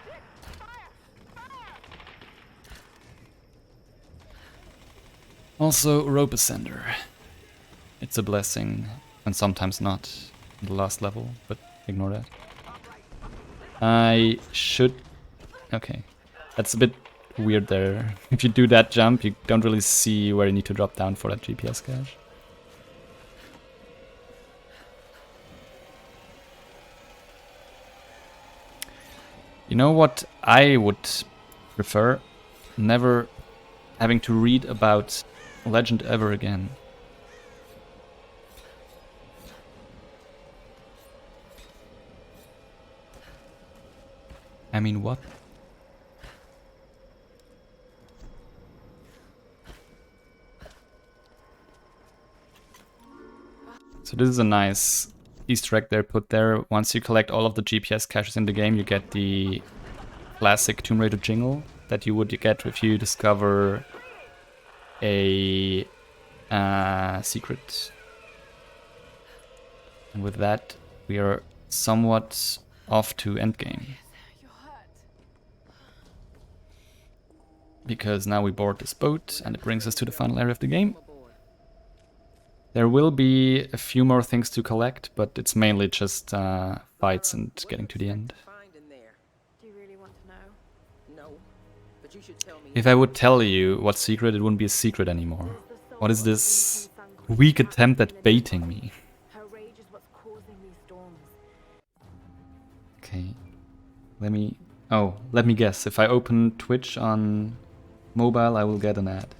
Also, Rope Ascender. It's a blessing, and sometimes not in the last level, but ignore that. I should... Okay, that's a bit weird there. If you do that jump, you don't really see where you need to drop down for that GPS cache. You know what I would prefer? Never having to read about Legend ever again. I mean, what? So this is a nice Easter egg there put there. Once you collect all of the GPS caches in the game, you get the classic Tomb Raider jingle that you would get if you discover a secret. And with that, we are somewhat off to endgame. You're hurt. Because now we board this boat and it brings us to the final area of the game. There will be a few more things to collect, but it's mainly just fights and getting to the end. Do you really want to know? No, but you should tell me. If I would tell you what secret, it wouldn't be a secret anymore. What is this weak attempt at baiting me? Her rage is what's causing these storms. Okay, let me guess. If I open Twitch on mobile, I will get an ad.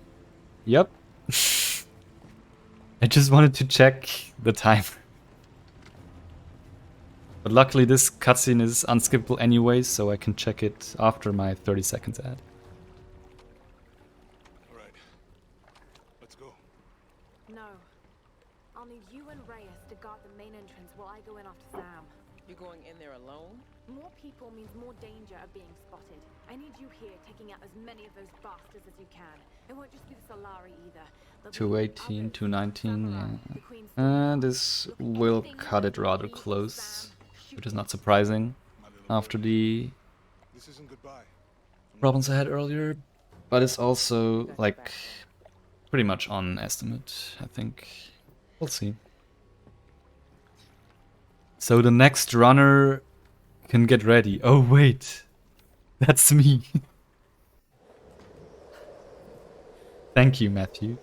Yep. I just wanted to check the time. But luckily this cutscene is unskippable anyway, so I can check it after my 30 seconds ad. Alright. Let's go. No. I'll need you and Reyes to guard the main entrance while I go in after Sam. You're going in there alone? More people means more danger of being spotted. I need you here taking out as many of those bastards as you can. It won't just be the Solari either. There'll be 218, others. 219, Samurai, yeah. the Queen's This will cut it rather close, which is not surprising after the This isn't goodbye. problems I had earlier. But it's also, like, pretty much on estimate, I think. We'll see. So the next runner can get ready. Oh, wait. That's me. Thank you, Matthew.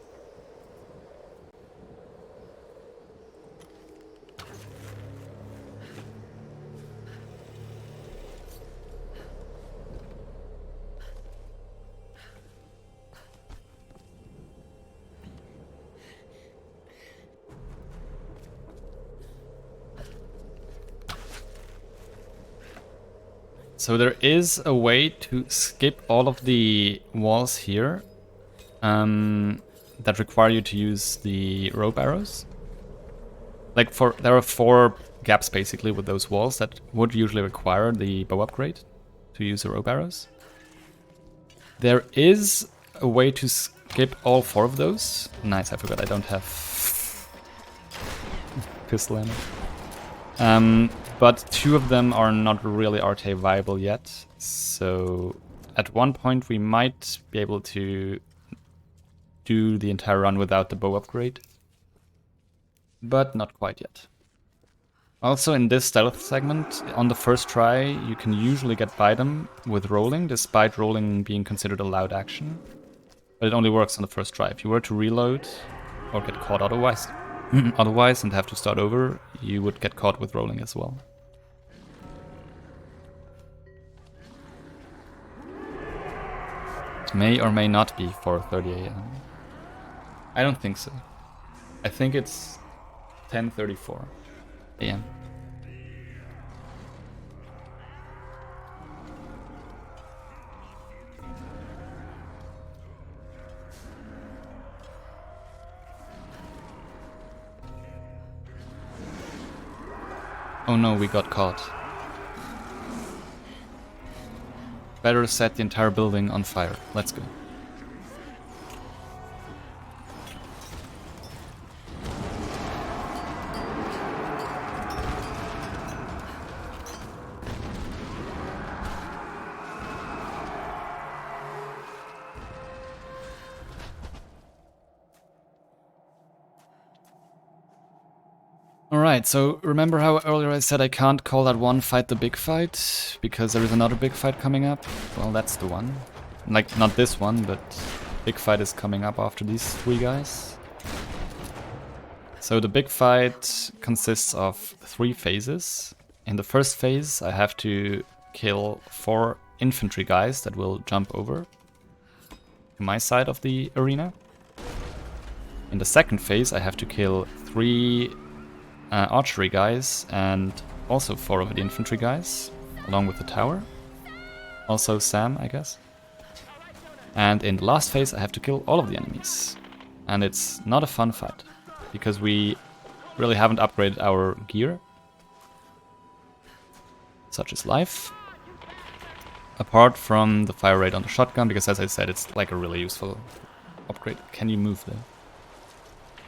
So there is a way to skip all of the walls here that require you to use the rope arrows. Like there are 4 gaps basically with those walls that would usually require the bow upgrade to use the rope arrows. There is a way to skip all 4 of those. Nice, I forgot I don't have pistol ammo. But 2 of them are not really RTA viable yet. So at one point we might be able to do the entire run without the bow upgrade. But not quite yet. Also in this stealth segment, on the first try, you can usually get by them with rolling, despite rolling being considered a loud action. But it only works on the first try. If you were to reload or get caught otherwise, and have to start over, you would get caught with rolling as well. It may or may not be 4:30 AM. I don't think so. I think it's 10:34 AM. Oh no, we got caught. Better set the entire building on fire. Let's go. Alright, so remember how earlier I said I can't call that one fight the big fight, because there is another big fight coming up? Well, that's the one. Like, not this one, but big fight is coming up after these 3 guys. So the big fight consists of 3 phases. In the first phase, I have to kill 4 infantry guys that will jump over to my side of the arena. In the second phase, I have to kill 3 archery guys and also 4 of the infantry guys, along with the tower. Also Sam, I guess. And in the last phase I have to kill all of the enemies. And it's not a fun fight, because we really haven't upgraded our gear. Such is life. Apart from the fire rate on the shotgun, because as I said, it's like a really useful upgrade. Can you move there?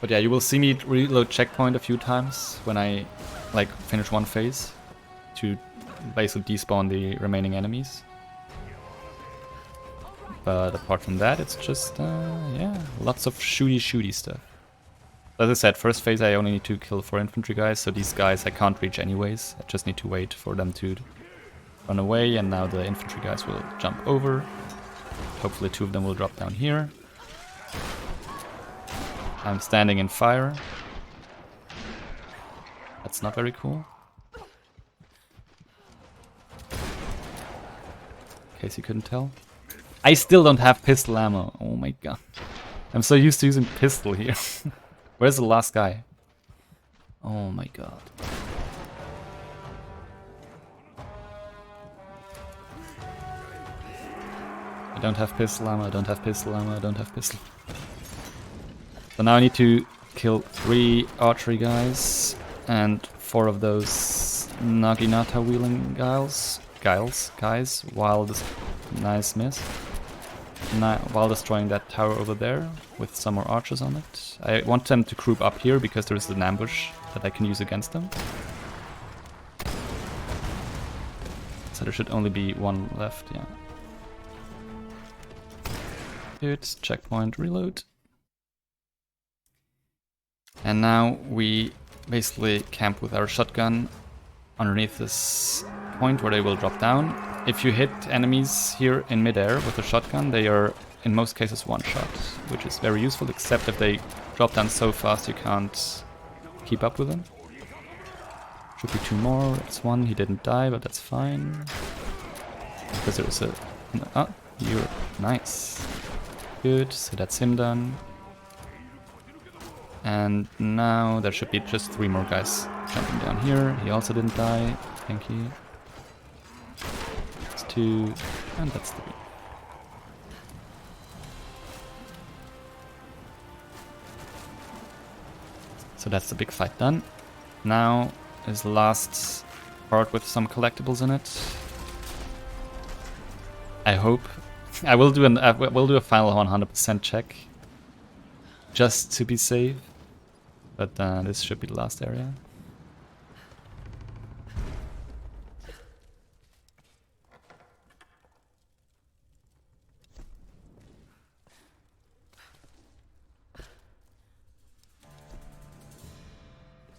But yeah, you will see me reload checkpoint a few times when I like finish one phase to basically despawn the remaining enemies. But apart from that, it's just, yeah, lots of shooty stuff. As I said, first phase I only need to kill 4 infantry guys, so these guys I can't reach anyways. I just need to wait for them to run away, and now the infantry guys will jump over. Hopefully 2 of them will drop down here. I'm standing in fire. That's not very cool. In case you couldn't tell. I still don't have pistol ammo. Oh my god. I'm so used to using pistol here. Where's the last guy? Oh my god. I don't have pistol ammo, I don't have pistol ammo, I don't have pistol. So now I need to kill 3 archery guys and 4 of those Naginata wheeling guys, while this nice miss. While destroying that tower over there with some more archers on it. I want them to group up here because there is an ambush that I can use against them. So there should only be 1 left, yeah. Good, checkpoint, reload. And now we basically camp with our shotgun underneath this point where they will drop down. If you hit enemies here in midair with a shotgun, they are in most cases one-shot, which is very useful, except if they drop down so fast you can't keep up with them. Should be 2 more, it's 1, he didn't die, but that's fine. Because there is a... Oh, you're nice. Good, so that's him done. And now there should be just 3 more guys jumping down here. He also didn't die. Thank you. 2, and that's 3. So that's the big fight done. Now is the last part with some collectibles in it. I hope. I will do a final 100% check, just to be safe. But this should be the last area.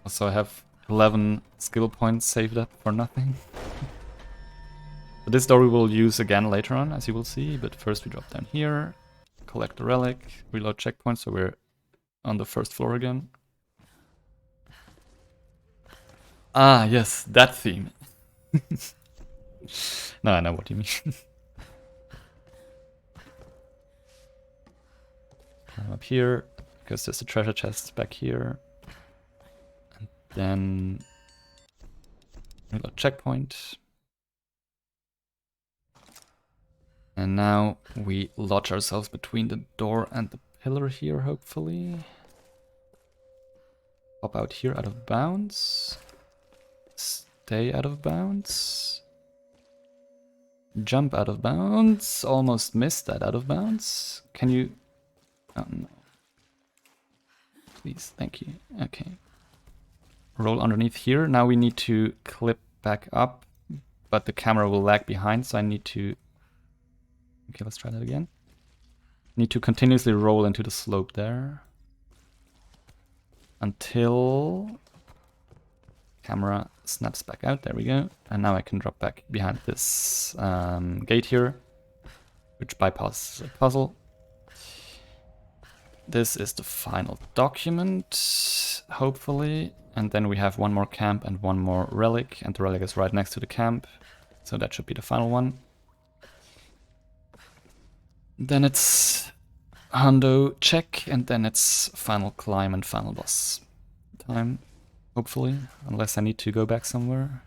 Also, I have 11 skill points saved up for nothing. But this door we will use again later on, as you will see. But first we drop down here, collect the relic, reload checkpoint, so we're on the first floor again. Ah, yes, that theme. No, I know what you mean. Climb up here, because there's a treasure chest back here. And then reload checkpoint. And now we lodge ourselves between the door and the pillar here, hopefully. Pop out here out of bounds. Stay out of bounds. Jump out of bounds. Almost missed that out of bounds. Can you... Oh no. Please, thank you. Okay. Roll underneath here. Now we need to clip back up, but the camera will lag behind, so I need to... Okay, let's try that again. Need to continuously roll into the slope there. Until... camera snaps back out, there we go. And now I can drop back behind this gate here, which bypasses a puzzle. This is the final document, hopefully. And then we have one more camp and one more relic, and the relic is right next to the camp. So that should be the final one. Then it's hundo check, and then it's final climb and final boss time. Hopefully, unless I need to go back somewhere.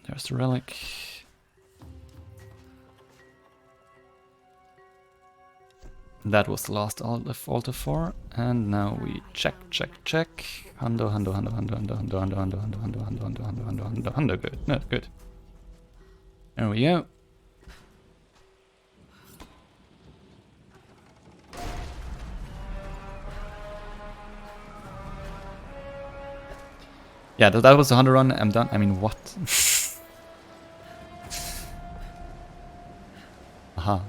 There's the relic. That was the last altar 4, and now we check. Hundo. Good, no, good. There we go. Yeah, that was the 100 run. I'm done. I mean, what? Aha.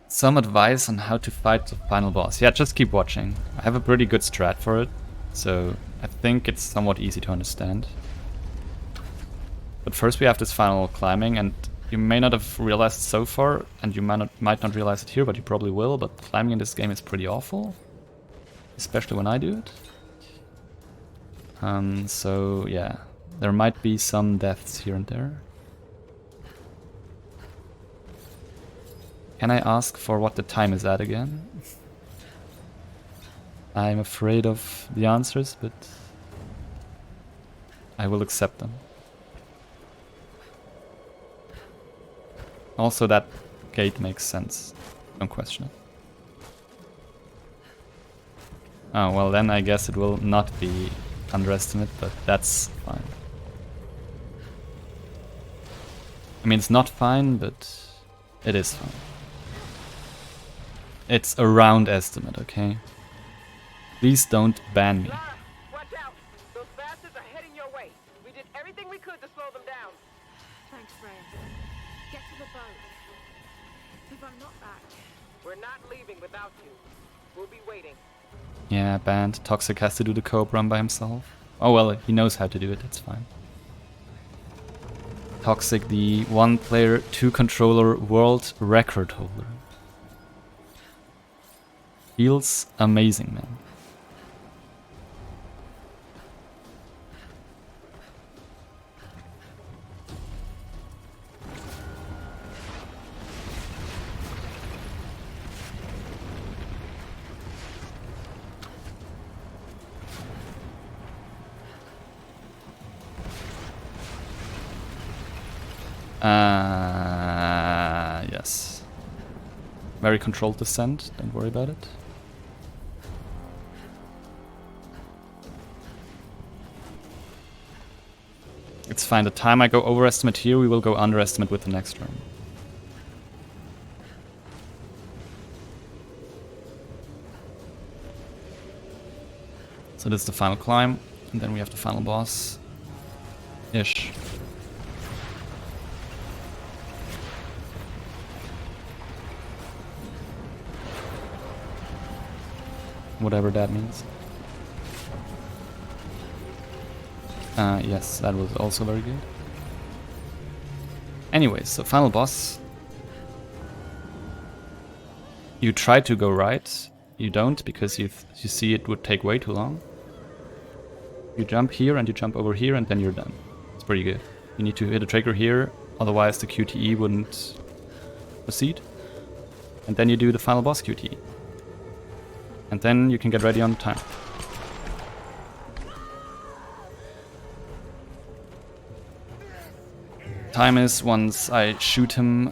Some advice on how to fight the final boss. Yeah, just keep watching. I have a pretty good strat for it, so I think it's somewhat easy to understand. But first we have this final climbing, and you may not have realized so far, and you might not realize it here, but you probably will, but climbing in this game is pretty awful. Especially when I do it. So yeah, there might be some deaths here and there. Can I ask for what the time is at again? I'm afraid of the answers, but I will accept them. Also, that gate makes sense. Don't question it. Oh, well then I guess it will not be underestimate, but that's fine. I mean, it's not fine, but it is fine. It's a round estimate, okay? Please don't ban me. Watch out! Those bastards are heading your way. We did everything we could to slow them down. Thanks, Reyes. Get to the boat. If I'm not back, We're not leaving without you. We'll be waiting. Yeah, banned. Toxic has to do the co-op run by himself. Oh well, he knows how to do it, it's fine. Toxic, the 1-player, 2-controller world record holder. Feels amazing, man. Yes. Very controlled descent, don't worry about it. It's fine, the time I go overestimate here, we will go underestimate with the next turn. So this is the final climb, and then we have the final boss. Ish. Whatever that means. Yes, that was also very good. Anyways, so final boss. You try to go right. You don't, because you see it would take way too long. You jump here and you jump over here and then you're done. It's pretty good. You need to hit a trigger here, otherwise the QTE wouldn't proceed. And then you do the final boss QTE. And then you can get ready on time. Time is once I shoot him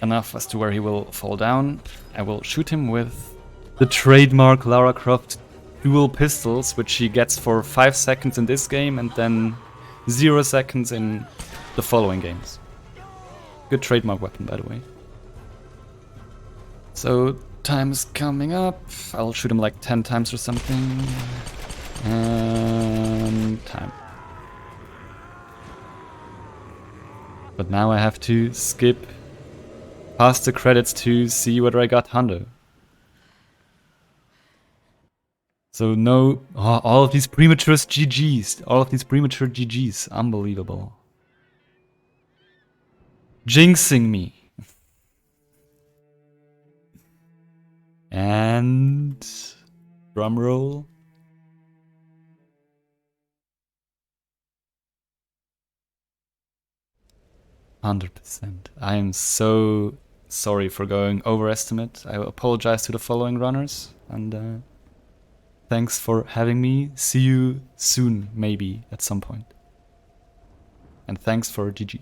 enough as to where he will fall down. I will shoot him with the trademark Lara Croft dual pistols, which he gets for 5 seconds in this game and then 0 seconds in the following games. Good trademark weapon, by the way. So time is coming up. I'll shoot him like 10 times or something. And time. But now I have to skip past the credits to see whether I got Hundo. So no, all of these premature GGs. All of these premature GGs. Unbelievable. Jinxing me. And drum roll. %. I am so sorry for going overestimate. I apologize to the following runners, and thanks for having me. See you soon, maybe at some point. And thanks for GG.